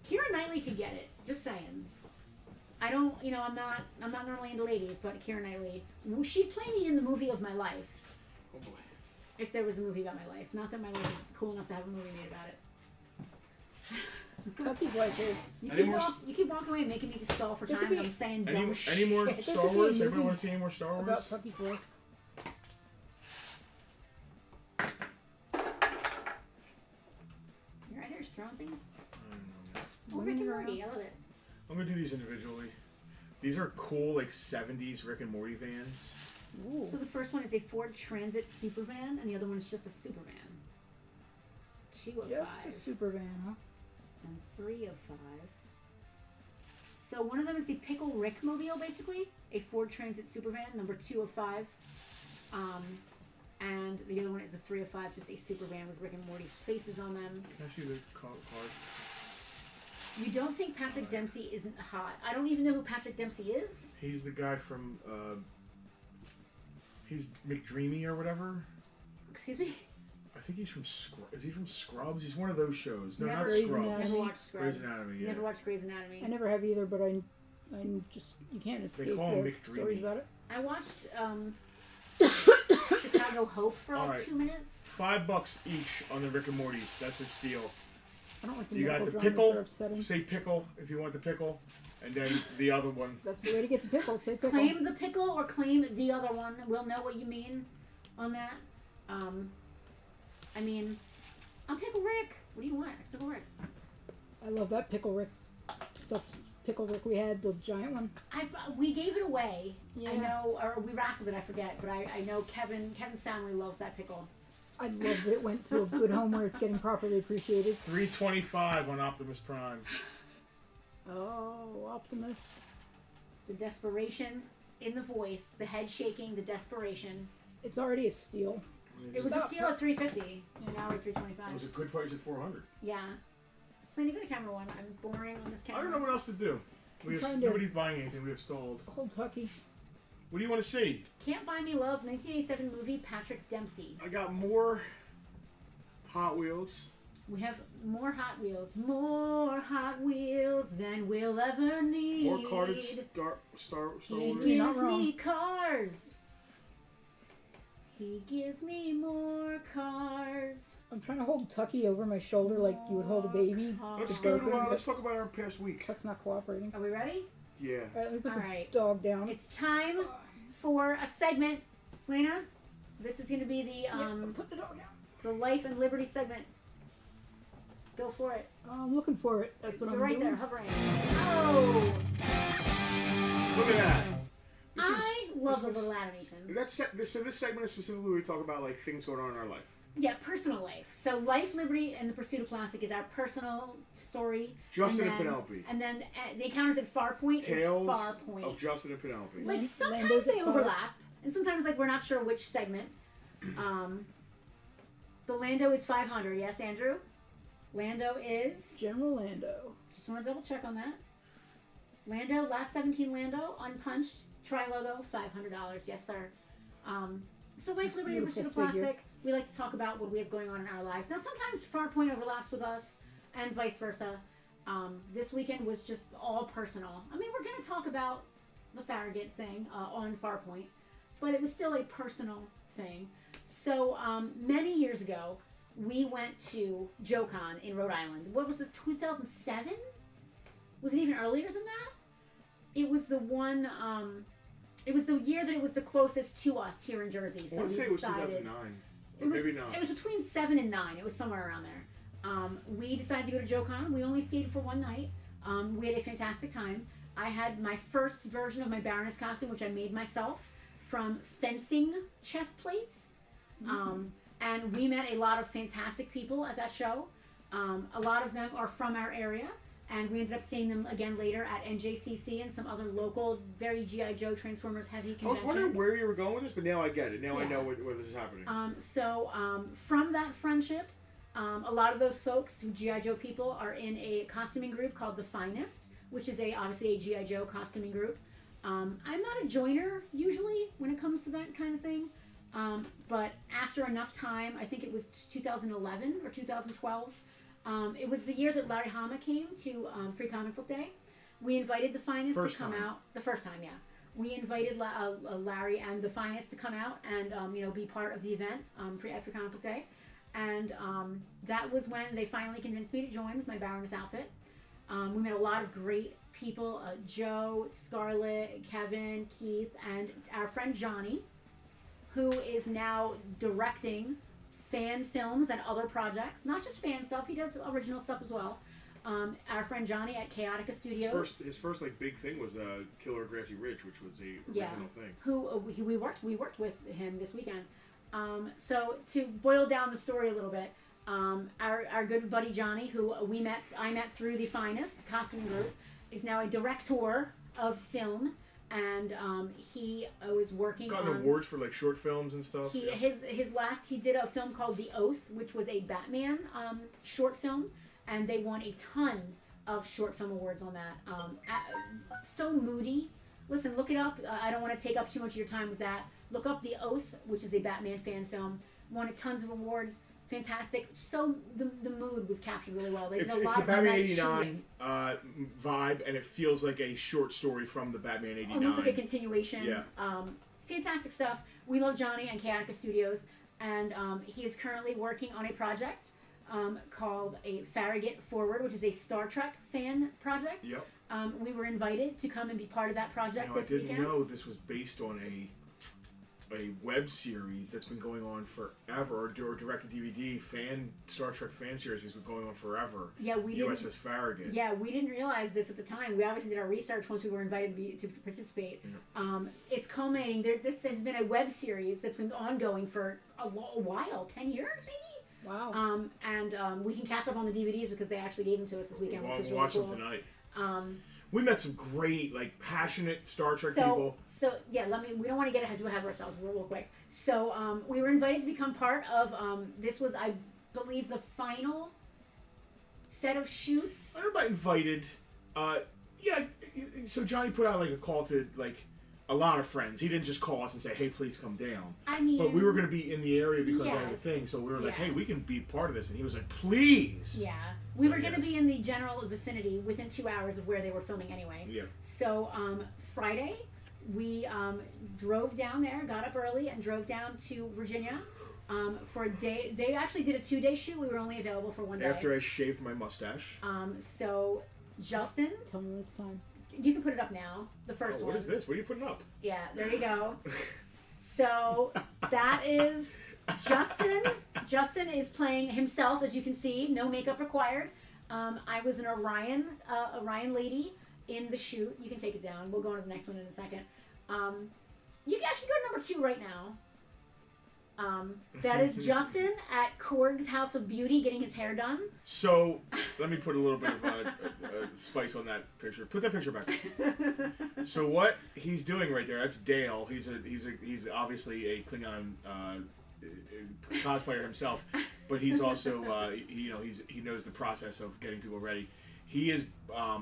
Keira Knightley could get it. Just saying. I don't. I'm not normally into ladies, but Keira Knightley. She'd play me in the movie of my life. Oh boy. If there was a movie about my life. Not that my life is cool enough to have a movie made about it. Tucky's wife is. You keep walking away, making me just stall for time. And I'm saying dumb shit. Any more Star Wars? Everybody want to see any more Star Wars? About Tucky's wife. You're right here just throwing things. I don't know. Oh, Rick and Morty. I love it. I'm gonna do these individually. These are cool, like 70s Rick and Morty vans. Ooh. So the first one is a Ford Transit Supervan, and the other one is just a Supervan. 2 of 5. Just a super van, huh? And 3 of 5. So one of them is the Pickle Rick mobile, basically. A Ford Transit Supervan, number 2 of 5. And the other one is a 3 of 5, just a Supervan with Rick and Morty faces on them. Can I see the card? You don't think Patrick Dempsey isn't hot? I don't even know who Patrick Dempsey is. He's the guy from, he's McDreamy or whatever. Excuse me? I think he's from Is he from Scrubs? He's one of those shows. No, Never, not Scrubs. Never watched Scrubs. Grey's Anatomy, yeah. Never watched Grey's Anatomy. I never have either, but I just you can't escape call him the McDreamy. stories about it. I watched Chicago Hope for like Alright. 2 minutes. $5 each on the Rick and Morty's. That's a steal. I don't like the You got medical the dramas, they're pickle. upsetting. Say pickle if you want the pickle, and then the other one. That's the way to get the pickle. Say pickle. Claim the pickle or claim the other one. We'll know what you mean on that. I mean, I'm Pickle Rick. What do you want? It's Pickle Rick. I love that pickle Rick stuffed pickle Rick we had, the giant one. We gave it away. Yeah. I know, or we raffled it. I forget, but I know Kevin's family loves that pickle. I love that it went to a good home where it's getting properly appreciated. $325 on Optimus Prime. Oh, Optimus. The desperation in the voice, the head shaking, the desperation. It's already a steal. It was a steal at $350, and now we're at It was $325. a good price at $400. Yeah. Slendy, go to camera 1. I'm boring on this camera. I don't know what else to do. I'm trying to- Nobody's buying anything. We have stalled. Hold Tucky. What do you want to see? Can't Buy Me Love, 1987 movie, Patrick Dempsey. I got more Hot Wheels. We have more Hot Wheels. More Hot Wheels than we'll ever need. More carded Star He Wars. gives me cars. He gives me more cars. I'm trying to hold Tucky over my shoulder like you would hold a baby. Let's The go broken, to. Let's but talk about our past week. Tuck's not cooperating. Are we ready? Yeah. All right, let me put All the right. dog down. It's time for a segment. Selena, this is going to be the Put the dog down. the Life and Liberty segment. Go for it. I'm looking for it. That's what You're I'm right doing. there, hovering. Oh, Look at that. This I love the this- little animations. So this segment is specifically where we talk about like things going on in our life. Yeah, personal life. So Life, Liberty, and the Pursuit of Plastic is our personal story. Justin and then- Penelope. And then the encounters at Farpoint Tales is Farpoint. of Justin and Penelope. Like sometimes Lando's at they Far- overlap, and sometimes like we're not sure which segment. The Lando is 500. Yes, Andrew. Lando is. General Lando. Just want to double check on that. Lando, last 17 Lando, unpunched, tri logo, $500. Yes, sir. So Life, Liberty, and Beautiful Pursuit of figure. Plastic. We like to talk about what we have going on in our lives. Now, sometimes Farpoint overlaps with us, and vice versa. This weekend was just all personal. I mean, we're going to talk about the Farragut thing on Farpoint, but it was still a personal thing. So many years ago, we went to JoeCon in Rhode Island. What was this, 2007? Was it even earlier than that? It was the one, it was the year that it was the closest to us here in Jersey. I So want to we say it was decided, 2009. Or it was, maybe not. It was between 7 and 9. It was somewhere around there. We decided to go to JoeCon. We only stayed for one night. We had a fantastic time. I had my first version of my Baroness costume, which I made myself from fencing chest plates. And we met a lot of fantastic people at that show. A lot of them are from our area. And we ended up seeing them again later at NJCC and some other local, very G.I. Joe Transformers heavy I was conventions. wondering where you were going with this, but now I get it. Now I Yeah. know where this is happening. From that friendship, a lot of those folks who G.I. Joe people are in a costuming group called The Finest, which is obviously a G.I. Joe costuming group. I'm not a joiner usually when it comes to that kind of thing, but after enough time, I think it was 2011 or 2012, it was the year that Larry Hama came to Free Comic Book Day. We invited The Finest First to come time. out. The first time, yeah. We invited Larry and The Finest to come out and be part of the event at Free Comic Book Day. And that was when they finally convinced me to join with my Baroness outfit. We met a lot of great people, Joe, Scarlett, Kevin, Keith, and our friend Johnny, who is now directing fan films and other projects. Not just fan stuff, he does original stuff as well. Our friend Johnny at Chaotica Studios. His first like big thing was Killer Grassy Ridge, which was a original thing. Who we worked with him this weekend. So to boil down the story a little bit, our good buddy Johnny, who I met through the Finest costuming group, is now a director of film, and he was working Gotten on awards for like short films and stuff. He yeah. his last he did a film called The Oath, which was a Batman short film, and they won a ton of short film awards on that. So moody. Listen, look it up. I don't want to take up too much of your time with that. Look up The Oath, which is a Batman fan film. Won tons of awards. Fantastic. So the mood was captured really well. They did It's a lot the of Batman night '89 shooting. vibe, and it feels like a short story from the Batman '89. Almost like a continuation. Yeah. Fantastic stuff. We love Johnny and Chaotica Studios, and he is currently working on a project called a Farragut Forward, which is a Star Trek fan project. Yep. We were invited to come and be part of that project Now, this I didn't weekend. know this was based on a web series that's been going on forever, or direct-to-DVD Star Trek fan series has been going on forever. Yeah, we didn't. USS Farragut. Yeah, we didn't realize this at the time. We obviously did our research once we were invited to participate. Yeah. It's culminating. This has been a web series that's been ongoing for a while, 10 years maybe. Wow. We can catch up on the DVDs because they actually gave them to us this weekend, We'll which was watch really cool. them tonight. We met some great, like, passionate Star Trek So people. yeah, we don't want to get ahead of ourselves real quick. So we were invited to become part of. This was, I believe, the final set of shoots. I don't know about invited. Yeah, so Johnny put out like a call to like a lot of friends. He didn't just call us and say, "Hey, please come down." I mean, But we were going to be in the area because of the yes, thing, so we were like, "Hey, we can yes. be part of this." And he was like, "Please." Yeah, we So, were going to yes. be in the general vicinity within 2 hours of where they were filming anyway. Yeah. So Friday, we drove down there, got up early, and drove down to Virginia for a day. They actually did a 2-day shoot. We were only available for 1 day. After I shaved my mustache. So Justin, Tell me when it's time. you can put it up now. The first Oh, one. what is this? What are you putting up? Yeah, there you go. So that is Justin. Justin is playing himself, as you can see. No makeup required. I was an Orion lady in the shoot. You can take it down. We'll go on to the next one in a second. You can actually go to number 2 right now. That is Justin at Korg's House of Beauty getting his hair done. So, let me put a little bit of spice on that picture. Put that picture back. So what he's doing right there, that's Dale. He's obviously a Klingon cosplayer himself, but he's also he knows the process of getting people ready. He is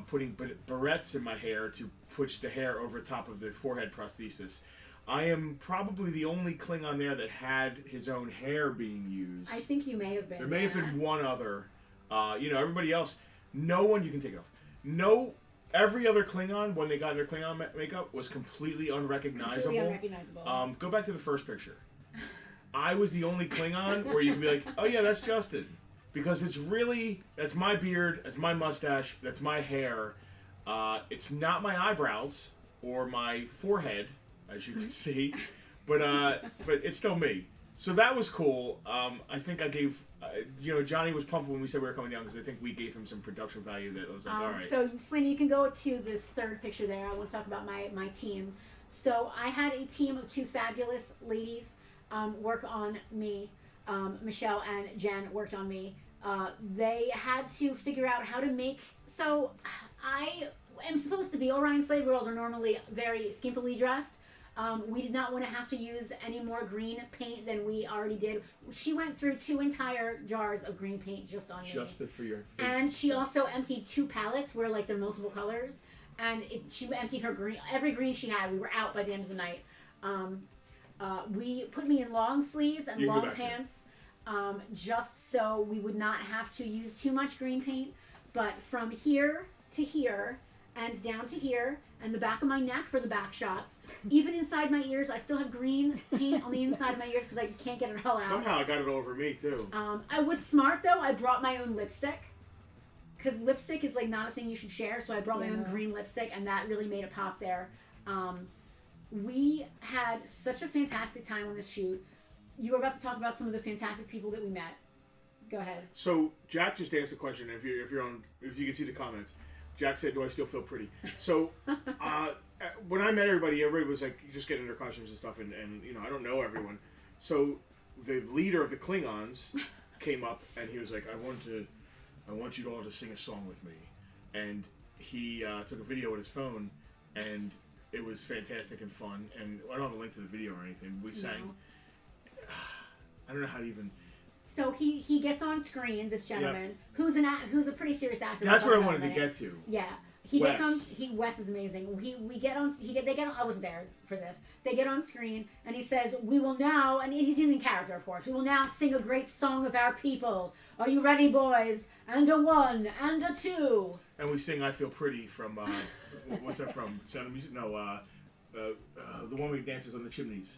putting barrettes in my hair to push the hair over top of the forehead prosthesis. I am probably the only Klingon there that had his own hair being used. I think you may have been. There may have been one other. Everybody else, no one, you can take it off. Every other Klingon, when they got their Klingon makeup, was completely unrecognizable. Completely unrecognizable. Go back to the first picture. I was the only Klingon where you can be like, oh yeah, that's Justin. Because that's my beard, that's my mustache, that's my hair. It's not my eyebrows or my forehead, as you can see, but it's still me. So that was cool. I think I gave, Johnny was pumped when we said we were coming down because I think we gave him some production value that was like, all right. So, Selena, you can go to this third picture there. I want to talk about my team. So I had a team of 2 fabulous ladies work on me. Michelle and Jen worked on me. They had to figure out how to make... So I am supposed to be... Orion slave girls are normally very skimpily dressed. We did not want to have to use any more green paint than we already did. She went through 2 entire jars of green paint just on me. Just for your face. And she also emptied 2 palettes where like they're multiple colors. And she emptied her green, every green she had. We were out by the end of the night. We put me in long sleeves and long pants, just so we would not have to use too much green paint. But from here to here and down to here and the back of my neck for the back shots, even inside my ears, I still have green paint on the inside of my ears because I just can't get it all out. Somehow I got it all over me too. I was smart though. I brought my own lipstick. Because lipstick is like not a thing you should share, so I brought my own green lipstick, and that really made a pop there. We had such a fantastic time on this shoot. You were about to talk about some of the fantastic people that we met. Go ahead. So Jack just asked a question. If you can see the comments, Jack said, "Do I still feel pretty?" So when I met everybody was like just getting their costumes and stuff, and I don't know everyone. So the leader of the Klingons came up and he was like, I want you all to sing a song with me. And he took a video with his phone, and it was fantastic and fun. And I don't have a link to the video or anything. We sang. No. I don't know how to even... So he gets on screen, this gentleman, who's a pretty serious actor. That's what I wanted to get to. Yeah. Wes is amazing. They get on, I wasn't there for this. They get on screen and he says, "We will now," and he's in character, of course. "We will now sing a great song of our people. Are you ready, boys? And a 1 and a 2." And we sing "I Feel Pretty" from what's that from? Sound of Music? No, the one where he dances on the chimneys.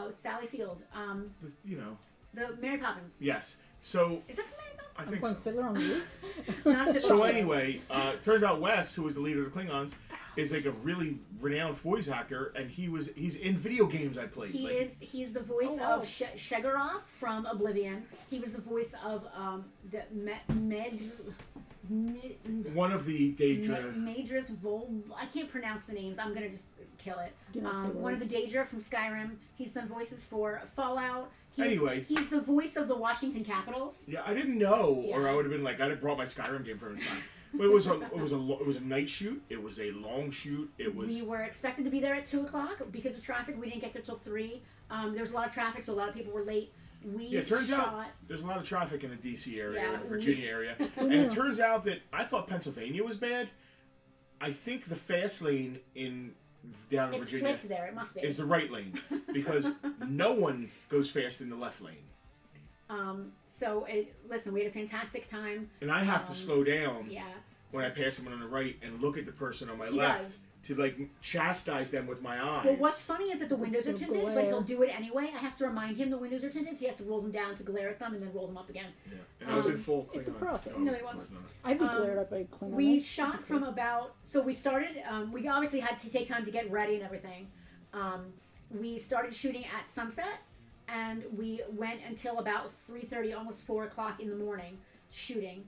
Sally Field. The Mary Poppins. Yes. So is that from Mary Poppins? I think so. Fiddler on the Roof. Not Fiddler. So anyway, turns out Wes, who was the leader of the Klingons, is like a really renowned voice actor, and he's in video games I played. He's the voice of Shegaroth from Oblivion. He was the voice of the one of the Daedra. Madras I can't pronounce the names. I'm gonna just kill it. One of the Daedra from Skyrim. He's done voices for Fallout. He's the voice of the Washington Capitals. Yeah, I didn't know, or I would have been like, I'd have brought my Skyrim game for his time. But it was a night shoot. It was a long shoot. We were expected to be there at 2:00 because of traffic. We didn't get there till 3. There was a lot of traffic, so a lot of people were late. It turns out there's a lot of traffic in the D.C. area, or the Virginia area, and it turns out that I thought Pennsylvania was bad. I think the fast lane in down in It's Virginia flipped there. It must be. is the right lane because no one goes fast in the left lane. Listen, we had a fantastic time. And I have to slow down Yeah. when I pass someone on the right and look at the person on my He left does. to like chastise them with my eyes. Well, what's funny is that the windows are The tinted, but glare. he'll do it anyway. I have to remind him the windows are tinted, so he has to roll them down to glare at them and then roll them up again. Yeah. And I was in full Klingon. It's a process. No, it wasn't. I'd be glared at by Klingon. We shot from about, so we started, we obviously had to take time to get ready and everything. We started shooting at sunset, and we went until about 3:30, almost 4 o'clock in the morning, shooting.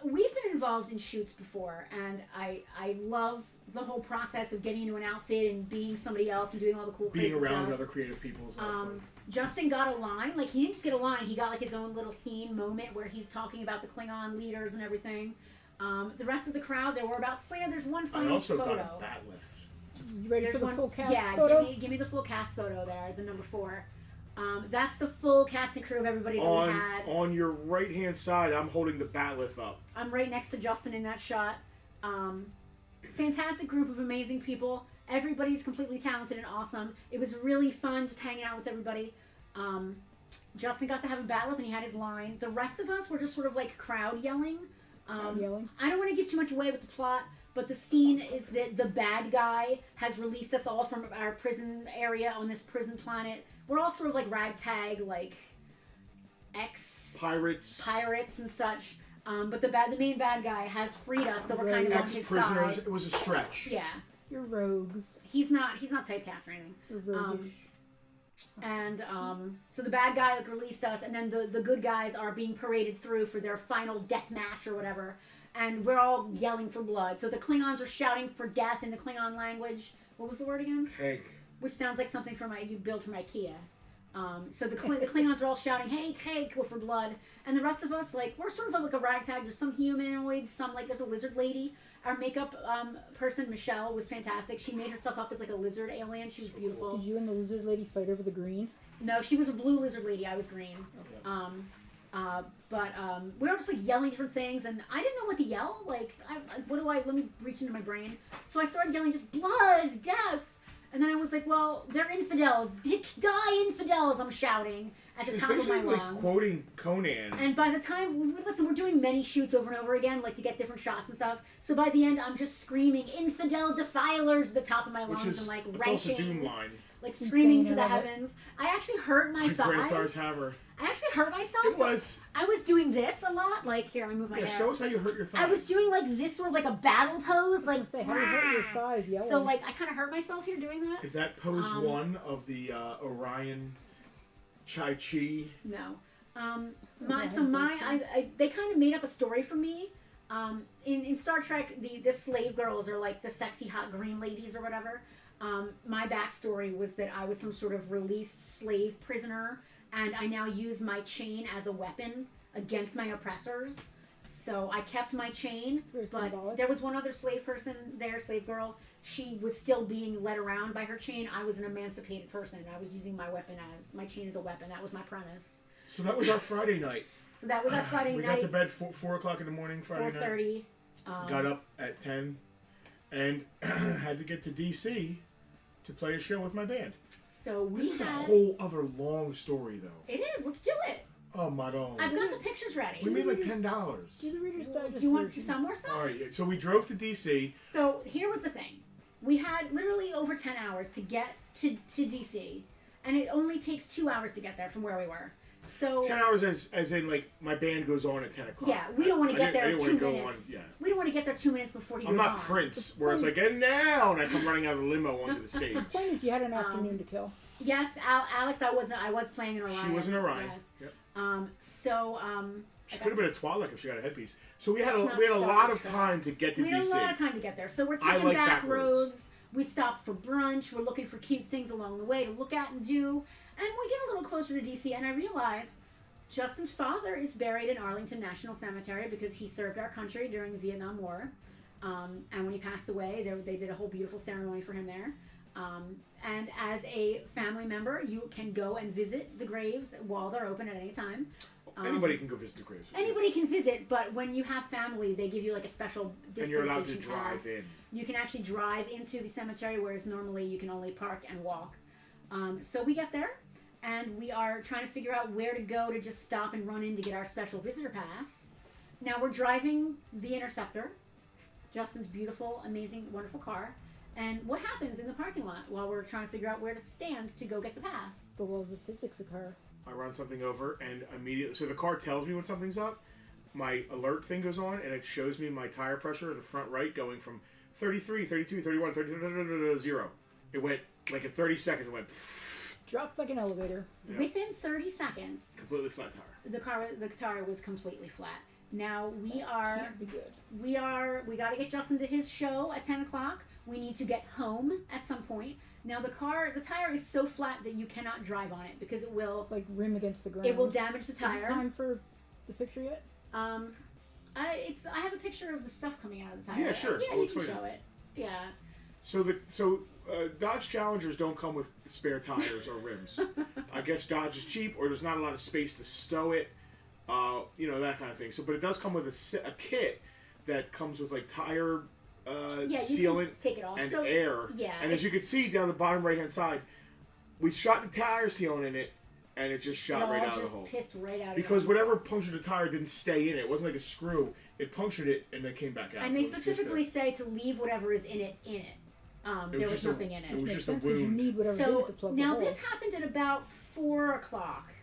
We've been involved in shoots before, and I love the whole process of getting into an outfit and being somebody else and doing all the cool Being crazy around stuff. other creative people is fun. Justin got a line. Like, he didn't just get a line. He got, like, his own little scene moment where he's talking about the Klingon leaders and everything. The rest of the crowd, there were about, there's one I funny also photo. got a bat lift. You ready There's for the one, full cast yeah, photo? give me the full cast photo there, the number 4. That's the full cast and crew of everybody that we had. On your right hand side, I'm holding the bat lift up. I'm right next to Justin in that shot. Fantastic group of amazing people. Everybody's completely talented and awesome. It was really fun just hanging out with everybody. Justin got to have a bat lift and he had his line. The rest of us were just sort of like crowd yelling. Yelling. I don't want to give too much away with the plot, but the scene is that the bad guy has released us all from our prison area on this prison planet. We're all sort of like ragtag, like Pirates pirates and such. But the main bad guy has freed us, so we're kind of on his ex-prisoners. side. It was a stretch. Yeah, You're rogues. he's not typecast or anything. You're roguish. So the bad guy like released us, and then the good guys are being paraded through for their final death match or whatever. And we're all yelling for blood. So the Klingons are shouting for death in the Klingon language. What was the word again? Hey, Which sounds like something you build from IKEA. So the Klingons are all shouting, "Hey, hey!" for blood, and the rest of us, like, we're sort of like a ragtag. There's some humanoids, some like there's a lizard lady. Our makeup person, Michelle, was fantastic. She made herself up as like a lizard alien. She was beautiful. Did you and the lizard lady fight over the green? No, she was a blue lizard lady. I was green. But we were just like yelling different things, and I didn't know what to yell. Like, let me reach into my brain. So I started yelling just blood, death. And then I was like, well, they're infidels. Die, infidels, I'm shouting at the she's top of my basically lungs. quoting Conan. And by the time, we're doing many shoots over and over again, like to get different shots and stuff. So by the end, I'm just screaming, infidel defilers, at the top of my lungs, Which is and like a false Doom wrenching, line. like screaming to Insane, the I love it. heavens. I actually hurt my Grandfather's thighs. hammer. I actually hurt myself. It so was. I was doing this a lot. Like, here, let me move my Yeah, hair. show us how you hurt your thigh. I was doing like this sort of like a battle pose, like Say, how do you hurt your thighs yelling? so like I kind of hurt myself here doing that. Is that pose 1 of the Orion Chai Chi? No, they kind of made up a story for me. In Star Trek, the slave girls are like the sexy hot green ladies or whatever. My backstory was that I was some sort of released slave prisoner, and I now use my chain as a weapon against my oppressors. So I kept my chain, Very but symbolic. there was one other slave person there, slave girl. She was still being led around by her chain. I was an emancipated person. I was using my chain as a weapon. That was my premise. So that was our Friday night. So that was our Friday We night. got to bed 4 o'clock in the morning Friday night. 4:30. Got up at 10 and had to get to DC to play a show with my band. So we This is a had. whole other long story, though. It is. Let's do it. Oh my god. I've got the pictures ready. We made like $10. Do the Reader's Digest Do you want to version. sell more stuff? All right, so we drove to DC. So here was the thing. We had literally over 10 hours to get to DC, and it only takes 2 hours to get there from where we were. So 10 hours as in like my band goes on at 10 o'clock. yeah, we don't want to get there I didn't 2 wanna go minutes. on, yeah. We don't want to get there 2 minutes before he I'm goes not on. Prince, where it's like, and now, and I come running out of the limo onto the stage. The point is, you had an afternoon to kill. Yes, Alex, I was playing in Orion. She was in Orion. Yes. Yep. I She got could have been a Twi'lek if she got a headpiece. So we had It's not a Star lot of Trek. time to get to We had a DC. lot of time to get there. So we're I taking like back back roads. roads. We stopped for brunch. We're looking for cute things along the way to look at and do. And we get a little closer to DC, and I realize Justin's father is buried in Arlington National Cemetery because he served our country during the Vietnam War. And when he passed away, they did a whole beautiful ceremony for him there. And as a family member, you can go and visit the graves while they're open at any time. Anybody can go visit the graves. Anybody can visit, but when you have family, they give you like a special dispensation And you're allowed to drive pass. in. You can actually drive into the cemetery, whereas normally you can only park and walk. So we get there, and we are trying to figure out where to go to just stop and run in to get our special visitor pass. Now we're driving the Interceptor, Justin's beautiful, amazing, wonderful car. And what happens in the parking lot while we're trying to figure out where to stand to go get the pass? The laws of physics occur. I run something over, and immediately, so the car tells me when something's up. My alert thing goes on, and it shows me my tire pressure in the front right going from 33, 32, 31, 30, 0. It went, like in 30 seconds, it went Dropped like an elevator. Yeah. Within 30 seconds, completely flat tire. the tire was completely flat. Now we are Can't be good. we got to get Justin to his show at 10 o'clock. We need to get home at some point. Now the tire is so flat that you cannot drive on it because it will Like rim against the ground. it will damage the Is tire. it time for the picture yet? I have a picture of the stuff coming out of the tire. Yeah, sure. Yeah, We'll you can explain show it. Yeah. So Dodge Challengers don't come with spare tires or rims. I guess Dodge is cheap, or there's not a lot of space to stow it. That kind of thing. So, but it does come with a kit that comes with like tire sealant can take it off. and So, air. yeah, And as you can see down the bottom right hand side, we shot the tire sealant in it, and it just shot right out of the hole. Pissed right out. Because of it. whatever punctured the tire didn't stay in it. It wasn't like a screw. It punctured it, and then came back out. And So they it was just specifically say to leave whatever is in it in it. There was nothing in it. It was Makes just a sense 'cause you wound. need whatever's in So it to plug the now hole. this happened at about 4 o'clock,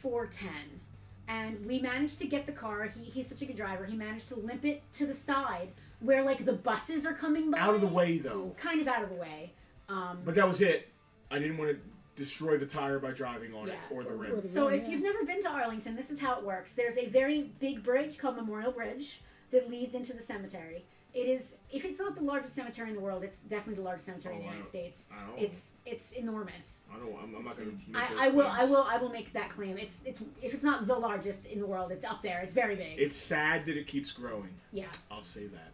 4:10, and we managed to get the car. He's such a good driver. He managed to limp it to the side where like the buses are coming by. Out of the way, though. Kind of out of the way. But that was it. I didn't want to destroy the tire by driving on it Yeah. or the Or rim. the- So Yeah. if you've never been to Arlington, this is how it works. There's a very big bridge called Memorial Bridge that leads into the cemetery. It is, if it's not the largest cemetery in the world, it's definitely the largest cemetery in the United States. I don't. It's enormous. I don't. I'm not going to. I will make that claim. It's if it's not the largest in the world, it's up there. It's very big. It's sad that it keeps growing. Yeah. I'll say that.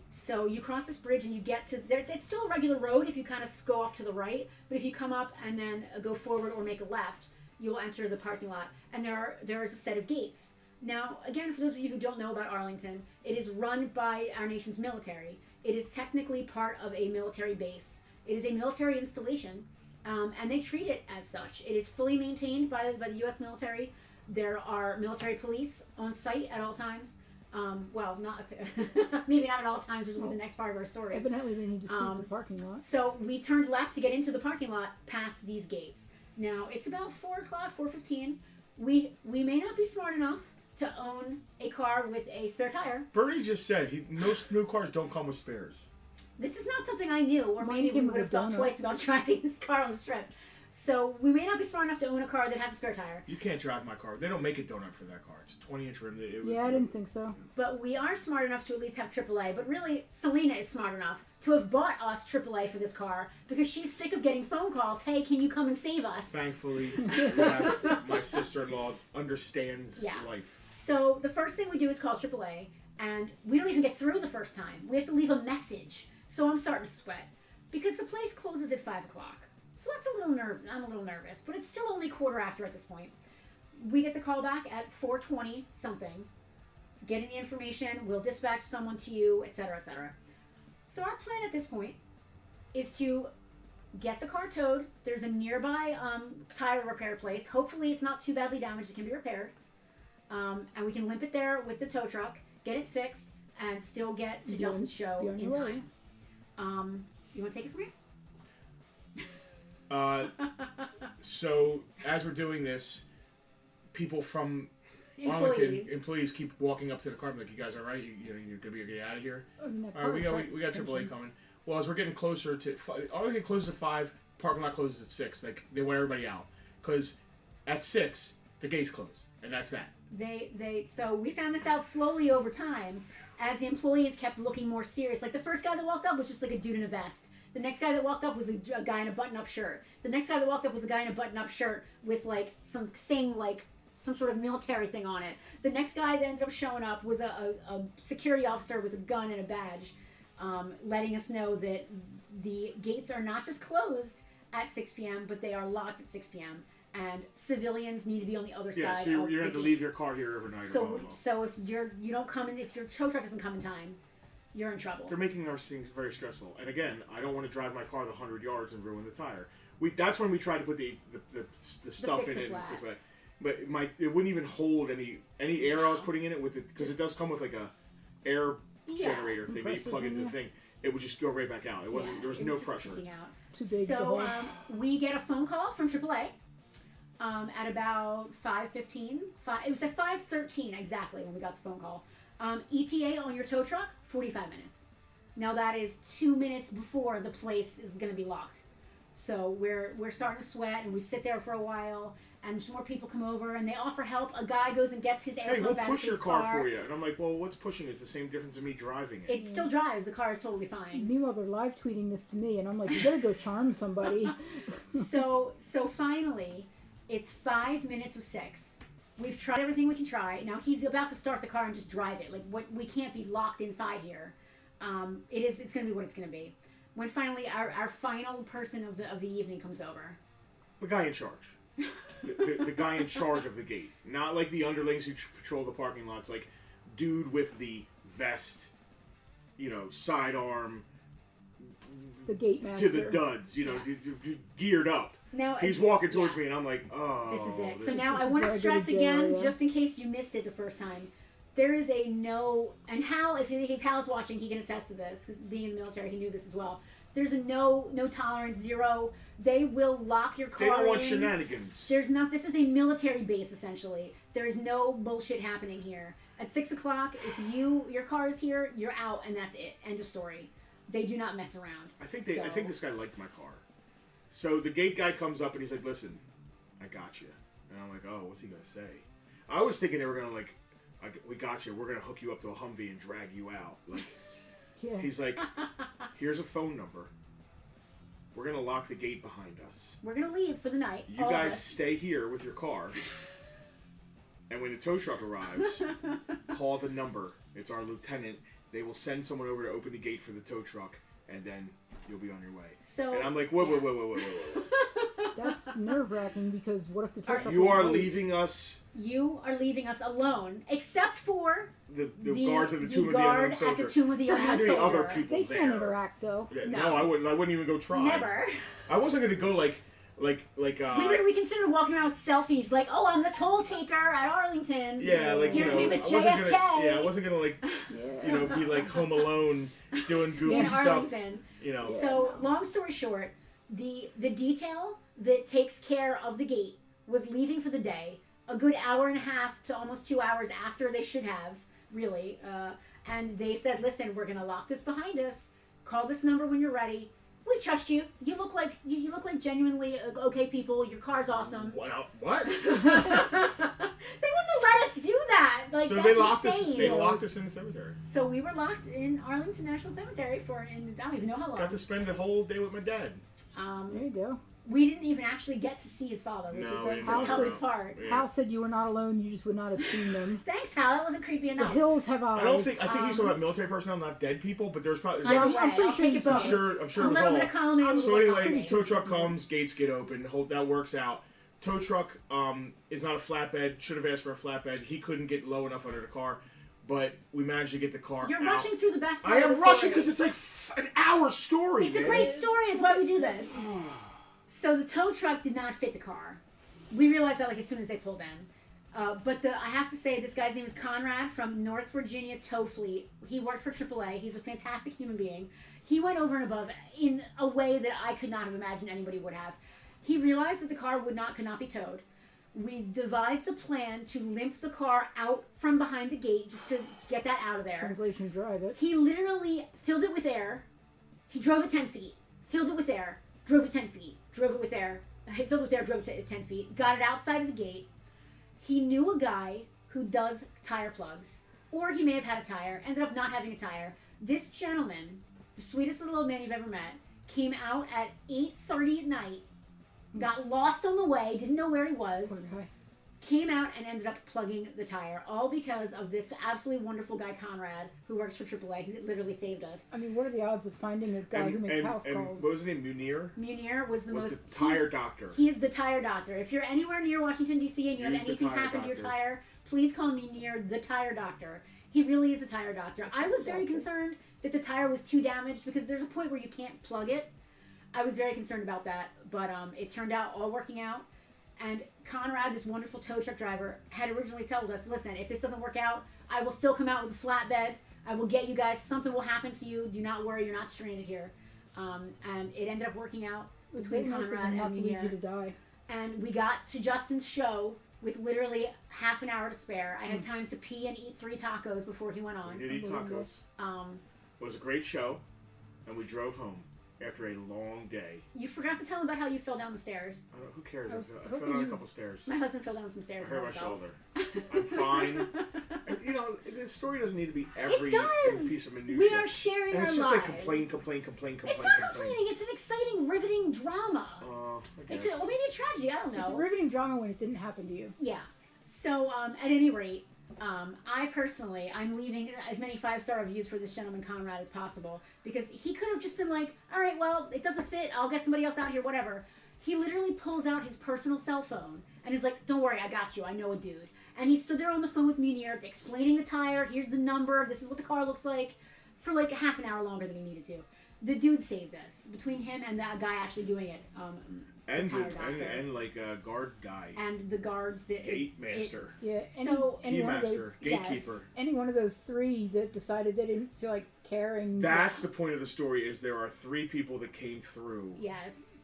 So you cross this bridge and you get to there. It's still a regular road if you kind of go off to the right, but if you come up and then go forward or make a left, you'll enter the parking lot. And there is a set of gates. Now, again, for those of you who don't know about Arlington, it is run by our nation's military. It is technically part of a military base. It is a military installation, and they treat it as such. It is fully maintained by the U.S. military. There are military police on site at all times. Well, not maybe not at all times, which will be the next part of our story. Evidently, they need to sweep the parking lot. So we turned left to get into the parking lot past these gates. Now, it's about 4 o'clock, 4:15. We may not be smart enough to own a car with a spare tire. Bernie just said most new cars don't come with spares. This is not something I knew, or Mine maybe we came would with have a thought donut. twice about driving this car on the strip. So we may not be smart enough to own a car that has a spare tire, You can't drive my car. They don't make a donut for that car. It's a 20-inch rim. Yeah, I didn't think so. but we are smart enough to at least have AAA. But really, Selena is smart enough to have bought us AAA for this car because she's sick of getting phone calls. Hey, can you come and save us? Thankfully, my sister-in-law understands Yeah. life. So the first thing we do is call AAA, and we don't even get through the first time. We have to leave a message. So I'm starting to sweat because the place closes at 5 o'clock. So that's a little I'm a little nervous, but it's still only quarter after at this point. We get the call back at 4:20 something. Getting the information, we'll dispatch someone to you, etc., etc. So our plan at this point is to get the car towed. There's a nearby tire repair place. Hopefully it's not too badly damaged. It can be repaired. And we can limp it there with the tow truck, get it fixed, and still get to Justin's show be on in your way. time. You want to take it from here? So as we're doing this, people from Arlington employees keep walking up to the car, like, "You guys all right? You're gonna be out of here." I mean, that All right, car we got attracts AAA attention. coming. Well, as we're getting closer to Arlington closes at 5, parking lot closes at 6. Like, they want everybody out because at 6 the gates close, and that's that. So we found this out slowly over time as the employees kept looking more serious. Like the first guy that walked up was just like a dude in a vest. The next guy that walked up was a guy in a button-up shirt. The next guy that walked up was a guy in a button-up shirt with like something like some sort of military thing on it. The next guy that ended up showing up was a security officer with a gun and a badge, letting us know that the gates are not just closed at 6 p.m., but they are locked at 6 p.m. and civilians need to be on the other Yeah, side. so you're of gonna the have to gate. leave your car here overnight. or blah, So blah, blah. so if you don't come in, if your tow truck doesn't come in time, you're in trouble. They're making our things very stressful. And again, I don't want to drive my car the 100 yards and ruin the tire. That's when we tried to put the stuff in it. Fix-A-Flat. And fix it. But it wouldn't even hold any air I was putting in it with it, because it does come with like a air generator thing that you plug into the thing. It would just go right back out. It wasn't. There was no just pressure. pissing out. Too big to So hold. we get a phone call from AAA at about 5:15. It was at 5:13 exactly when we got the phone call. ETA on your tow truck, 45 minutes. Now that is 2 minutes before the place is going to be locked. So we're starting to sweat, and we sit there for a while, and some more people come over, and they offer help. A guy goes and gets his air Hey, we'll pump out push of your his car for you. And I'm like, well, what's pushing? It's the same difference as me driving it. It still drives. The car is totally fine. Meanwhile, they're live tweeting this to me, and I'm like, you better go charm somebody. So finally, it's 5 minutes of 6. We've tried everything we can try. Now he's about to start the car and just drive it. Like, we can't be locked inside here. It's going to be what it's going to be. When finally our final person of the evening comes over. The guy in charge. the guy in charge of the gate. Not like the underlings who patrol the parking lots. Like, dude with the vest, sidearm, The gate master. to the duds, geared up. Now He's walking towards me, and I'm like, oh. This is it. So is- now this I is want to where I go to stress jail, again, yeah. just in case you missed it the first time. There is a no, and Hal, if Hal's watching, he can attest to this, because being in the military, he knew this as well. There's a no tolerance, zero. They will lock your car They don't want in. shenanigans. This is a military base, essentially. There is no bullshit happening here. At 6 o'clock, if your car is here, you're out, and that's it. End of story. They do not mess around. I think this guy liked my car. So the gate guy comes up and he's like, "Listen, I got you." And I'm like, "Oh, what's he gonna say?" I was thinking they were gonna like, "We got you. We're gonna hook you up to a Humvee and drag you out." Like, Yeah. he's like, "Here's a phone number. We're gonna lock the gate behind us. We're going to leave for the night. You all of guys us. stay here with your car. And when the tow truck arrives, call the number. It's our lieutenant. They will send someone over to open the gate for the tow truck, and then you'll be on your way." So, And I'm like, whoa. That's nerve-wracking, because what if the tow truck You are was late? leaving us, You are leaving us alone, except for the guards at the Tomb of the guard Unknown at Soldier. the Tomb of the There had Unknown to be other Soldier. people They there. can't interact, though. Yeah, No. no, I wouldn't even go try. Never. I wasn't gonna go like. We considered walking around with selfies, like, oh, I'm the toll taker at Arlington. Yeah, like, here's me with I wasn't JFK. gonna, I wasn't gonna like, be like Home Alone doing goofy in stuff. Arlington. So, long story short, the detail that takes care of the gate was leaving for the day a good hour and a half to almost 2 hours after they should have, really. And they said, "Listen, we're gonna lock this behind us. Call this number when you're ready. We trust you. You look like genuinely okay people. Your car's awesome." What? They wouldn't have let us do that. Like, So that's they locked insane. us. They locked us in the cemetery. So we were locked in Arlington National Cemetery I don't even know how long. Got to spend the whole day with my dad. There you go. We didn't even actually get to see his father, which No, is we the didn't get to toughest see him. part. Yeah. Hal said you were not alone, you just would not have seen them. Thanks, Hal. That wasn't creepy The enough. hills have eyes. I think he's talking about military personnel, not dead people. But there's probably. Either I'm way, pretty I'll sure take he's it talking- both. I'm sure A it was little all. bit of column A, a So little bit of anyway, column tow B. truck comes, gates get open, that works out. Tow truck is not a flatbed. Should have asked for a flatbed. He couldn't get low enough under the car, but we managed to get the car You're out. rushing through the best part I of am the rushing story. because it's like an hour story. It's a man. great story, is why we do this. So the tow truck did not fit the car. We realized that like as soon as they pulled in. But I have to say, this guy's name is Conrad from North Virginia Tow Fleet. He worked for AAA. He's a fantastic human being. He went over and above in a way that I could not have imagined anybody would have. He realized that the car could not be towed. We devised a plan to limp the car out from behind the gate just to get that out of there. Translation, drive it. He literally filled it with air. He drove it 10 feet. Filled it with air. Drove it 10 feet. Drove it with air. Filled it with air. Drove it 10 feet. Got it outside of the gate. He knew a guy who does tire plugs. Or he may have had a tire. Ended up not having a tire. This gentleman, the sweetest little old man you've ever met, came out at 8:30 at night. Got lost on the way. Didn't know where he was. Poor guy. came out and ended up plugging the tire, all because of this absolutely wonderful guy, Conrad, who works for AAA, who literally saved us. I mean, what are the odds of finding a guy who makes house calls? What was his name? Munir? Munir was the tire doctor. He is the tire doctor. If you're anywhere near Washington, D.C. and you have anything happen to your tire, please call Munir the tire doctor. He really is a tire doctor. I was very concerned that the tire was too damaged because there's a point where you can't plug it. I was very concerned about that, but it turned out all working out. And Conrad, this wonderful tow truck driver, had originally told us, listen, if this doesn't work out, I will still come out with a flatbed. I will get you guys. Something will happen to you. Do not worry. You're not stranded here. And it ended up working out between Conrad and not to leave you to Munir. die. And we got to Justin's show with literally half an hour to spare. I had time to pee and eat 3 tacos before he went on. We did eat tacos. It was a great show, and we drove home after a long day. You forgot to tell him about how you fell down the stairs. Who cares? I fell down a couple stairs. My husband fell down some stairs. I hurt my himself. shoulder. I'm fine. And, you know, this story doesn't need to be every piece of minutia. We are sharing and our it's just lives. like complain. It's not complaining. It's an exciting, riveting drama. I guess. Or maybe a tragedy. I don't know. It's a riveting drama when it didn't happen to you. Yeah. So, at any rate, I'm leaving as many 5-star reviews for this gentleman, Conrad, as possible. Because he could have just been like, all right, well, it doesn't fit. I'll get somebody else out here, whatever. He literally pulls out his personal cell phone and is like, don't worry, I got you. I know a dude. And he stood there on the phone with Munir, explaining the tire. Here's the number. This is what the car looks like. For like a half an hour longer than he needed to. The dude saved us. Between him and that guy actually doing it. And guard guy. And the guards. Gate master. Any one of those, gatekeeper. Yes. any one of those 3 that decided they didn't feel like caring. That's the point of the story, is there are 3 people that came through. Yes.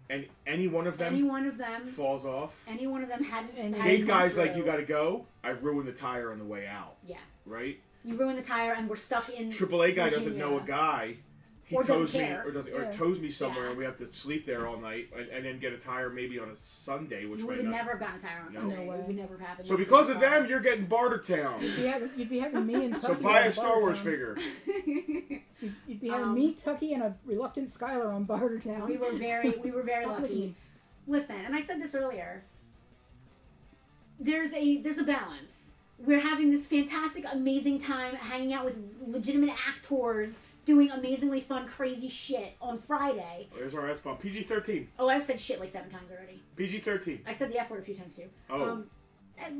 And any one of them falls off. Any one of them hadn't. Gate guy's like, you gotta go. I ruined the tire on the way out. Yeah. Right? You ruined the tire and we're stuck in AAA guy Virginia. doesn't know a guy. He Or tows doesn't me, care. or tows me somewhere, and we have to sleep there all night, and then get a tire maybe on a Sunday, which we might would not. never have gotten a tire on Sunday. No way. It would never have happened. So because of them, you're getting Bartertown. You'd be having me and Tucky. So buy a on Star Wars Bartertown. figure. You'd be having me, Tucky, and a reluctant Skylar on Bartertown. We were very Stop lucky. looking. Listen, and I said this earlier. There's a balance. We're having this fantastic, amazing time hanging out with legitimate actors, doing amazingly fun, crazy shit on Friday. There's our S-bomb. PG-13. Oh, I've said shit like 7 times already. PG-13. I said the F word a few times too. Oh.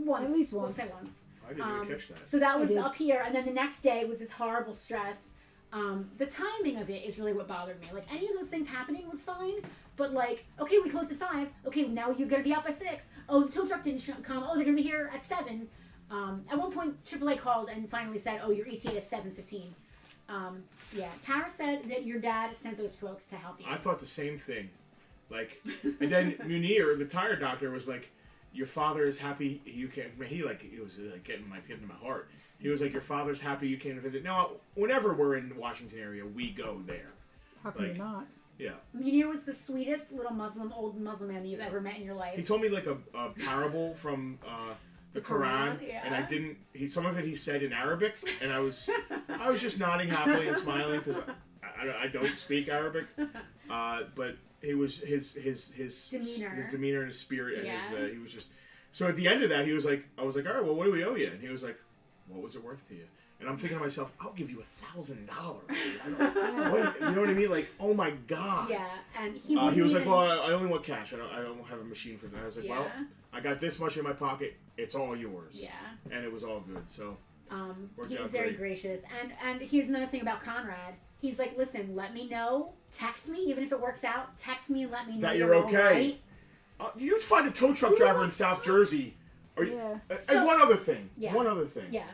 Once. At least We'll once. say once. I didn't even catch that. So that was did. up here, and then the next day was this horrible stress. The timing of it is really what bothered me. Like, any of those things happening was fine, but like, okay, we closed at 5. Okay, now you're gonna be out by 6. Oh, the tow truck didn't come. Oh, they're gonna be here at 7. At one point, AAA called and finally said, oh, your ETA is 7:15. Yeah, Tara said that your dad sent those folks to help you. I thought the same thing. Like, and then Munir, the tire doctor, was like, your father is happy you came. He was like getting my heart. He was like, your father's happy you came to visit. Now, whenever we're in the Washington area, we go there. How can you not? Yeah. Munir was the sweetest little old Muslim man that you've ever met in your life. He told me like a parable from the Quran, yeah. and I didn't. Some of it he said in Arabic, and I was just nodding happily and smiling because I don't speak Arabic, but it was his demeanor and his spirit, and he was just. So at the end of that, he was like, I was like, all right, well, what do we owe you? And he was like, what was it worth to you? And I'm thinking to myself, I'll give you $1,000. You know what I mean? Like, oh my god. Yeah, and he was like, well, I only want cash. I don't have a machine for that. I was like, well, I got this much in my pocket. It's all yours. Yeah. And it was all good. So. He was very gracious. And here's another thing about Conrad. He's like, listen, let me know. Text me, even if it works out. Text me and let me know that you're okay. Right. You'd find a tow truck driver in South Jersey. And one other thing. Yeah. One other thing. Yeah.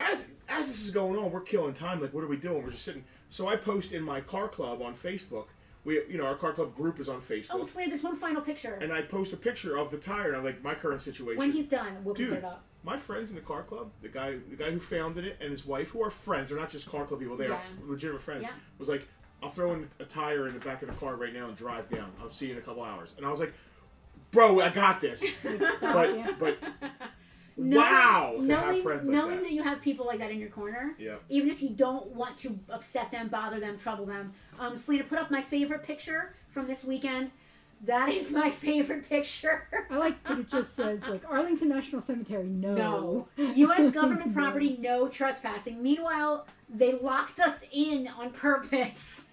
As this is going on, we're killing time. Like, what are we doing? We're just sitting. So I post in my car club on Facebook. Our car club group is on Facebook. Oh, Slade, there's one final picture. And I post a picture of the tire, and I'm like, my current situation. When he's done, we'll put it up. My friends in the car club, the guy who founded it, and his wife, who are friends, they're not just car club people, they are legitimate friends, was like, I'll throw in a tire in the back of the car right now and drive down. I'll see you in a couple hours. And I was like, bro, I got this. but wow, to have friends like knowing that you have people like that in your corner, even if you don't want to upset them, bother them, trouble them. Selena, put up my favorite picture from this weekend. That is my favorite picture. I like that it just says, like, Arlington National Cemetery, no. U.S. government property, no trespassing. Meanwhile, they locked us in on purpose.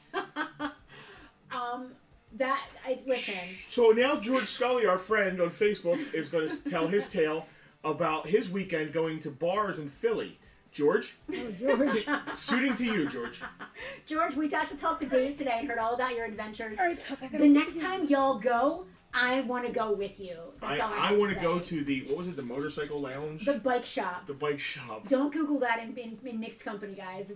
Listen. So now George Scully, our friend on Facebook, is going to tell his tale about his weekend going to bars in Philly. George? Oh, George. Shooting to you, George. George, we got to talk to Dave today and heard all about your adventures. All right, the next time y'all go, I want to go with you. That's all I want to say. go to the motorcycle lounge? The bike shop. The bike shop. Don't Google that in mixed company, guys.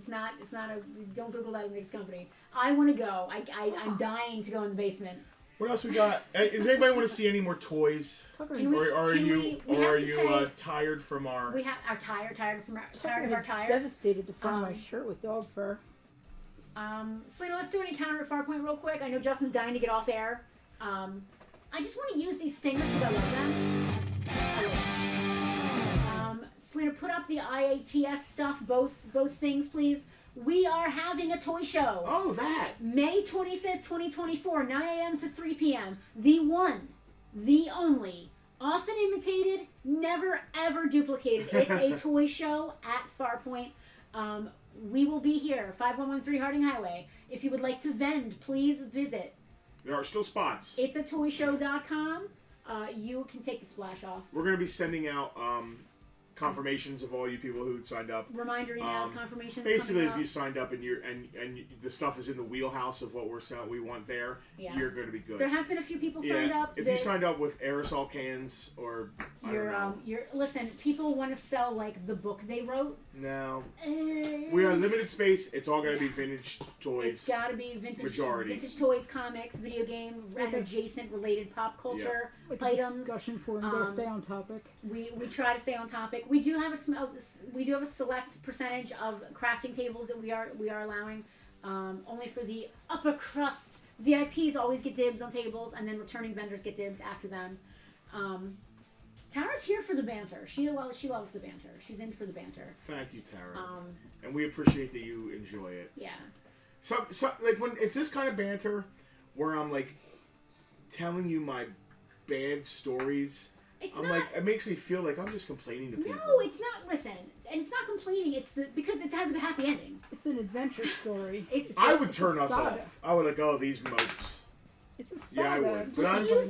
Don't Google that in mixed company. I want to go. I'm dying to go in the basement. What else we got? Does anybody want to see any more toys? Or are you tired from our? We have our tired of our tires. Devastated to find my shirt with dog fur. Selena, let's do an encounter at Farpoint real quick. I know Justin's dying to get off air. I just want to use these stingers because I love them. Selena, put up the IATS stuff, both things, please. We are having a toy show. Oh, that. May 25th, 2024, 9 a.m. to 3 p.m. The one, the only, often imitated, never ever duplicated. It's a toy show at Farpoint. We will be here, 5113 Harding Highway. If you would like to vend, please visit. There are still spots. It's a toyshow.com. You can take the splash off. We're going to be sending out confirmations of all you people who signed up. Reminder emails, confirmations. Basically, if you signed up and the stuff is in the wheelhouse of what we want there, you're going to be good. There have been a few people signed up. If you signed up with aerosol cans or I don't know. Listen, people want to sell like the book they wrote. No. We are limited space. It's all going to be vintage toys. It's got to be vintage. Majority. Vintage toys, comics, video game, and adjacent related pop culture items. Discussion for and gotta stay on topic. We try to stay on topic. We do have a select percentage of crafting tables that we are allowing. Only for the upper crust VIPs always get dibs on tables, and then returning vendors get dibs after them. Tara's here for the banter. She loves the banter. She's in for the banter. Thank you, Tara. And we appreciate that you enjoy it. Yeah. So like when it's this kind of banter, where I'm like telling you my bad stories. It makes me feel like I'm just complaining to people. No, it's not. Listen, and it's not complaining. It's because it has a happy ending. It's an adventure story. I would turn us off. I would these mopes. It's a saga. Yeah, I would. But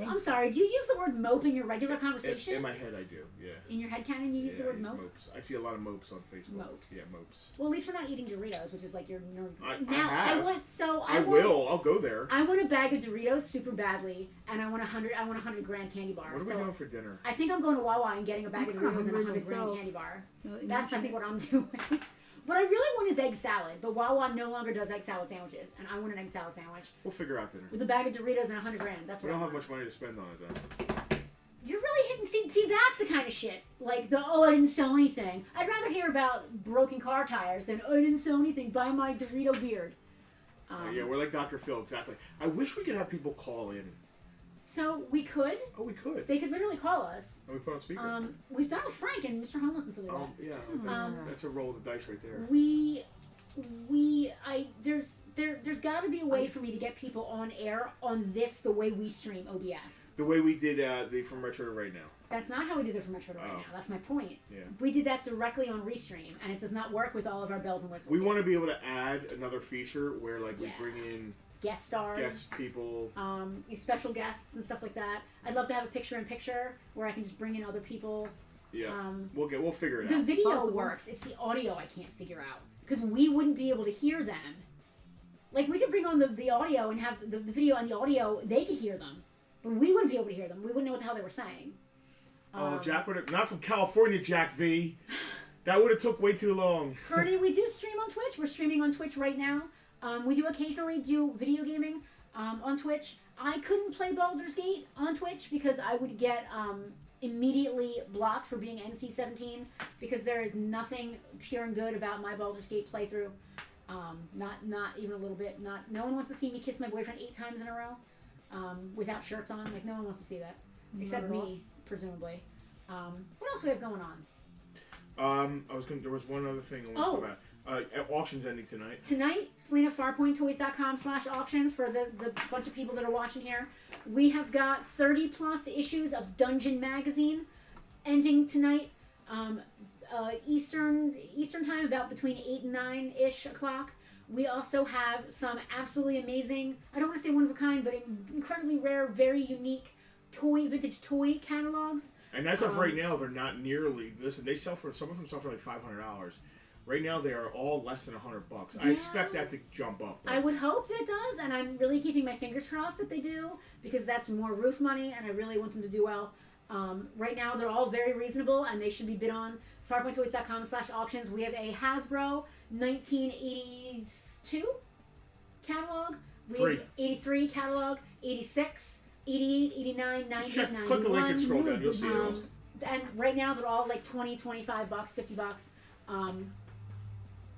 I'm sorry. Do you use the word mope in your regular conversation? In my head, I do. Yeah. In your head canon, you use the word mope. Mopes. I see a lot of mopes on Facebook. Mopes. Yeah, mopes. Well, at least we're not eating Doritos, which is like your nerve. I have. I will. I'll go there. I want a bag of Doritos super badly, and I want a 100 grand candy bar. What are we doing for dinner? I think I'm going to Wawa and getting a bag of Doritos and a 100 grand candy bar. That's I think what I'm doing. What I really want is egg salad, but Wawa no longer does egg salad sandwiches, and I want an egg salad sandwich. We'll figure out dinner. With a bag of Doritos and 100 grand. That's what we don't have much money to spend on it, though. You're really hitting... See, that's the kind of shit. Like, I didn't sell anything. I'd rather hear about broken car tires than, I didn't sell anything. Buy my Dorito beard. Yeah, we're like Dr. Phil, exactly. I wish we could have people call in. So, we could. Oh, we could. They could literally call us. And we put on speaker. We've done with Frank and Mr. Homeless and stuff like that. Yeah, that's a roll of the dice right there. There's got to be a way for me to get people on air on this the way we stream OBS. The way we did the From Retro to Right Now. That's not how we do the From Retro to Right Now. That's my point. Yeah. We did that directly on Restream, and it does not work with all of our bells and whistles. We want to be able to add another feature where we bring in guest stars, guest people, special guests and stuff like that. I'd love to have a picture-in-picture where I can just bring in other people. Yeah, we'll figure it out. The video works. It's the audio I can't figure out because we wouldn't be able to hear them. Like we could bring on the audio and have the video and the audio. They could hear them, but we wouldn't be able to hear them. We wouldn't know what the hell they were saying. Jack would have not from California, Jack V. That would have took way too long. Ferdy, we do stream on Twitch. We're streaming on Twitch right now. We do occasionally do video gaming on Twitch. I couldn't play Baldur's Gate on Twitch because I would get immediately blocked for being NC-17 because there is nothing pure and good about my Baldur's Gate playthrough. Not even a little bit. No one wants to see me kiss my boyfriend 8 times in a row without shirts on. Like no one wants to see that except me, presumably. What else do we have going on? There was one other thing I wanted to talk about. Auction's ending tonight. Tonight, Selena, farpointtoys.com/auctions for the bunch of people that are watching here. We have got 30 plus issues of Dungeon Magazine ending tonight. Eastern time, about between 8 and 9-ish o'clock. We also have some absolutely amazing, I don't want to say one of a kind, but incredibly rare, very unique vintage toy catalogs. And as of right now, they're not nearly. Listen, they sell for some of them sell for like $500. Right now, they are all less than $100. I expect that to jump up. I would hope that it does, and I'm really keeping my fingers crossed that they do, because that's more roof money, and I really want them to do well. Right now, they're all very reasonable, and they should be bid on. farpointtoys.com/auctions. We have a Hasbro 1982 catalog. We have 83 catalog, 86, 88, 89, 90, 91. Click the link and scroll down. You'll see it all. And right now, they're all like $20, $25, $50.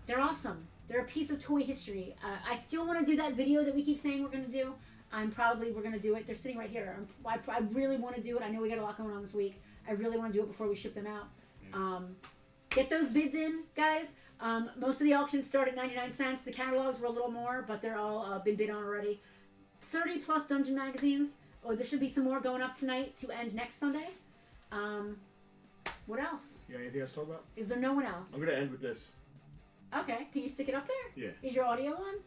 They're awesome. They're a piece of toy history. I still want to do that video that we keep saying we're going to do. We're going to do it. They're sitting right here. I really want to do it. I know we got a lot going on this week. I really want to do it before we ship them out. Get those bids in, guys. Most of the auctions start at 99 cents. The catalogs were a little more, but they're all been bid on already. 30 plus Dungeon magazines. Oh, there should be some more going up tonight to end next Sunday. What else? You got anything else to talk about? Is there no one else? I'm going to end with this. Okay. Can you stick it up there? Yeah. Is your audio on?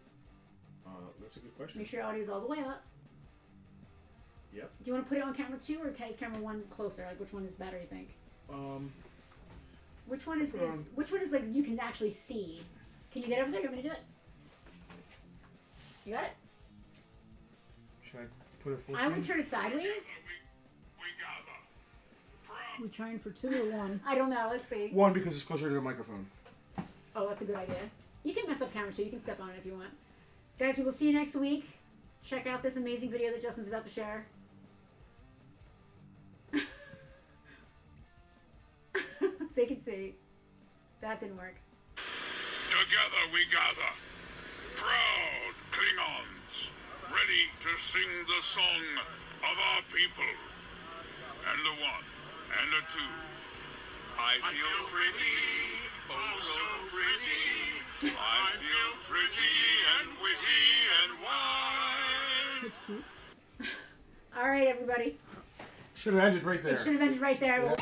That's a good question. Make sure your audio's all the way up. Yep. Do you want to put it on camera 2 or is camera 1 closer? Like, which one is better, you think? Which one is which one is like you can actually see? Can you get over there? You want me to do it? You got it? Should I put it full I screen? would turn it sideways. We trying for 2 or 1? I don't know. Let's see. 1 because it's closer to the microphone. Oh, that's a good idea. You can mess up camera 2. You can step on it if you want. Guys, we will see you next week. Check out this amazing video that Justin's about to share. They can see. That didn't work. Together we gather, proud Klingons, ready to sing the song of our people. And the 1, and the 2. I feel pretty, oh so pretty. I feel pretty and witty and wise. All right, everybody. Should have ended right there. It should have ended right there.